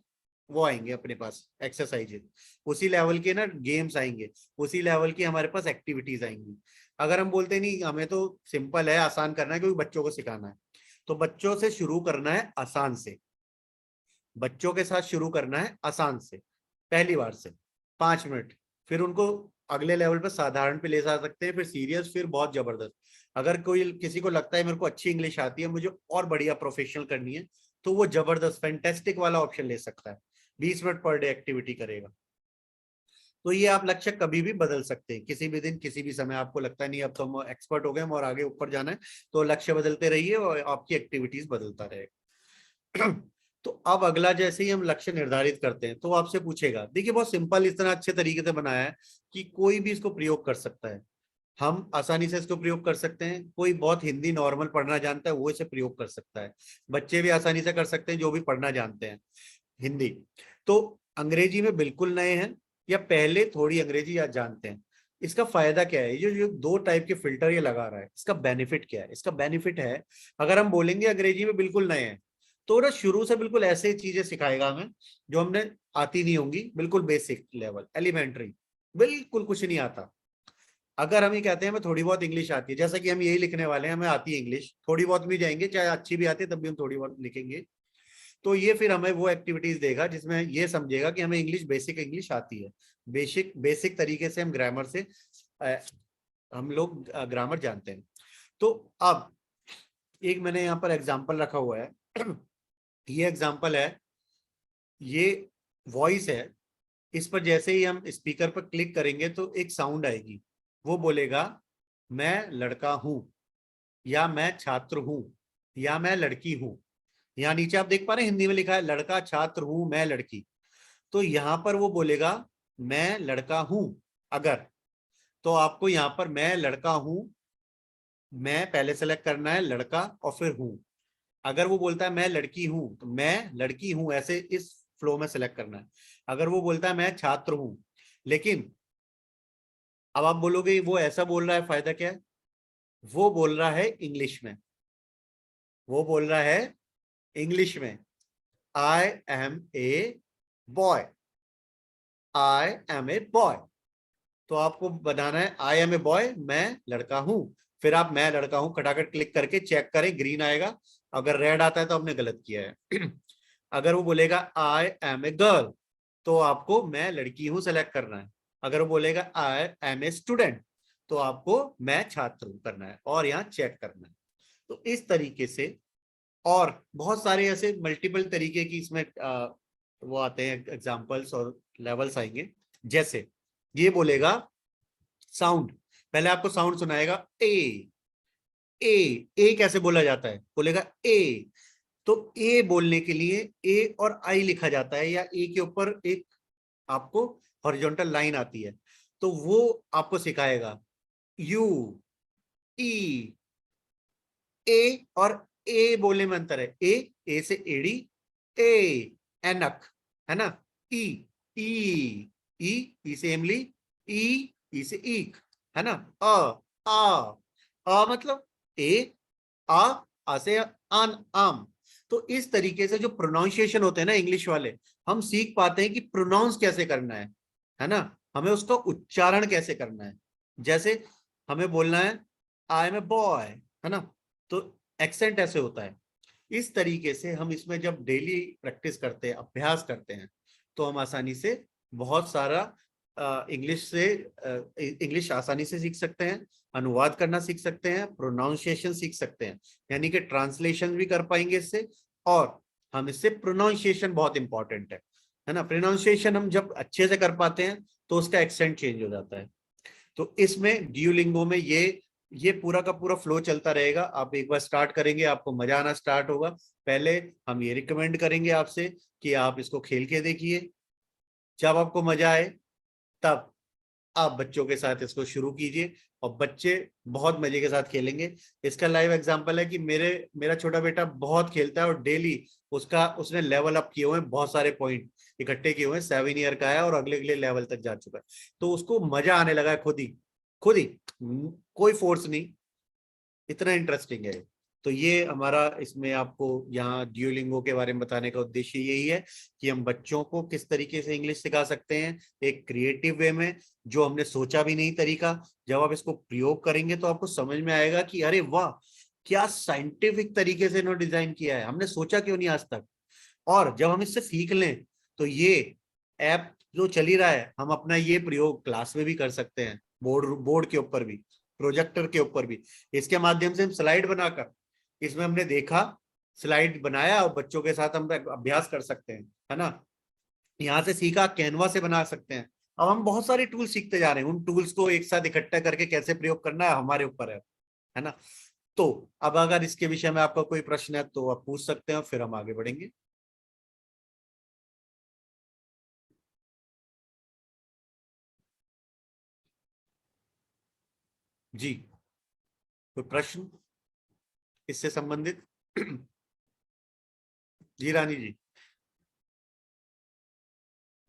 Speaker 2: वो आएंगे अपने पास एक्सरसाइजेज, उसी लेवल के ना गेम्स आएंगे, उसी लेवल की हमारे पास एक्टिविटीज आएंगी। अगर हम बोलते नहीं हमें तो सिंपल है, आसान करना है क्योंकि बच्चों को सिखाना है, तो बच्चों से शुरू करना है आसान से, बच्चों के साथ शुरू करना है आसान से, पहली बार से 5 मिनट, फिर उनको अगले लेवल पे साधारण पे ले जा सकते हैं, फिर सीरियस, फिर बहुत जबरदस्त। अगर कोई किसी को लगता है मेरे को अच्छी इंग्लिश आती है, मुझे और बढ़िया प्रोफेशनल करनी है, तो वो जबरदस्त फैंटास्टिक वाला ऑप्शन ले सकता है, 20 मिनट पर डे एक्टिविटी करेगा। तो ये आप लक्ष्य कभी भी बदल सकते हैं, किसी भी दिन किसी भी समय आपको लगता है नहीं अब तो हम एक्सपर्ट हो गए हम और आगे ऊपर जाना है, तो लक्ष्य बदलते रहिए और आपकी एक्टिविटीज बदलता रहेगा। तो अब अगला जैसे ही हम लक्ष्य निर्धारित करते हैं तो आपसे पूछेगा, देखिए बहुत सिंपल, इतना अच्छे तरीके से बनाया है कि कोई भी इसको प्रयोग कर सकता है, हम आसानी से इसको प्रयोग कर सकते हैं। कोई बहुत हिंदी नॉर्मल पढ़ना जानता है वो इसे प्रयोग कर सकता है, बच्चे भी आसानी से कर सकते हैं जो भी पढ़ना जानते हैं हिंदी। तो अंग्रेजी में बिल्कुल नए हैं या पहले थोड़ी अंग्रेजी या जानते हैं, इसका फायदा क्या है, ये जो 2 टाइप के फिल्टर ये लगा रहा है, इसका बेनिफिट क्या है। इसका बेनिफिट है, अगर हम बोलेंगे अंग्रेजी में बिल्कुल नए हैं तो ना शुरू से बिल्कुल ऐसे चीजें सिखाएगा हमें जो हमने आती नहीं होंगी, बिल्कुल बेसिक लेवल, एलिमेंट्री, बिल्कुल कुछ नहीं आता। अगर हम ये कहते हैं हमें थोड़ी बहुत इंग्लिश आती है, जैसा कि हम यही लिखने वाले हैं, हमें आती है इंग्लिश, थोड़ी बहुत भी जाएंगे, चाहे अच्छी भी आती है तब भी हम थोड़ी बहुत लिखेंगे, तो ये फिर हमें वो एक्टिविटीज देगा जिसमें ये समझेगा कि हमें इंग्लिश, बेसिक इंग्लिश आती है, बेसिक तरीके से हम ग्रामर से हम लोग ग्रामर जानते हैं। तो अब एक मैंने यहाँ पर एग्जाम्पल रखा हुआ है, ये एग्जाम्पल है, ये वॉइस है, इस पर जैसे ही हम स्पीकर पर क्लिक करेंगे तो एक साउंड आएगी, वो बोलेगा मैं लड़का हूं, या मैं छात्र हूं, या मैं लड़की हूं। यहाँ नीचे आप देख पा रहे हैं हिंदी में लिखा है लड़का, छात्र हूं, मैं लड़की। तो यहाँ पर वो बोलेगा मैं लड़का हूं अगर, तो आपको यहाँ पर मैं लड़का हूं, मैं पहले सेलेक्ट करना है लड़का और फिर हूं। अगर वो बोलता है मैं लड़की हूं, तो मैं लड़की हूं ऐसे इस फ्लो में सेलेक्ट करना है। अगर वो बोलता है मैं छात्र हूं, लेकिन अब आप बोलोगे वो ऐसा बोल रहा है, फायदा क्या है? वो बोल रहा है इंग्लिश में, वो बोल रहा है इंग्लिश में, I am a boy, I am a boy. तो आपको बताना है आई एम ए बॉय, मैं लड़का हूं। फिर आप मैं लड़का हूं खटाखट क्लिक करके चेक करें, ग्रीन आएगा। अगर रेड आता है तो आपने गलत किया है। अगर वो बोलेगा आई एम ए गर्ल, तो आपको मैं लड़की हूं सेलेक्ट करना है। अगर वो बोलेगा आई एम ए स्टूडेंट, तो आपको मैं छात्र हूं करना है और यहाँ चेक करना है। तो इस तरीके से और बहुत सारे ऐसे मल्टीपल तरीके की इसमें वो आते हैं एग्जाम्पल्स और लेवल्स आएंगे। जैसे ये बोलेगा साउंड, पहले आपको साउंड सुनाएगा ए, ए कैसे बोला जाता है, बोलेगा ए। तो ए बोलने के लिए ए और आई लिखा जाता है, या ए के ऊपर एक आपको हॉरिजॉन्टल लाइन आती है, तो वो आपको सिखाएगा। यू, ई, ए और ए बोलने में अंतर है। ए से एड़ी, ए एनक, है ना। ई, ई से इमली, ई से ईक, है ना। आ मतलब ए, आ से आन, आम। तो इस तरीके से जो प्रोनाउंसिएशन होते हैं ना इंग्लिश वाले, हम सीख पाते हैं कि प्रोनाउंस कैसे करना है ना, हमें उसका उच्चारण कैसे करना है। जैसे हमें बोलना है आई एम ए बॉय, है ना, तो एक्सेंट ऐसे होता है। इस तरीके से हम इसमें जब डेली प्रैक्टिस करते हैं, अभ्यास करते हैं, तो हम आसानी से बहुत सारा इंग्लिश आसानी से सीख सकते हैं, अनुवाद करना सीख सकते हैं, प्रोनाउंसिएशन सीख सकते हैं, यानी कि ट्रांसलेशन भी कर पाएंगे इससे। और हम इससे प्रोनाउंसिएशन बहुत इंपॉर्टेंट है ना। प्रोनाउंसिएशन हम जब अच्छे से कर पाते हैं तो उसका एक्सेंट चेंज हो जाता है। तो इसमें ड्यूलिंगो में ये पूरा का पूरा फ्लो चलता रहेगा। आप एक बार स्टार्ट करेंगे, आपको मजा आना स्टार्ट होगा। पहले हम ये रिकमेंड करेंगे आपसे कि आप इसको खेल के देखिए, जब आपको मजा आए तब आप बच्चों के साथ इसको शुरू कीजिए, और बच्चे बहुत मजे के साथ खेलेंगे। इसका लाइव एग्जांपल है कि मेरा छोटा बेटा बहुत खेलता है और डेली उसने लेवल अप किए हुए हैं, बहुत सारे पॉइंट इकट्ठे किए हुए हैं। 7 ईयर का है और अगले अगले लेवल तक जा चुका है, तो उसको मजा आने लगा है खुद ही, कोई फोर्स नहीं, इतना इंटरेस्टिंग है। तो ये हमारा इसमें आपको यहाँ ड्यूलिंगो के बारे में बताने का उद्देश्य यही है कि हम बच्चों को किस तरीके से इंग्लिश सिखा सकते हैं एक क्रिएटिव वे में, जो हमने सोचा भी नहीं तरीका। जब आप इसको प्रयोग करेंगे तो आपको समझ में आएगा कि अरे वाह, क्या साइंटिफिक तरीके से इन्होंने डिजाइन किया है, हमने सोचा क्यों नहीं आज तक। और जब हम इससे सीख लें तो ये ऐप जो चल ही रहा है, हम अपना ये प्रयोग क्लास में भी कर सकते हैं, बोर्ड के ऊपर भी, प्रोजेक्टर के ऊपर भी। इसके माध्यम से हम स्लाइड बनाकर, इसमें हमने देखा, स्लाइड बनाया और बच्चों के साथ हम अभ्यास कर सकते हैं, है ना। यहाँ से सीखा, कैनवा से बना सकते हैं। अब हम बहुत सारे टूल सीखते जा रहे हैं, उन टूल्स को एक साथ इकट्ठा करके कैसे प्रयोग करना है हमारे ऊपर है ना। तो अब अगर इसके विषय में आपका कोई प्रश्न है तो आप पूछ सकते हैं, फिर हम आगे बढ़ेंगे। जी, कोई प्रश्न इससे संबंधित? जी रानी जी,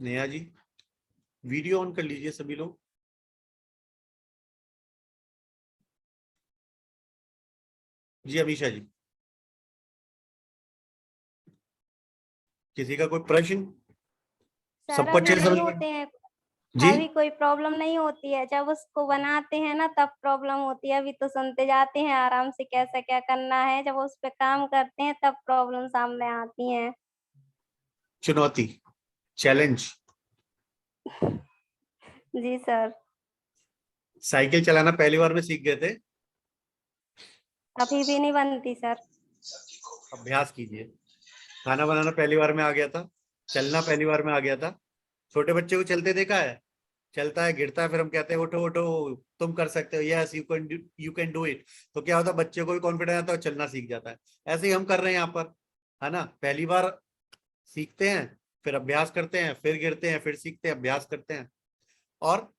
Speaker 2: नेहा जी, वीडियो ऑन कर लीजिए सभी लोग। जी अमीषा जी, किसी का कोई प्रश्न?
Speaker 4: सर
Speaker 2: सबको
Speaker 4: अभी
Speaker 2: अच्छे से
Speaker 4: नहीं
Speaker 2: समझ में?
Speaker 4: होते हैं,
Speaker 2: जी
Speaker 4: अभी कोई प्रॉब्लम नहीं होती है, जब उसको बनाते हैं ना तब प्रॉब्लम होती है। अभी तो सुनते जाते हैं आराम से कैसा क्या करना है, जब उस पे काम करते हैं तब प्रॉब्लम सामने आती हैं।
Speaker 2: चुनौती, चैलेंज।
Speaker 4: जी सर।
Speaker 2: साइकिल चलाना पहली बार में सीख गए थे?
Speaker 4: अभी भी नहीं बनती सर।
Speaker 2: अभ्यास कीजिए। खाना बनाना पहली बार में आ गया था, चलना पहली बार में आ गया था। छोटे बच्चे को चलते देखा है, चलता है गिरता है, फिर हम कहते हैं उठो उठो तुम कर सकते हो, yes you can do it. तो क्या होता है, बच्चे को भी कॉन्फिडेंस आता है और चलना सीख जाता है। ऐसे ही हम कर रहे हैं यहाँ पर, है ना। पहली बार सीखते हैं, फिर अभ्यास करते हैं, फिर गिरते हैं, फिर सीखते हैं, अभ्यास करते हैं। और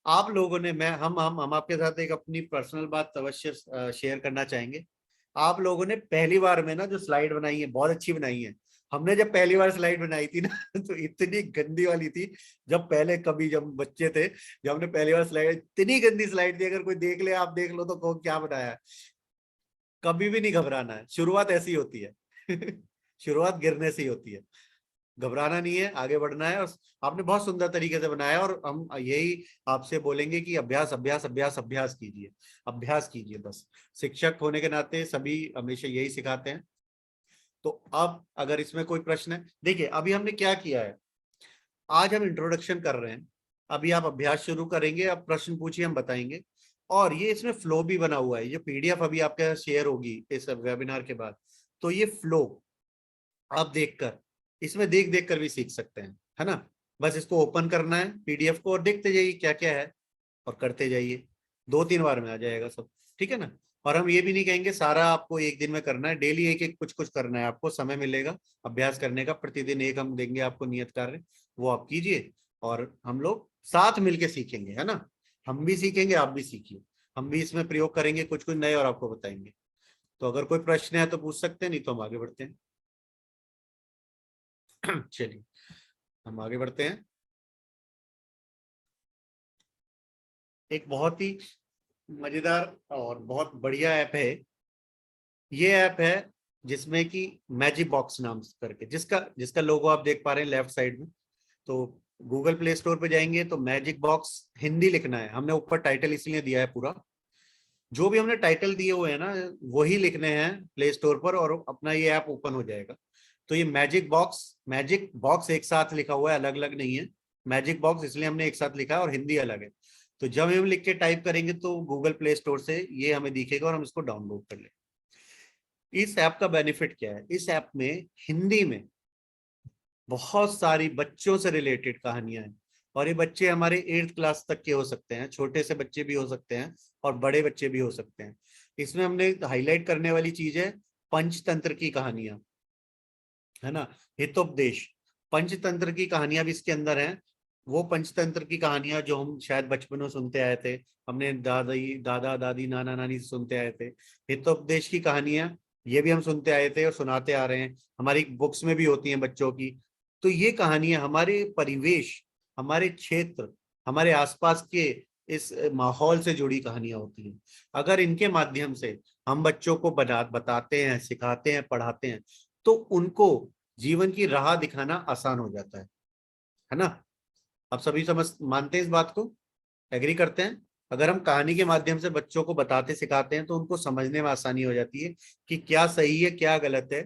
Speaker 2: आप लोगों ने, मैं हम आपके साथ एक अपनी पर्सनल बात अवश्य शेयर करना चाहेंगे। आप लोगों ने पहली बार में ना जो स्लाइड बनाई है बहुत अच्छी बनाई है। हमने जब पहली बार स्लाइड बनाई थी ना तो इतनी गंदी वाली थी। जब पहले कभी जब बच्चे थे, जब हमने पहली बार स्लाइड, इतनी गंदी स्लाइड थी, अगर कोई देख ले, आप देख लो तो कहो क्या बनाया है। कभी भी नहीं घबराना है, शुरुआत ऐसी होती है शुरुआत गिरने से ही होती है। घबराना नहीं है, आगे बढ़ना है। और आपने बहुत सुंदर तरीके से बनाया, और हम यही आपसे बोलेंगे कि अभ्यास अभ्यास अभ्यास अभ्यास कीजिए, अभ्यास कीजिए बस। शिक्षक होने के नाते सभी हमेशा यही सिखाते हैं। तो अब अगर इसमें कोई प्रश्न है, देखिए अभी हमने क्या किया है, आज हम इंट्रोडक्शन कर रहे हैं, अभी आप अभ्यास शुरू करेंगे, अब प्रश्न पूछिए, हम बताएंगे। और ये इसमें फ्लो भी बना हुआ है, ये पीडीएफ अभी आपके साथ शेयर होगी इस वेबिनार के बाद। तो ये फ्लो आप देखकर, इसमें देख देख कर भी सीख सकते हैं, है ना। बस इसको ओपन करना है पीडीएफ को और देखते जाइए क्या क्या है, और करते जाइए। 2-3 बार में आ जाएगा सब, ठीक है ना। और हम ये भी नहीं कहेंगे सारा आपको एक दिन में करना है, डेली एक एक कुछ कुछ करना है, आपको समय मिलेगा अभ्यास करने का। प्रतिदिन एक हम देंगे आपको नियत कार्य, वो आप कीजिए, और हम लोग साथ मिलके सीखेंगे, है ना। हम भी सीखेंगे, आप भी सीखिए, हम भी इसमें प्रयोग करेंगे कुछ कुछ नए और आपको बताएंगे। तो अगर कोई प्रश्न है तो पूछ सकते हैं, नहीं तो हम आगे बढ़ते हैं चलिए हम आगे बढ़ते हैं। एक बहुत ही मजेदार और बहुत बढ़िया ऐप है, ये ऐप है जिसमें कि मैजिक बॉक्स नाम करके, जिसका लोगो आप देख पा रहे हैं लेफ्ट साइड में। तो गूगल प्ले स्टोर पे जाएंगे तो मैजिक बॉक्स हिंदी लिखना है, हमने ऊपर टाइटल इसलिए दिया है पूरा, जो भी हमने टाइटल दिए हुए हैं ना वही लिखने हैं प्ले स्टोर पर, और अपना ये ऐप ओपन हो जाएगा। तो ये मैजिक बॉक्स एक साथ लिखा हुआ है, अलग अलग नहीं है। मैजिक बॉक्स इसलिए हमने एक साथ लिखा है और हिंदी अलग है। तो जब हम लिख के टाइप करेंगे तो गूगल प्ले स्टोर से ये हमें दिखेगा और हम इसको डाउनलोड कर लेंगे। इस ऐप का बेनिफिट क्या है, इस ऐप में हिंदी में बहुत सारी बच्चों से रिलेटेड कहानियां हैं, और ये बच्चे हमारे 8th क्लास तक के हो सकते हैं, छोटे से बच्चे भी हो सकते हैं और बड़े बच्चे भी हो सकते हैं। इसमें हमने हाईलाइट करने वाली चीज है पंचतंत्र की कहानियां, है ना। हितोपदेश, पंचतंत्र की कहानियां भी इसके अंदर हैं। वो पंचतंत्र की कहानियां जो हम शायद बचपन में सुनते आए थे, हमने दादा दादी नाना नानी से सुनते आए थे। हितोपदेश की कहानियां ये भी हम सुनते आए थे और सुनाते आ रहे हैं, हमारी बुक्स में भी होती हैं बच्चों की। तो ये कहानियां हमारे परिवेश, हमारे क्षेत्र, हमारे आसपास के इस माहौल से जुड़ी कहानियां होती हैं। अगर इनके माध्यम से हम बच्चों को बताते हैं, सिखाते हैं, पढ़ाते हैं, तो उनको जीवन की राह दिखाना आसान हो जाता है ना। आप सभी मानते हैं इस बात को, एग्री करते हैं। अगर हम कहानी के माध्यम से बच्चों को बताते सिखाते हैं तो उनको समझने में आसानी हो जाती है कि क्या सही है क्या गलत है,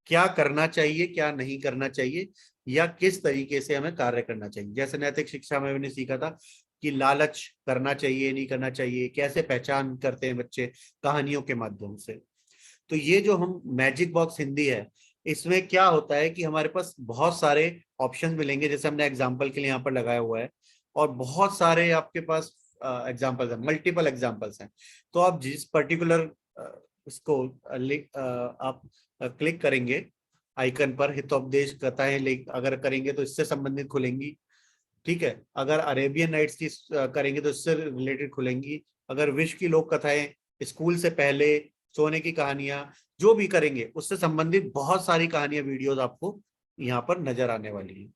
Speaker 2: क्या करना चाहिए क्या नहीं करना चाहिए, या किस तरीके से हमें कार्य करना चाहिए। जैसे नैतिक शिक्षा में मैंने सीखा था कि लालच करना चाहिए नहीं करना चाहिए, कैसे पहचान करते हैं बच्चे कहानियों के माध्यम से। तो ये जो हम मैजिक बॉक्स हिंदी है, इसमें क्या होता है कि हमारे पास बहुत सारे ऑप्शन मिलेंगे, जैसे हमने एग्जाम्पल के लिए यहाँ पर लगाया हुआ है, और बहुत सारे आपके पास एग्जाम्पल्स हैं, मल्टीपल एग्जाम्पल्स हैं। तो आप जिस पर्टिकुलर इसको आप क्लिक करेंगे आइकन पर, हितोपदेश कथाएं अगर करेंगे तो इससे संबंधित खुलेंगी, ठीक है। अगर अरेबियन नाइट्स की करेंगे तो इससे रिलेटेड खुलेंगी। अगर विश्व की लोक कथाएं, स्कूल से पहले, सोने की कहानियां, जो भी करेंगे उससे संबंधित बहुत सारी कहानियां वीडियोस आपको यहाँ पर नजर आने वाली है।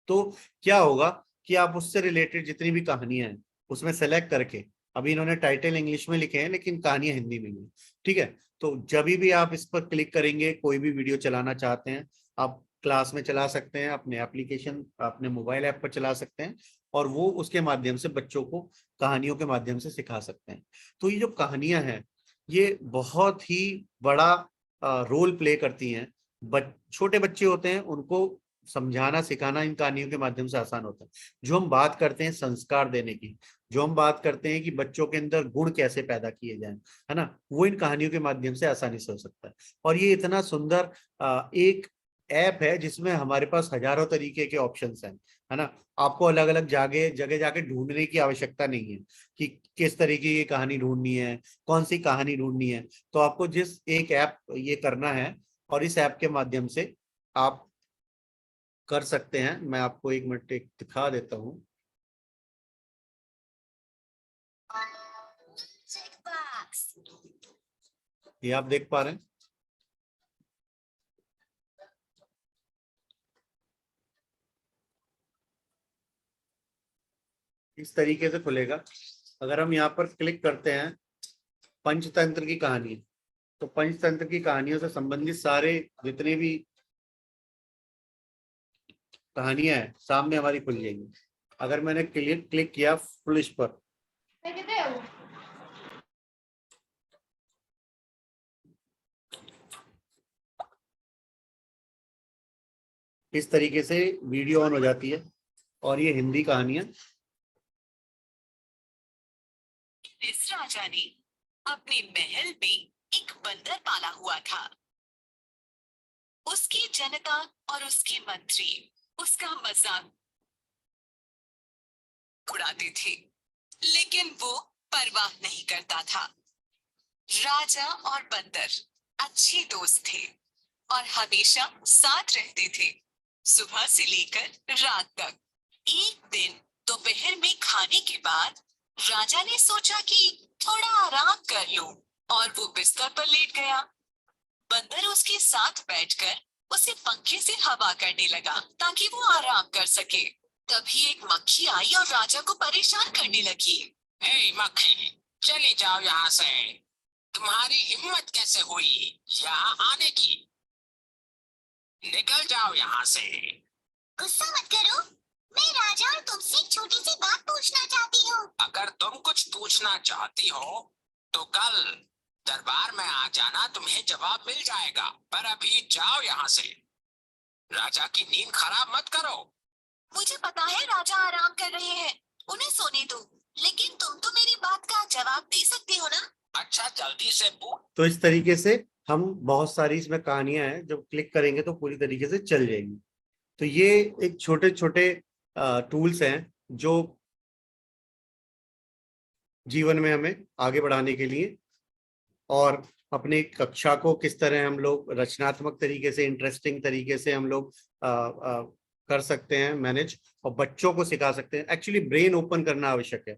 Speaker 2: तो क्या होगा कि आप उससे रिलेटेड जितनी भी कहानियां हैं उसमें सेलेक्ट करके, अभी इन्होंने टाइटल इंग्लिश में लिखे हैं लेकिन कहानियां हिंदी में हैं, ठीक है। तो जब भी आप इस पर क्लिक करेंगे, कोई भी वीडियो चलाना चाहते हैं, आप क्लास में चला सकते हैं, अपने एप्लीकेशन अपने मोबाइल ऐप पर चला सकते हैं, और वो उसके माध्यम से बच्चों को कहानियों के माध्यम से सिखा सकते हैं। तो ये जो कहानियां हैं ये बहुत ही बड़ा रोल प्ले करती हैं। छोटे बच्चे होते हैं उनको समझाना सिखाना इन कहानियों के माध्यम से आसान होता है। जो हम बात करते हैं संस्कार देने की, जो हम बात करते हैं कि बच्चों के अंदर गुण कैसे पैदा किए जाएं, है ना, वो इन कहानियों के माध्यम से आसानी से हो सकता है। और ये इतना सुंदर एक ऐप है जिसमें हमारे पास हजारों तरीके के ऑप्शंस हैं, है ना। आपको अलग अलग जगह जाके ढूंढने की आवश्यकता नहीं है कि किस तरीके की कहानी ढूंढनी है, कौन सी कहानी ढूंढनी है। तो आपको जिस एक ऐप ये करना है, और इस ऐप के माध्यम से आप कर सकते हैं। मैं आपको एक मिनट एक दिखा देता हूं। ये आप देख पा रहे हैं। इस तरीके से खुलेगा। अगर हम यहाँ पर क्लिक करते हैं पंचतंत्र की कहानी, तो पंचतंत्र की कहानियों से संबंधित सारे जितने भी कहानियां हैं सामने हमारी खुल जाएंगी। अगर मैंने क्लिक किया पुलिस पर, इस तरीके से वीडियो ऑन हो जाती है और ये हिंदी कहानियां।
Speaker 7: इस राजा ने अपने महल में एक बंदर पाला हुआ था। उसकी जनता और उसके मंत्री उसका मजाक उड़ाते थे, लेकिन वो परवाह नहीं करता था। राजा और बंदर अच्छे दोस्त थे और हमेशा साथ रहते थे, सुबह से लेकर रात तक। एक दिन दोपहर में खाने के बाद राजा ने सोचा कि थोड़ा आराम कर लूं और वो बिस्तर पर लेट गया। बंदर उसके साथ बैठकर उसे पंखे से हवा करने लगा ताकि वो आराम कर सके। तभी एक मक्खी आई और राजा को परेशान करने लगी। हे मक्खी, चली जाओ यहाँ से। तुम्हारी हिम्मत कैसे हुई यहाँ आने की? निकल जाओ यहाँ से। गुस्सा मत करो, मैं राजा और तुमसे एक छोटी सी बात पूछना चाहती हूँ। अगर तुम कुछ पूछना चाहती हो तो कल दरबार में आ जाना, तुम्हें जवाब मिल जाएगा। पर अभी जाओ यहाँ से। राजा की नींद खराब मत करो। मुझे पता है राजा आराम कर रहे हैं, उन्हें सोने दो। लेकिन तुम तो मेरी बात का जवाब दे सकते हो ना? अच्छा, जल्दी से पूछ। तो
Speaker 2: इस तरीके से हम बहुत सारी इसमें कहानियां हैं, जब क्लिक करेंगे तो पूरी तरीके से चल जाएंगी। तो ये एक छोटे छोटे टूल्स हैं जो जीवन में हमें आगे बढ़ाने के लिए और अपनी कक्षा को किस तरह हम लोग रचनात्मक तरीके से, इंटरेस्टिंग तरीके से हम लोग कर सकते हैं मैनेज, और बच्चों को सिखा सकते हैं। एक्चुअली ब्रेन ओपन करना आवश्यक है।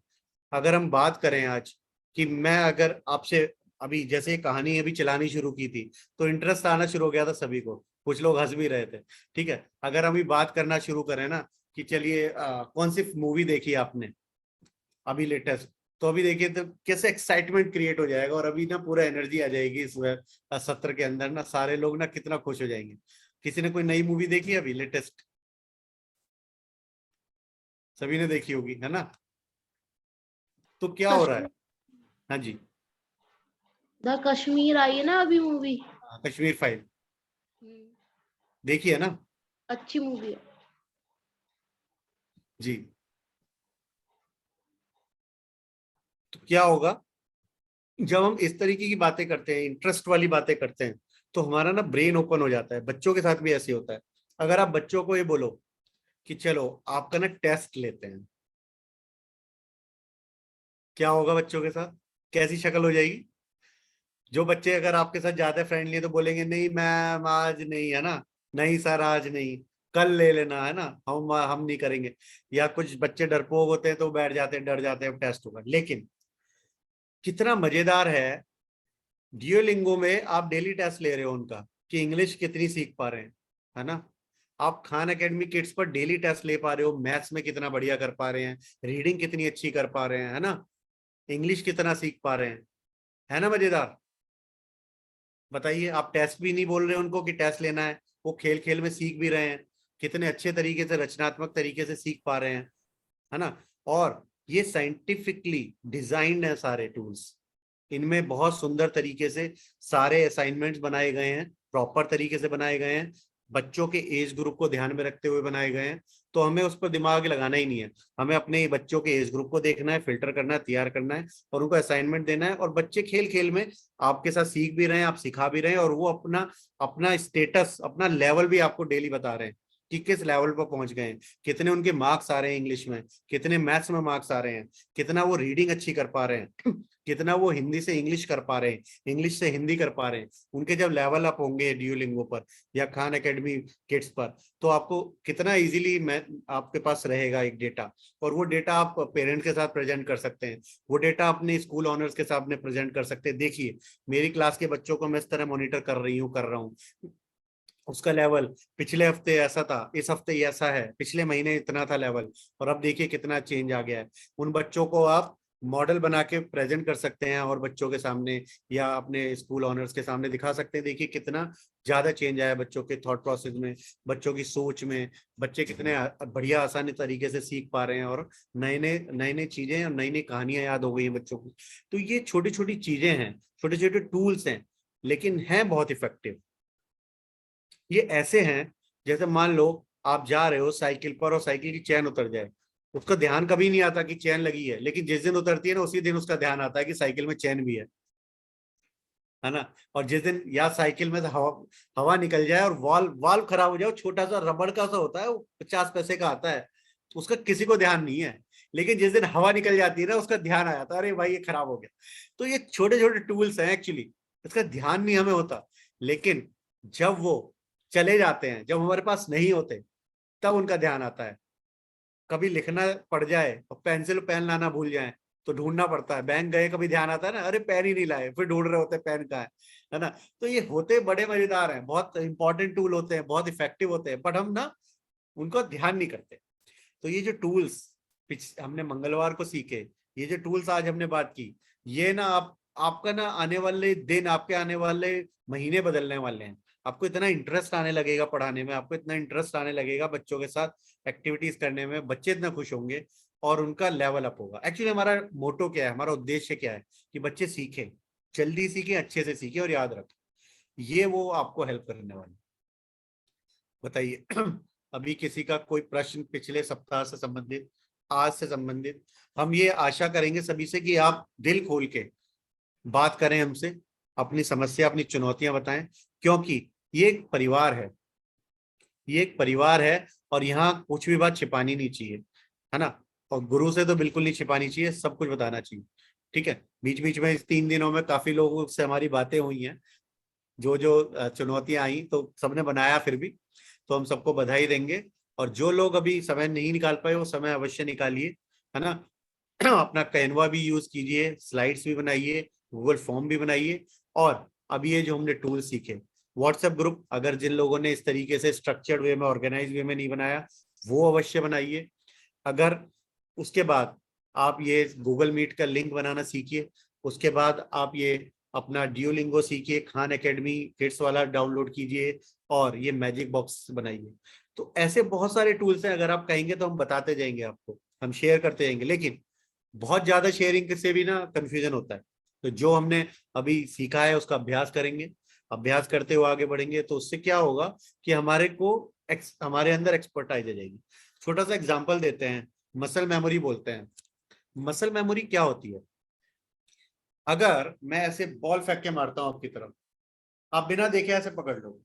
Speaker 2: अगर हम बात करें आज कि मैं अगर आपसे अभी जैसे कहानी अभी चलानी शुरू की थी तो इंटरेस्ट आना शुरू हो गया था सभी को, कुछ लोग हंस भी रहे थे, ठीक है। अगर हम बात करना शुरू करें ना कि चलिए कौन सी मूवी देखी आपने अभी लेटेस्ट, तो अभी देखिए तो कैसे एक्साइटमेंट क्रिएट हो जाएगा और अभी ना पूरा एनर्जी आ जाएगी इस सत्र के अंदर ना, सारे लोग ना कितना खुश हो जाएंगे। किसी ने कोई नई मूवी देखी अभी लेटेस्ट? सभी ने देखी होगी, है ना। तो क्या हो रहा है? हाँ जी,
Speaker 1: द कश्मीर आई है ना अभी मूवी,
Speaker 2: कश्मीर फाइल देखिए ना,
Speaker 1: अच्छी मूवी है
Speaker 2: जी। तो क्या होगा जब हम इस तरीके की बातें करते हैं, इंटरेस्ट वाली बातें करते हैं, तो हमारा ना ब्रेन ओपन हो जाता है। बच्चों के साथ भी ऐसे होता है। अगर आप बच्चों को ये बोलो कि चलो आपका ना टेस्ट लेते हैं, क्या होगा बच्चों के साथ? कैसी शक्ल हो जाएगी? जो बच्चे अगर आपके साथ ज्यादा फ्रेंडली है तो बोलेंगे नहीं मैम आज नहीं, है ना, नहीं सर आज नहीं, कल ले लेना, है ना, हम नहीं करेंगे। या कुछ बच्चे डरपोक होते हैं तो बैठ जाते हैं, डर जाते हैं टेस्ट होगा। लेकिन कितना मजेदार है, डुओलिंगो में आप डेली टेस्ट ले रहे हो उनका कि इंग्लिश कितनी सीख पा रहे हैं, है ना। आप खान एकेडमी किड्स पर डेली टेस्ट ले पा रहे हो, मैथ्स में कितना बढ़िया कर पा रहे हैं, रीडिंग कितनी अच्छी कर पा रहे हैं, है ना, इंग्लिश कितना सीख पा रहे हैं, है ना मजेदार। बताइए, आप टेस्ट भी नहीं बोल रहे उनको कि टेस्ट लेना है, वो खेल खेल में सीख भी रहे हैं, कितने अच्छे तरीके से रचनात्मक तरीके से सीख पा रहे हैं, है ना। और ये साइंटिफिकली डिजाइंड है सारे टूल्स, इनमें बहुत सुंदर तरीके से सारे असाइनमेंट्स बनाए गए हैं, प्रॉपर तरीके से बनाए गए हैं, बच्चों के एज ग्रुप को ध्यान में रखते हुए बनाए गए हैं। तो हमें उस पर दिमाग लगाना ही नहीं है, हमें अपने बच्चों के एज ग्रुप को देखना है, फिल्टर करना है, तैयार करना है और उनको असाइनमेंट देना है। और बच्चे खेल खेल में आपके साथ सीख भी रहे हैं, आप सिखा भी रहे हैं, और वो अपना अपना स्टेटस, अपना लेवल भी आपको डेली बता रहे हैं कि किस लेवल पर पहुंच गए हैं, कितने उनके मार्क्स आ रहे हैं इंग्लिश में, कितने मैथ्स में मार्क्स आ रहे हैं, कितना वो रीडिंग अच्छी कर पा रहे हैं, कितना वो हिंदी से इंग्लिश कर पा रहे हैं, इंग्लिश से हिंदी कर पा रहे हैं। उनके जब लेवल अप होंगे ड्यूलिंगो पर या खान एकेडमी किड्स पर, तो आपको कितना इजीली आपके पास रहेगा एक डेटा, और वो डेटा आप पेरेंट्स के साथ प्रेजेंट कर सकते हैं, वो डेटा अपने स्कूल ऑनर्स के सामने प्रेजेंट कर सकते हैं। देखिए मेरी क्लास के बच्चों को मैं इस तरह मॉनिटर कर रहा हूँ, उसका लेवल पिछले हफ्ते ऐसा था, इस हफ्ते ऐसा है, पिछले महीने इतना था लेवल, और अब देखिए कितना चेंज आ गया है। उन बच्चों को आप मॉडल बना के प्रेजेंट कर सकते हैं और बच्चों के सामने या अपने स्कूल ऑनर्स के सामने दिखा सकते हैं। देखिए कितना ज्यादा चेंज आया बच्चों के थॉट प्रोसेस में, बच्चों की सोच में, बच्चे कितने बढ़िया आसानी तरीके से सीख पा रहे हैं, और नए नए चीजें और नई नई कहानियां याद हो गई हैं बच्चों को। तो ये छोटी छोटी चीजें हैं, छोटे छोटे टूल्स हैं, लेकिन हैं बहुत इफेक्टिव। ये ऐसे हैं जैसे मान लो आप जा रहे हो साइकिल पर और साइकिल की चैन उतर जाए, उसका ध्यान कभी नहीं आता कि चैन लगी है, लेकिन जिस दिन उतरती है ना उसी दिन उसका ध्यान आता है कि साइकिल में चैन भी है ना। और जिस दिन या साइकिल में से हवा निकल जाए और वाल्व खराब हो जाए, छोटा सा रबड़ का सा होता है, वो 50 पैसे का आता है, उसका किसी को ध्यान नहीं है, लेकिन जिस दिन हवा निकल जाती है ना उसका ध्यान आ जाता है, अरे भाई ये खराब हो गया। तो ये छोटे छोटे टूल्स हैं एक्चुअली, इसका ध्यान नहीं हमें होता, लेकिन जब वो चले जाते हैं, जब हमारे पास नहीं होते, तब उनका ध्यान आता है। कभी लिखना पड़ जाए और पेंसिल पेन लाना भूल जाए तो ढूंढना पड़ता है, बैंक गए कभी ध्यान आता है ना, अरे पेन ही नहीं लाए, फिर ढूंढ रहे होते पेन कहाँ है ना। तो ये होते बड़े मजेदार हैं, बहुत इंपॉर्टेंट टूल होते हैं, बहुत इफेक्टिव होते हैं, बट हम ना उनको ध्यान नहीं करते। तो ये जो टूल्स हमने मंगलवार को सीखे, ये जो टूल्स आज हमने बात की, ये ना आपका ना आने वाले दिन, आपके आने वाले महीने बदलने वाले हैं। आपको इतना इंटरेस्ट आने लगेगा पढ़ाने में, आपको इतना इंटरेस्ट आने लगेगा बच्चों के साथ एक्टिविटीज करने में, बच्चे इतना खुश होंगे और उनका लेवल अप होगा। एक्चुअली हमारा मोटो क्या है, हमारा उद्देश्य क्या है, कि बच्चे सीखें, जल्दी सीखें, अच्छे से सीखें और याद रखें। ये वो आपको हेल्प करने वाले। बताइए अभी किसी का कोई प्रश्न पिछले सप्ताह से संबंधित, आज से संबंधित? हम ये आशा करेंगे सभी से कि आप दिल खोल के बात करें हमसे, अपनी समस्या, अपनी चुनौतियां बताएं, क्योंकि ये एक परिवार है, ये एक परिवार है, और यहाँ कुछ भी बात छिपानी नहीं चाहिए, है ना। और गुरु से तो बिल्कुल नहीं छिपानी चाहिए, सब कुछ बताना चाहिए, ठीक है। बीच बीच में इस 3 दिनों में काफी लोगों से हमारी बातें हुई हैं, जो जो चुनौतियां आई तो सबने बनाया, फिर भी तो हम सबको बधाई देंगे। और जो लोग अभी समय नहीं निकाल पाए वो समय अवश्य निकालिए, है ना। अपना कैनवा भी यूज कीजिए, स्लाइड्स भी बनाइए, गूगल फॉर्म भी बनाइए, और अब ये जो हमने टूल सीखे, व्हाट्सएप ग्रुप अगर जिन लोगों ने इस तरीके से स्ट्रक्चर्ड वे में, ऑर्गेनाइज वे में नहीं बनाया, वो अवश्य बनाइए। अगर उसके बाद आप ये गूगल मीट का लिंक बनाना सीखिए, उसके बाद आप ये अपना ड्यूलिंगो सीखिए, खान एकेडमी किड्स वाला डाउनलोड कीजिए, और ये मैजिक बॉक्स बनाइए। तो ऐसे बहुत सारे टूल्स हैं, अगर आप कहेंगे तो हम बताते जाएंगे आपको, हम शेयर करते जाएंगे, लेकिन बहुत ज्यादा शेयरिंग से भी ना कंफ्यूजन होता है। तो जो हमने अभी सीखा है उसका अभ्यास करेंगे, अभ्यास करते हुए आगे बढ़ेंगे, तो उससे क्या होगा कि हमारे अंदर एक्सपर्टाइज आ जाएगी। छोटा सा एग्जांपल देते हैं, मसल मेमोरी बोलते हैं। मसल मेमोरी क्या होती है? अगर मैं ऐसे बॉल फेंक के मारता हूं आपकी तरफ, आप बिना देखे ऐसे पकड़ लोगे,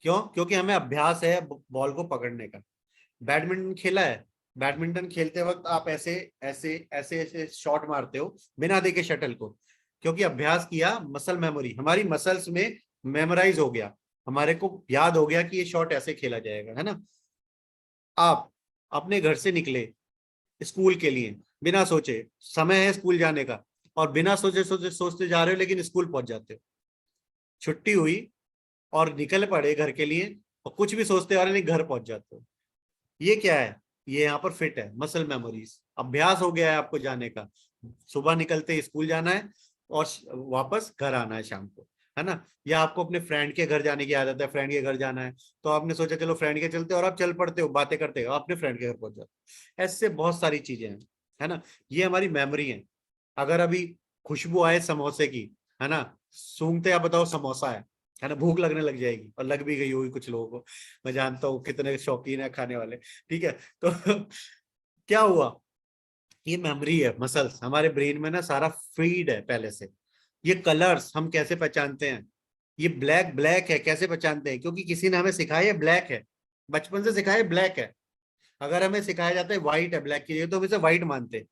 Speaker 2: क्यों? क्योंकि हमें अभ्यास है बॉल को पकड़ने का। बैडमिंटन खेला है, बैडमिंटन खेलते वक्त आप ऐसे ऐसे ऐसे ऐसे शॉट मारते हो बिना देखे शटल को, क्योंकि अभ्यास किया, मसल मेमोरी, हमारी मसल्स में मेमोराइज हो गया, हमारे को याद हो गया कि ये शॉट ऐसे खेला जाएगा, है ना। आप अपने घर से निकले स्कूल के लिए बिना सोचे, समय है स्कूल जाने का, और बिना सोचते जा रहे हो, लेकिन स्कूल पहुंच जाते हो। छुट्टी हुई और निकल पड़े घर के लिए, और कुछ भी सोचते आ रहे नहीं, घर पहुंच जाते हो। ये क्या है? ये यहाँ पर फिट है, मसल मेमोरीज। अभ्यास हो गया है आपको जाने का, सुबह निकलते स्कूल जाना है और वापस घर आना है शाम को, है ना। या आपको अपने फ्रेंड के घर जाने की आदत है, फ्रेंड के घर जाना है, तो आपने सोचा चलो फ्रेंड के चलते, और आप चल पड़ते हो, बातें करते हो, अपने फ्रेंड के घर पहुंच जाते हो। ऐसे बहुत सारी चीजें हैं, है ना। ये हमारी मेमोरी है। अगर अभी खुशबू आए समोसे की, है ना, सूंघते आप बताओ समोसा है ना, भूख लगने लग जाएगी, और लग भी गई होगी कुछ लोगों को, मैं जानता हूँ कितने शौकीन है खाने वाले, ठीक है। तो क्या हुआ? ये मेमोरी है, मसल्स हमारे ब्रेन में ना सारा फीड है पहले से। ये कलर्स हम कैसे पहचानते हैं? ये ब्लैक ब्लैक है, कैसे पहचानते हैं? क्योंकि किसी ने हमें सिखाया ब्लैक है, बचपन से सिखाया ब्लैक है, अगर हमें सिखाया जाता है व्हाइट है ब्लैक की जगह, तो हम इसे व्हाइट मानते।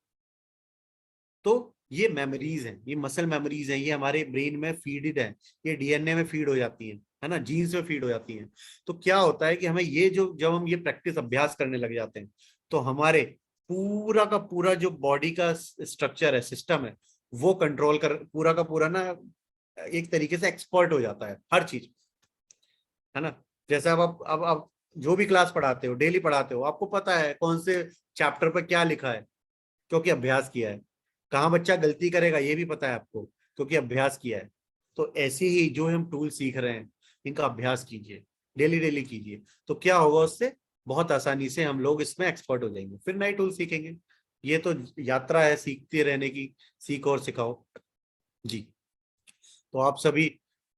Speaker 2: तो ये मेमोरीज हैं, ये मसल मेमोरीज हैं, ये हमारे ब्रेन में फीडेड है, ये डीएनए में फीड हो जाती है ना, जीन्स में फीड हो जाती हैं। तो क्या होता है कि हमें ये जो जब हम ये प्रैक्टिस अभ्यास करने लग जाते हैं, तो हमारे पूरा का पूरा जो बॉडी का स्ट्रक्चर है, सिस्टम है, वो कंट्रोल कर पूरा का पूरा ना एक तरीके से एक्सपर्ट हो जाता है हर चीज, है ना। जैसे अब आप जो भी क्लास पढ़ाते हो, डेली पढ़ाते हो, आपको पता है कौन से चैप्टर पर क्या लिखा है, क्योंकि अभ्यास किया है। कहाँ बच्चा गलती करेगा ये भी पता है आपको, क्योंकि अभ्यास किया है। तो ऐसे ही जो हम टूल सीख रहे हैं, इनका अभ्यास कीजिए, डेली डेली कीजिए, तो क्या होगा, उससे बहुत आसानी से हम लोग इसमें एक्सपर्ट हो जाएंगे, फिर नए टूल सीखेंगे। ये तो यात्रा है सीखते रहने की, सीख और सिखाओ जी। तो आप सभी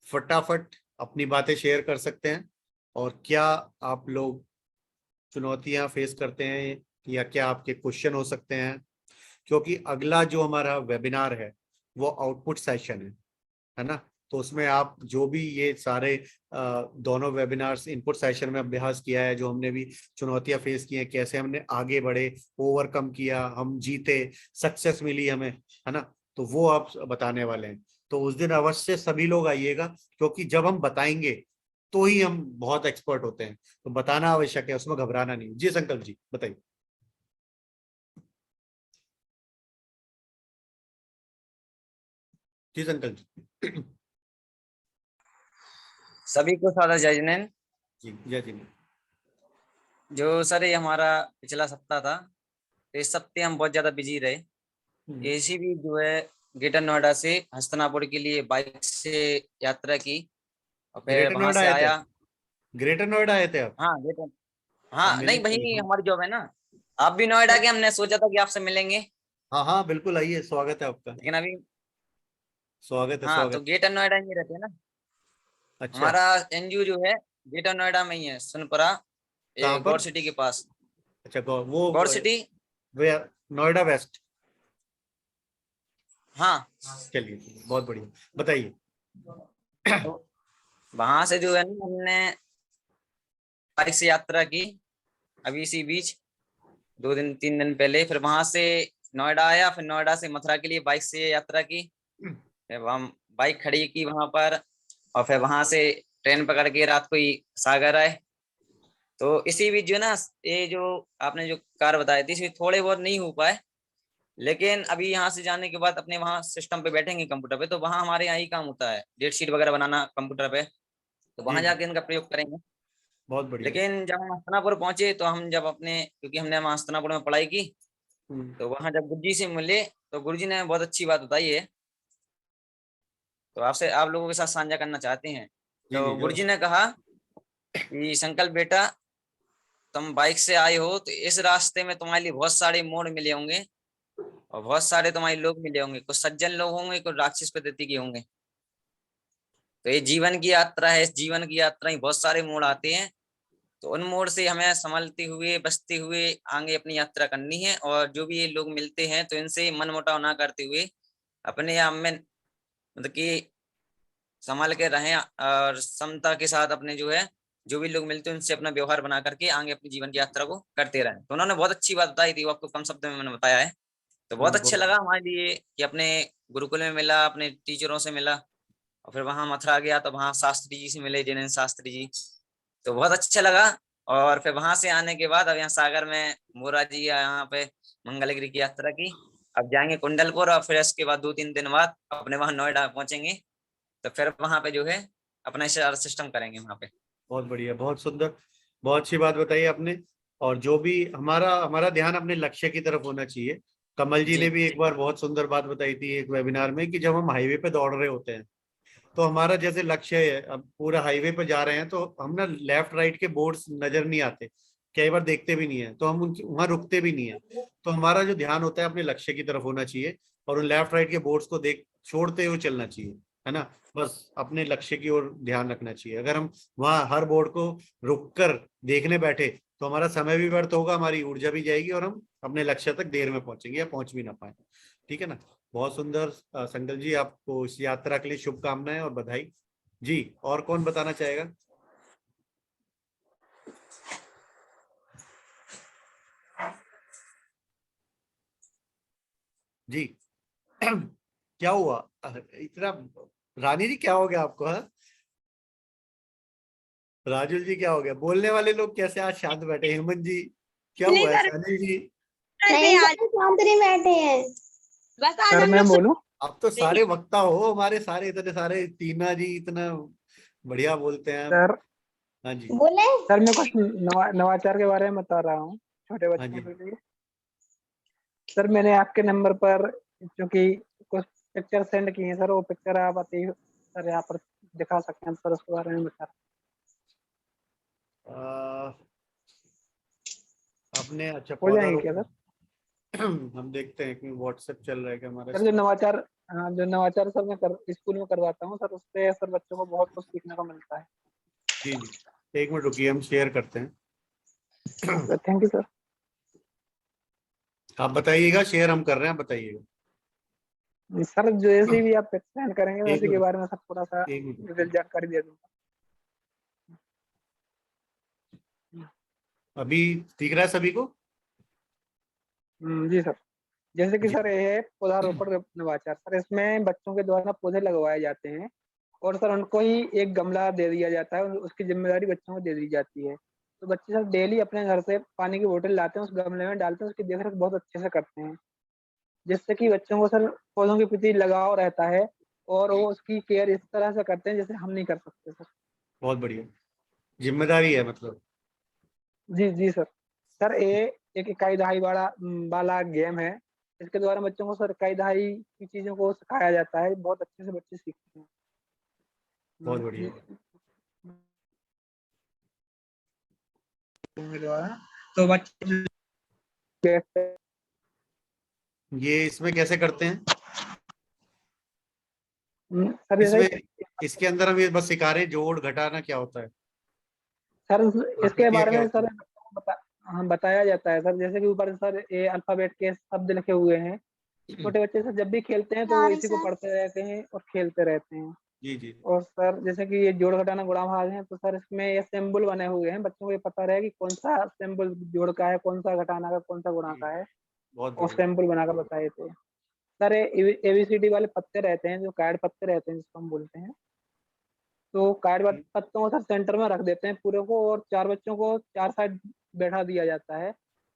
Speaker 2: फटाफट अपनी बातें शेयर कर सकते हैं, और क्या आप लोग चुनौतियां फेस करते हैं, या क्या आपके क्वेश्चन हो सकते हैं, क्योंकि अगला जो हमारा वेबिनार है वो आउटपुट सेशन है ना। तो उसमें आप जो भी ये सारे दोनों वेबिनार्स इनपुट सेशन में अभ्यास किया है, जो हमने भी चुनौतियां फेस की हैं, कैसे हमने आगे बढ़े, ओवरकम किया, हम जीते, सक्सेस मिली हमें, है ना, तो वो आप बताने वाले हैं। तो उस दिन अवश्य सभी लोग आइएगा, क्योंकि जब हम बताएंगे तो ही हम बहुत एक्सपर्ट होते हैं, तो बताना आवश्यक है, उसमें घबराना नहीं। जी संकल्प जी बताइए। जी संकल्प जी।
Speaker 8: सभी को सादर जय जिनेन।
Speaker 2: जी जय जिनेन।
Speaker 8: जो सर ये हमारा पिछला सप्ताह था, तो इस सप्ताह हम बहुत ज्यादा बिजी रहे। इसी भी जो है ग्रेटर नोएडा से हस्तिनापुर के लिए बाइक से यात्रा की, और फिर
Speaker 2: ग्रेटर
Speaker 8: वहां
Speaker 2: नोएडा
Speaker 8: से
Speaker 2: आए थे?
Speaker 8: आया।
Speaker 2: ग्रेटर नोएडा आए थे आप?
Speaker 8: हाँ ग्रेटर,
Speaker 2: अब
Speaker 8: हाँ नहीं
Speaker 2: मिलेंगे
Speaker 8: वही
Speaker 2: हम।
Speaker 8: हमारी जॉब है ना। आप भी नोएडा के, हमने सोचा था कि आपसे मिलेंगे,
Speaker 2: हाँ हाँ बिल्कुल आइए, स्वागत है आपका।
Speaker 8: लेकिन अभी
Speaker 2: स्वागत है,
Speaker 8: हाँ, तो
Speaker 2: स्वागत।
Speaker 8: ग्रेटर नोएडा में रहते हैं ना।
Speaker 2: अच्छा,
Speaker 8: हमारा एनजीओ जो है ग्रेटर नोएडा में ही है, सुनपुरा,
Speaker 2: कहाँ
Speaker 8: गौर
Speaker 2: पर?
Speaker 8: सिटी के पास।
Speaker 2: अच्छा वो
Speaker 8: गौर सिटी,
Speaker 2: नोएडा वेस्ट।
Speaker 8: हाँ।
Speaker 2: चलिए चलिए, बहुत बढ़िया, बताइए।
Speaker 8: तो वहां से जो है ना, हमने बाइक से यात्रा की अभी इसी बीच 2 दिन 3 दिन पहले। फिर वहां से नोएडा आया, फिर नोएडा से मथुरा के लिए बाइक से यात्रा की। फिर हम बाइक खड़ी की वहां पर, और फिर वहां से ट्रेन पकड़ के रात को ही सागर आए। तो इसी बीच जो ना, ये जो आपने जो कार बताई थी, इसमें थोड़े बहुत नहीं हो पाए, लेकिन अभी यहाँ से जाने के बाद अपने वहाँ सिस्टम पे बैठेंगे कंप्यूटर पे, तो वहाँ हमारे यहाँ ही काम होता है, डेट शीट वगैरह बनाना कंप्यूटर पे, तो
Speaker 2: जी
Speaker 8: वहां जाके इनका प्रयोग करेंगे।
Speaker 2: बहुत बढ़िया।
Speaker 8: लेकिन जब हम हस्तिनापुर पहुंचे, तो हम जब अपने, क्योंकि हमने वहाँ हस्तिनापुर में पढ़ाई की, तो वहां जब गुरुजी से मिले, तो गुरुजी ने बहुत अच्छी बात बताई है, तो आपसे आप लोगों के साथ साझा करना चाहते हैं।
Speaker 2: जी
Speaker 8: तो
Speaker 2: जी जो।
Speaker 8: गुरुजी ने कहा कि संकल्प बेटा, तुम बाइक से आए हो, तो इस रास्ते में तुम्हारे लिए बहुत सारे मोड़ मिले होंगे, और बहुत सारे तुम्हारे लोग मिले होंगे, कुछ सज्जन लोग होंगे, कुछ राक्षस प्रकृति के होंगे। तो ये जीवन की यात्रा है, इस जीवन की यात्रा में बहुत सारे मोड़ आते हैं, तो उन मोड़ से हमें संभलते हुए, बचते हुए आगे अपनी यात्रा करनी है। और जो भी ये लोग मिलते हैं, तो इनसे मन मुटाव ना करते हुए अपने आप में मतलब कि संभाल के रहें, और समता के साथ अपने जो है, जो भी लोग मिलते हैं उनसे अपना व्यवहार बना करके आगे अपनी जीवन की यात्रा को करते रहें। तो उन्होंने बहुत अच्छी बात बताई थी, वो आपको कम शब्द में मैंने बताया है। तो बहुत अच्छा
Speaker 2: बहुत
Speaker 8: लगा हमारे लिए कि अपने गुरुकुल में मिला, अपने टीचरों से मिला, और फिर वहां मथुरा गया तो वहां शास्त्री जी से मिले, जिनेन्द्र शास्त्री जी, तो बहुत अच्छा लगा। और फिर वहां से आने के बाद अब यहाँ सागर में मोरा जी यहाँ पे मंगलगिरी की यात्रा की। अब जाएंगे कुंडलपुर, और फिर इसके बाद 2-3 दिन बाद अपने वहां नोएडा पहुंचेंगे, तो फिर वहां पे जो है अपना सिस्टम करेंगे वहां पे।
Speaker 2: बहुत बढ़िया, बहुत सुंदर, बहुत अच्छी बात बताई आपने। और जो भी हमारा हमारा ध्यान अपने लक्ष्य की तरफ होना चाहिए। कमल जी ने
Speaker 8: जी
Speaker 2: भी एक बार बहुत सुंदर बात बताई थी एक वेबिनार में, कि जब हम हाईवे पे दौड़ रहे होते हैं, तो हमारा जैसे लक्ष्य है, अब पूरा हाईवे पे जा रहे हैं, तो हम ना लेफ्ट राइट के बोर्ड्स नजर नहीं आते, कई बार देखते भी नहीं है, तो हम वहां रुकते भी नहीं है। तो हमारा जो ध्यान होता है अपने लक्ष्य की तरफ होना चाहिए, और उन लेफ्ट राइट के बोर्ड्स को देख छोड़ते हुए चलना चाहिए, है ना। बस अपने लक्ष्य की ओर ध्यान रखना चाहिए। अगर हम वहां हर बोर्ड को रुक कर देखने बैठे, तो हमारा समय भी व्यर्थ होगा, हमारी ऊर्जा भी जाएगी, और हम अपने लक्ष्य तक देर में पहुंचेंगे या पहुंच भी ना पाए। ठीक है ना। बहुत सुंदर। संकल्प जी, आपको इस यात्रा के लिए शुभकामनाएं और बधाई। जी और कौन बताना चाहेगा? जी। क्या हुआ इतना? रानी जी क्या हो गया आपको? हाँ, राजुल जी क्या हो गया? बोलने वाले लोग कैसे आज शांत बैठे? हेमंत जी क्या
Speaker 6: नहीं
Speaker 2: हुआ है?
Speaker 6: कर
Speaker 2: सनी जी
Speaker 6: रहे थे आज,
Speaker 4: शांत नहीं बैठे हैं।
Speaker 6: बस आज
Speaker 9: सर
Speaker 6: हम
Speaker 9: मैं
Speaker 6: लोग
Speaker 9: बोलूं?
Speaker 2: आप तो सारे वक्ता हो हमारे, सारे इतने सारे। टीना जी इतना बढ़िया बोलते हैं।
Speaker 9: सर
Speaker 2: हाँ जी,
Speaker 4: बोले
Speaker 9: सर मैं कुछ नवाचार के बारे में बता रहा हूँ छोटे
Speaker 2: हाँ
Speaker 9: बच्चों
Speaker 2: जी।
Speaker 9: के लिए। सर मैंने आपके नंबर पर क्योंकि कुछ पिक्चर सेंड किए हैं सर, वो पिक्चर आप आते ही सर यहाँ पर दिखा सकते हैं सर, उसके बारे में बता।
Speaker 2: आपने अच्छा
Speaker 9: हो
Speaker 2: पौधा
Speaker 9: जाएंगे क्या
Speaker 2: रोपण।
Speaker 9: सर?
Speaker 2: हम देखते हैं कि व्हाट्सएप चल रहा है क्या हमारा
Speaker 9: सर
Speaker 2: इसमें?
Speaker 9: जो नवाचार सर मैं स्कूल में करवाता हूँ सर, उससे सर बच्चों को बहुत कुछ सीखने को मिलता है।
Speaker 2: जी जी, एक मिनट रुकिए, हम शेयर करते हैं।
Speaker 9: Sir thank you sir.
Speaker 2: आप बताइएगा, शेयर हम कर रहे हैं, बताइएगा।
Speaker 9: सर जैसे भी आप सेंड करेंगे
Speaker 2: एक
Speaker 9: उसी के
Speaker 2: मिनट,
Speaker 9: बारे में सर थोड़ा सा
Speaker 2: एक मिनट।
Speaker 9: डिटेल जानकारी दे दूंगा।
Speaker 2: अभी दिख रहा है सभी को?
Speaker 9: जी सर। जैसे कि
Speaker 2: जी।
Speaker 9: सर ये है पौधारोपण नवाचार सर, इसमें बच्चों के द्वारा पौधे लगवाए जाते हैं और सर उनको ही एक गमला दे दिया जाता है, उसकी जिम्मेदारी बच्चों को दे दी जाती है। तो बच्चे सर डेली अपने घर से पानी की बोतल लाते हैं, उस गमले में डालते हैं, उसकी देखरेख बहुत अच्छे से करते हैं, जिससे कि बच्चों को सर पौधों के प्रति लगाव रहता है और वो उसकी केयर इस तरह से करते हैं जैसे हम नहीं कर सकते सर।
Speaker 2: बहुत बढ़िया, जिम्मेदारी है मतलब।
Speaker 9: जी जी सर। सर ये एक इकाई दहाई वाला गेम है, इसके द्वारा बच्चों को सर इकाई दहाई की चीजों को सिखाया जाता है, बहुत अच्छे से बच्चे सीखते हैं।
Speaker 2: बहुत बढ़िया।
Speaker 9: तो बच्चे
Speaker 2: ये इसमें कैसे करते हैं?
Speaker 9: सर जैसे
Speaker 2: इसमें, इसके अंदर हम ये बस सिखा रहे हैं जोड़ घटाना क्या होता है,
Speaker 9: सर इसके
Speaker 2: प्रक्रिया
Speaker 9: बारे
Speaker 2: क्या
Speaker 9: में
Speaker 2: होती
Speaker 9: सर
Speaker 2: है?
Speaker 9: हाँ बताया जाता है सर, जैसे कि ऊपर सर ये अल्फाबेट के शब्द लिखे हुए हैं, छोटे बच्चे सर जब भी खेलते हैं तो वो इसी को पढ़ते रहते हैं और खेलते रहते हैं।
Speaker 2: जी जी।
Speaker 9: और सर जैसे कि ये जोड़ घटाना गुणा भाग है, तो सर इसमें ये सिंबल बने हुए हैं, बच्चों को ये पता रहे कि कौन सा सिंबल जोड़ का है, कौन सा घटाना का, कौन सा गुणा का है,
Speaker 2: बहुत
Speaker 9: और
Speaker 2: बढ़िया।
Speaker 9: सिंबल बनाकर बताए थे सर। ये ABCD वाले पत्ते रहते हैं, जो कार्ड पत्ते रहते हैं जिसको हम बोलते हैं, तो कार्ड पत्तों को सर सेंटर में रख देते हैं पूरे को, और चार बच्चों को चार साइड बैठा दिया जाता है,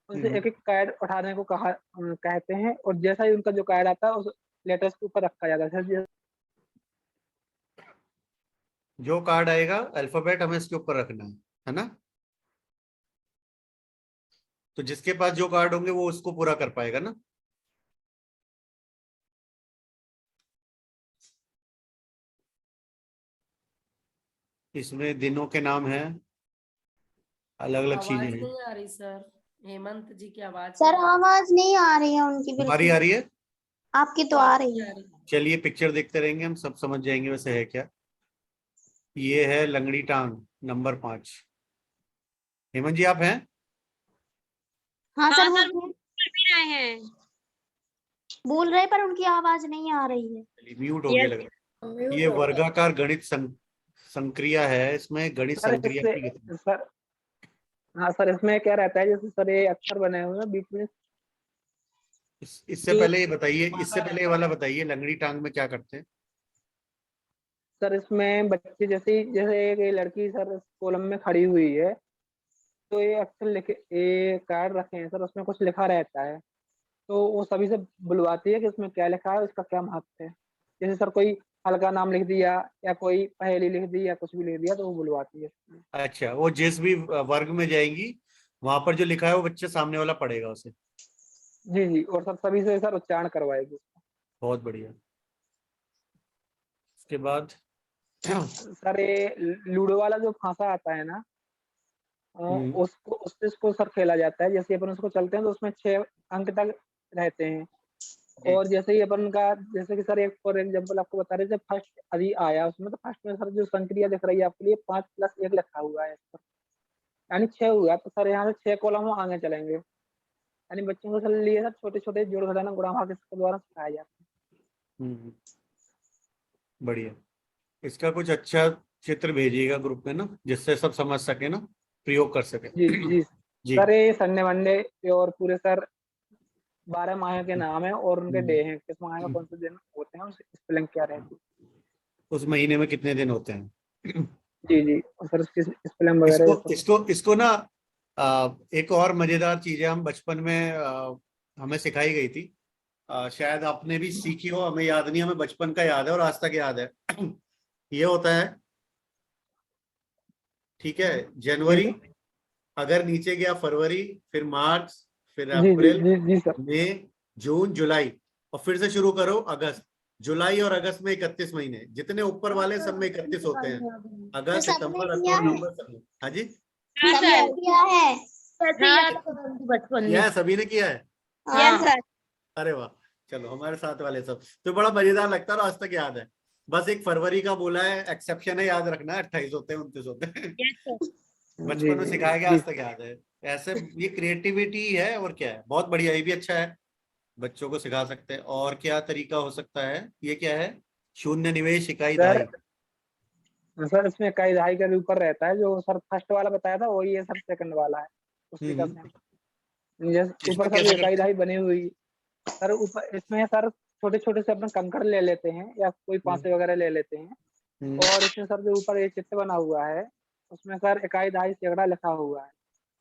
Speaker 9: उनसे एक एक कार्ड उठाने को कहते हैं, और जैसा ही उनका जो कार्ड आता है उस लेटर्स के ऊपर रखा जाता है सर।
Speaker 2: जो कार्ड आएगा अल्फाबेट हमें इसके ऊपर रखना है ना? तो जिसके पास जो कार्ड होंगे वो उसको पूरा कर पाएगा ना? इसमें दिनों के नाम हैं, अलग अलग चीजें
Speaker 3: आवाज
Speaker 2: हैं।
Speaker 3: नहीं आ रही सर, हेमंत जी की आवाज
Speaker 4: सर
Speaker 3: नहीं आ
Speaker 4: आवाज नहीं आ रही है उनकी
Speaker 2: हमारी
Speaker 4: बिल्कुल।
Speaker 2: आ रही है?
Speaker 4: आपकी तो आ रही है।
Speaker 3: रही।
Speaker 2: चलिए पिक्चर देखते रहेंगे, हम सब समझ जाएंगे वैसे है क्या। ये है लंगड़ी टांग नंबर 5। हेमंत जी आप हैं?
Speaker 4: हाँ सर वो
Speaker 6: भी रहे हैं।
Speaker 4: बोल रहे पर उनकी आवाज नहीं आ रही है।
Speaker 2: चलिए म्यूट हो गया लग रहा है। ये वर्गाकार गणित संक्रिया है, इसमें गणित
Speaker 9: सर
Speaker 2: संक्रिया की
Speaker 9: इससे सर, हाँ सर इसमें क्या रहता है, जैसे सर ये अक्षर बने हुए हैं बीच में,
Speaker 2: इससे पहले ये बताइए, इससे पहले ये वाला बताइए, लंगड़ी टांग में क्या करते हैं?
Speaker 9: सर इसमें बच्चे जैसे एक ये लड़की सर कॉलम में खड़ी हुई है, तो ये अक्षर लिखे, ये कार्ड रखे हैं सर, उसमें कुछ लिखा रहता है, तो वो सभी से बुलवाती है कि उसमें क्या लिखा है, उसका क्या महत्व है। जैसे सर कोई हल्का नाम लिख दिया या कोई पहेली लिख दी या कुछ भी लिख दिया, तो वो बुलवाती है।
Speaker 2: अच्छा, वो जिस भी वर्ग में जाएंगी वहां पर जो लिखा है वो बच्चे सामने वाला पढ़ेगा उसे।
Speaker 9: जी जी, और सर सभी से सर उच्चारण करवाएगी।
Speaker 2: बहुत बढ़िया। उसके बाद
Speaker 9: सर ये लूडो वाला जो फांसा आता है ना, उसको सर खेला जाता है। जैसे अपन उसको चलते हैं तो उसमें 6 अंक तक रहते हैं,
Speaker 2: जी।
Speaker 9: और जैसे ही अपन का, जैसे कि सर एक फॉर एग्जाम्पल आपको बता रहे थे, फर्स्ट अभी आया उसमें, तो फर्स्ट में सर जो संक्रिया दिख रही है आपके लिए 5 + 1 लिखा हुआ है, यानी 6 हुआ, तो सर यहाँ से 6 कॉलम आगे चलेंगे, यानी बच्चों को सर लिए सर छोटे छोटे जोड़ घटाना गुणा भाग इसके द्वारा सिखाया जाता है।
Speaker 2: बढ़िया। इसका कुछ अच्छा चित्र भेजिएगा ग्रुप में ना, जिससे सब समझ सके ना, प्रयोग कर सके।
Speaker 9: जी जी
Speaker 2: जी।
Speaker 9: सर ये संडे मंडे और पूरे सर 12 माह के नाम है और उनके डे हैं, किस माह में
Speaker 2: हम्म।
Speaker 9: कौन से दिन होते हैं, स्पेलिंग क्या रहती है।
Speaker 2: उस महीने में कितने दिन होते हैं?
Speaker 9: जी जी, और सर उसकी स्पेलिंग वगैरह ये
Speaker 2: इसको
Speaker 9: सब।
Speaker 2: इसको इसको ना एक और मजेदार चीज है, हम बचपन में हमें सिखाई गई थी, शायद आपने भी सीखी हो, हमें याद नहीं, हमें बचपन का याद है और आज तक याद है। ये होता है, ठीक है,
Speaker 9: जी
Speaker 2: जनवरी,
Speaker 9: सर,
Speaker 2: अगर नीचे गया फरवरी, फिर मार्च, फिर
Speaker 9: जी जी
Speaker 2: अप्रैल,
Speaker 9: जी जी सर।
Speaker 2: मई, जून, जुलाई, और फिर से शुरू करो अगस्त। जुलाई और अगस्त में 31 महीने, जितने ऊपर वाले सब में 31 होते हैं, अगस्त, सितंबर, अक्टूबर, नवंबर, सब में। हाँ जी,
Speaker 6: हाँ सर,
Speaker 1: ऐसे
Speaker 6: हाँ
Speaker 1: याद करो उनकी बचपन
Speaker 2: किया
Speaker 1: में।
Speaker 2: है, सभी ने किया है।
Speaker 6: Yes sir.
Speaker 2: अरे वाह, चलो हमारे साथ वाले सब तो बड़ा मजेदार लगता है और आज तक याद है। बस एक फरवरी का बोला है, एक्सेप्शन है, याद रखना है, 28 होते हैं, 29 होते हैं।
Speaker 6: Yes sir.
Speaker 9: जी
Speaker 2: बचपन में
Speaker 9: जी
Speaker 2: सिखाया गया,
Speaker 9: जी
Speaker 2: आज तक याद है। ऐसे ये क्रिएटिविटी है, और क्या है, बहुत बढ़िया, ये भी अच्छा है, बच्चों को सिखा सकते हैं। और क्या तरीका हो सकता है, ये क्या है, शून्य निवेश इकाई
Speaker 9: सर।
Speaker 2: दहाई।
Speaker 9: सर इसमें इकाई दहाई के ऊपर रहता है, जो सर फर्स्ट वाला बताया था वही है सर, सेकंड वाला है उसी का सेम। जैसे ऊपर
Speaker 2: इसमें
Speaker 9: सर जो
Speaker 2: कैसे
Speaker 9: इकाई
Speaker 2: करते हैं?
Speaker 9: दहाई बनी हुई सर, ऊपर इसमें सर छोटे छोटे से अपने कंकड़ ले लेते हैं या कोई पासे वगैरह ले लेते हैं, और इसमें सर जो ऊपर ये चित्र बना हुआ है उसमें सर इकाई दहाई सैकड़ा लिखा हुआ है।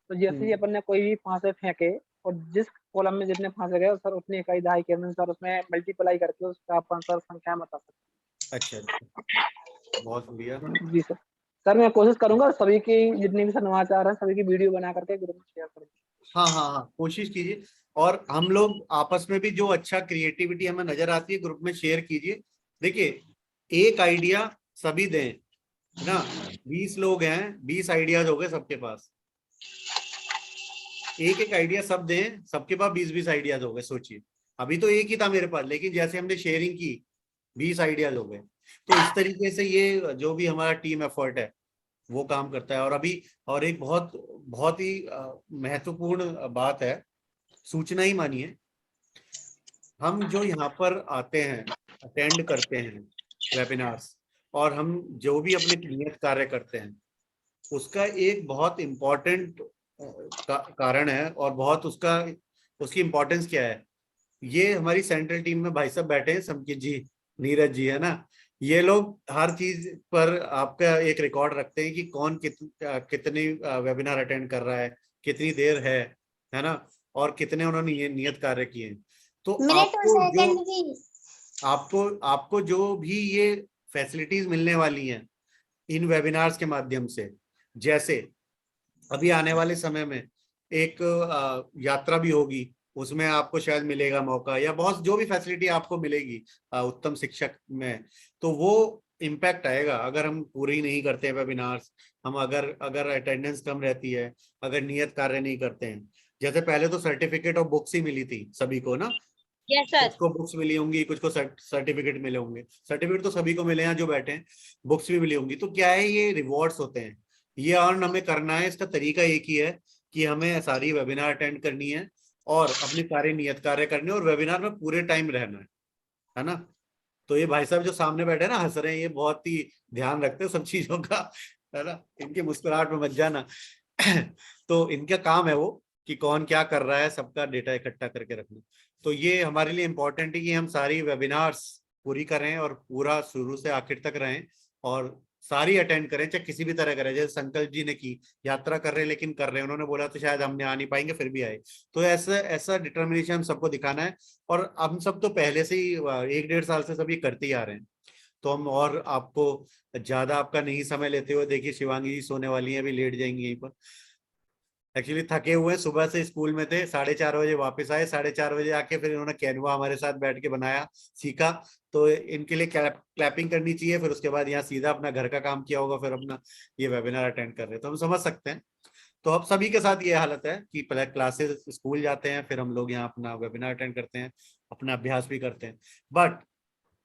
Speaker 9: तो जैसे ही अपन ने कोई भी फांसे फेंके और जिस कॉलम में जितने फांसे गए सर उतनी इकाई दहाई के अनुसार उसमें मल्टीप्लाई करके उसका अपन सर संख्या बता सकते
Speaker 2: अच्छा अच्छा, बहुत बढ़िया।
Speaker 9: हैं। जी सर। सर मैं कोशिश करूंगा सभी की जितनी भी सर नवाचार है सभी की वीडियो बना करके ग्रुप में शेयर करूंगा।
Speaker 2: हाँ हाँ हाँ, कोशिश कीजिए, और हम लोग आपस में भी जो अच्छा क्रिएटिविटी हमें नजर आती है ग्रुप में शेयर कीजिए। देखिए, एक आइडिया सभी दें, है ना, 20 लोग हैं, 20 आइडियाज हो गए सबके पास, एक एक आइडिया सब दें, सबके पास 20-20 आइडियाज हो गए। सोचिए, अभी तो एक ही था मेरे पास, लेकिन जैसे हमने शेयरिंग की 20 आइडियाज हो गए। तो इस तरीके से ये जो भी हमारा टीम एफर्ट है वो काम करता है। और अभी और एक बहुत बहुत ही महत्वपूर्ण बात है, सूचना ही मानिए, हम जो यहाँ पर आते हैं, अटेंड करते हैं वेबिनार्स, और हम जो भी अपने नियत कार्य करते हैं, उसका एक बहुत इम्पोर्टेंट कारण है, और बहुत उसकी इम्पोर्टेंस क्या है, ये हमारी सेंट्रल टीम में भाई साहब बैठे हैं, संकित जी, नीरज जी, है ना, ये लोग हर चीज पर आपका एक रिकॉर्ड रखते हैं कि कौन कितनी वेबिनार अटेंड कर रहा है, कितनी देर है ना, और कितने उन्होंने ये नियत कार्य किए हैं। तो आपको जो भी ये फैसिलिटीज मिलने वाली हैं इन वेबिनार्स के माध्यम से, जैसे अभी आने वाले समय में एक यात्रा भी होगी, उसमें आपको शायद मिलेगा मौका, या बहुत जो भी फैसिलिटी आपको मिलेगी उत्तम शिक्षक में, तो वो इम्पैक्ट आएगा अगर हम पूरी नहीं करते वेबिनार्स, हम अगर अटेंडेंस कम रहती है, अगर नियत कार्य नहीं करते हैं। जैसे पहले तो सर्टिफिकेट और बुक्स ही मिली थी सभी को ना,
Speaker 6: यस सर।
Speaker 2: कुछ को बुक्स मिली होंगी, कुछ को सर्टिफिकेट मिले होंगे, सर्टिफिकेट तो सभी को मिले हैं जो बैठे हैं, बुक्स भी मिली होंगी। तो क्या है, ये रिवॉर्ड्स होते हैं, ये अर्न हमें करना है। इसका तरीका एक ही है कि हमें सारी वेबिनार अटेंड करनी है और अपने सारे नियत कार्य करने, और वेबिनार में पूरे टाइम रहना है ना। तो ये भाई साहब जो सामने बैठे हैं ना, हंस रहे हैं, ये बहुत ही ध्यान रखते हैं सब चीजों का, है ना, इनकी मुस्कुराहट में मत जाना। तो इनका काम है वो कि कौन क्या कर रहा है, सबका डेटा इकट्ठा करके रखना। तो ये हमारे लिए इम्पोर्टेंट है कि हम सारी वेबिनार्स पूरी करें और पूरा शुरू से आखिर तक रहें, और सारी अटेंड करें, चाहे किसी भी तरह करें। जैसे संकल्प जी ने की, यात्रा कर रहे हैं लेकिन कर रहे हैं, उन्होंने बोला तो शायद हमने आ नहीं पाएंगे, फिर भी आए। तो ऐसा डिटर्मिनेशन हम सबको दिखाना है, और हम सब तो पहले से ही 1-1.5 साल से सब ये करते ही आ रहे हैं। तो हम और आपको ज्यादा आपका नहीं समय लेते हुए, देखिए शिवांगी जी सोने वाली है, अभी लेट जाएंगी यहीं पर, एक्चुअली थके हुए हैं, सुबह से स्कूल में थे, 4:30 बजे वापस आए, 4:30 बजे आके फिर इन्होंने कैनवा हमारे साथ बैठ के बनाया, सीखा। तो इनके लिए क्लैपिंग करनी चाहिए। फिर उसके बाद यहाँ सीधा अपना घर का काम किया होगा, फिर अपना ये वेबिनार अटेंड कर रहे हैं, तो हम समझ सकते हैं। तो अब सभी के साथ ये हालत है कि पहले क्लासेस स्कूल जाते हैं, फिर हम लोग यहाँ अपना वेबिनार अटेंड करते हैं, अपना अभ्यास भी करते हैं। बट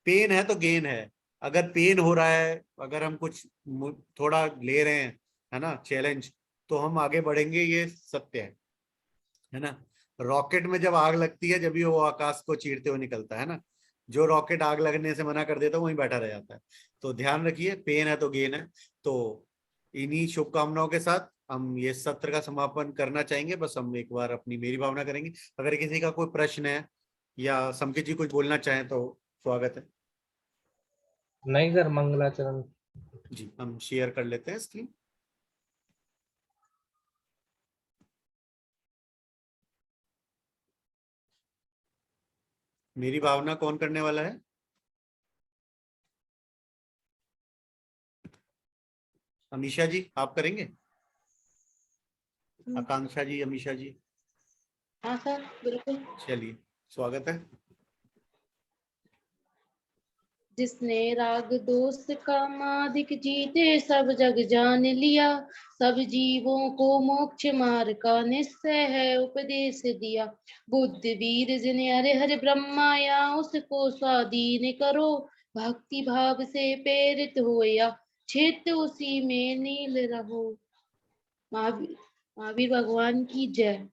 Speaker 2: पेन है तो गेन है। अगर पेन हो रहा है, अगर हम कुछ थोड़ा ले रहे हैं, है ना, चैलेंज, तो हम आगे बढ़ेंगे, ये सत्य है ना। रॉकेट में जब आग लगती है, जब भी वो आकाश को चीरते हुए निकलता है ना, जो रॉकेट आग लगने से मना कर देता है वहीं बैठा रह जाता है। तो ध्यान रखिए, पेन है तो गेन है। तो इन्हीं शुभकामनाओं के साथ हम ये सत्र का समापन करना चाहेंगे। बस हम एक बार अपनी मेरी भावना करेंगे। अगर किसी का कोई प्रश्न है या समकित जी कुछ बोलना चाहें तो स्वागत है।
Speaker 10: नहीं सर, मंगलाचरण।
Speaker 2: जी, हम शेयर कर लेते हैं स्क्रीन। मेरी भावना कौन करने वाला है? अमीशा जी आप करेंगे? आकांक्षा जी, अमीशा जी?
Speaker 1: हाँ सर बिल्कुल।
Speaker 2: चलिए, स्वागत है।
Speaker 1: जिसने राग दोस्त का मादिक जीते सब जग जान लिया, सब जीवों को मोक्ष मार्ग का निश्चय है उपदेश दिया। बुद्ध वीर जिन्हें हरे हरे ब्रह्माया उसको स्वाधीन करो, भक्ति भाव से प्रेरित हो या चित्त उसी में नील रहो। महावीर भगवान की जय।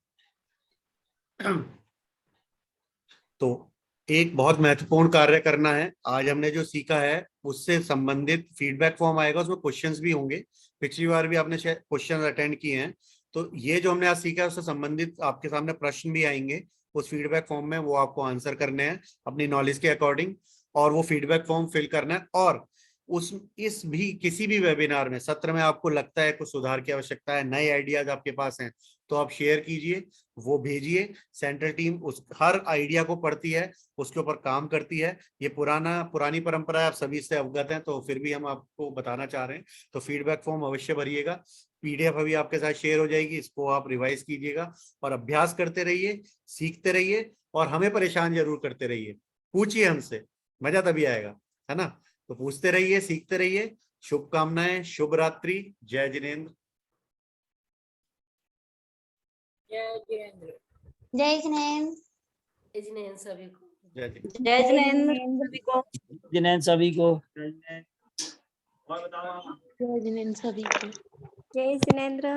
Speaker 2: तो एक बहुत महत्वपूर्ण कार्य करना है। आज हमने जो सीखा है उससे संबंधित फीडबैक फॉर्म आएगा, उसमें क्वेश्चंस भी होंगे। पिछली बार भी आपने शायद क्वेश्चन अटेंड किए हैं, तो ये जो हमने आज सीखा है उससे संबंधित आपके सामने प्रश्न भी आएंगे उस फीडबैक फॉर्म में। वो आपको आंसर करने हैं अपनी नॉलेज के अकॉर्डिंग, और वो फीडबैक फॉर्म फिल करना है। और इस भी किसी भी वेबिनार में, सत्र में आपको लगता है कुछ सुधार की आवश्यकता है, नए आइडियाज आपके पास हैं, तो आप शेयर कीजिए, वो भेजिए। सेंट्रल टीम उस हर आइडिया को पढ़ती है, उसके ऊपर काम करती है। ये पुरानी परंपरा है, आप सभी से अवगत हैं, तो फिर भी हम आपको बताना चाह रहे हैं। तो फीडबैक फॉर्म अवश्य भरिएगा। पीडीएफ अभी आपके साथ शेयर हो जाएगी, इसको आप रिवाइज कीजिएगा और अभ्यास करते रहिए, सीखते रहिए और हमें परेशान जरूर करते रहिए। पूछिए हमसे, मजा तभी आएगा, है ना? तो पूछते रहिए, सीखते रहिए। शुभकामनाएं, शुभ रात्रि, जय जिनेंद्र।
Speaker 3: जय जिनेंद्र।
Speaker 4: जय जिनेंद्र।
Speaker 3: जय जिनेंद्र सभी को।
Speaker 2: जय जिनेंद्र।
Speaker 1: जय जिनेंद्र सभी को।
Speaker 5: जिनेंद्र सभी को।
Speaker 1: जय जिनेंद्र सभी को।
Speaker 4: जय जिनेंद्र।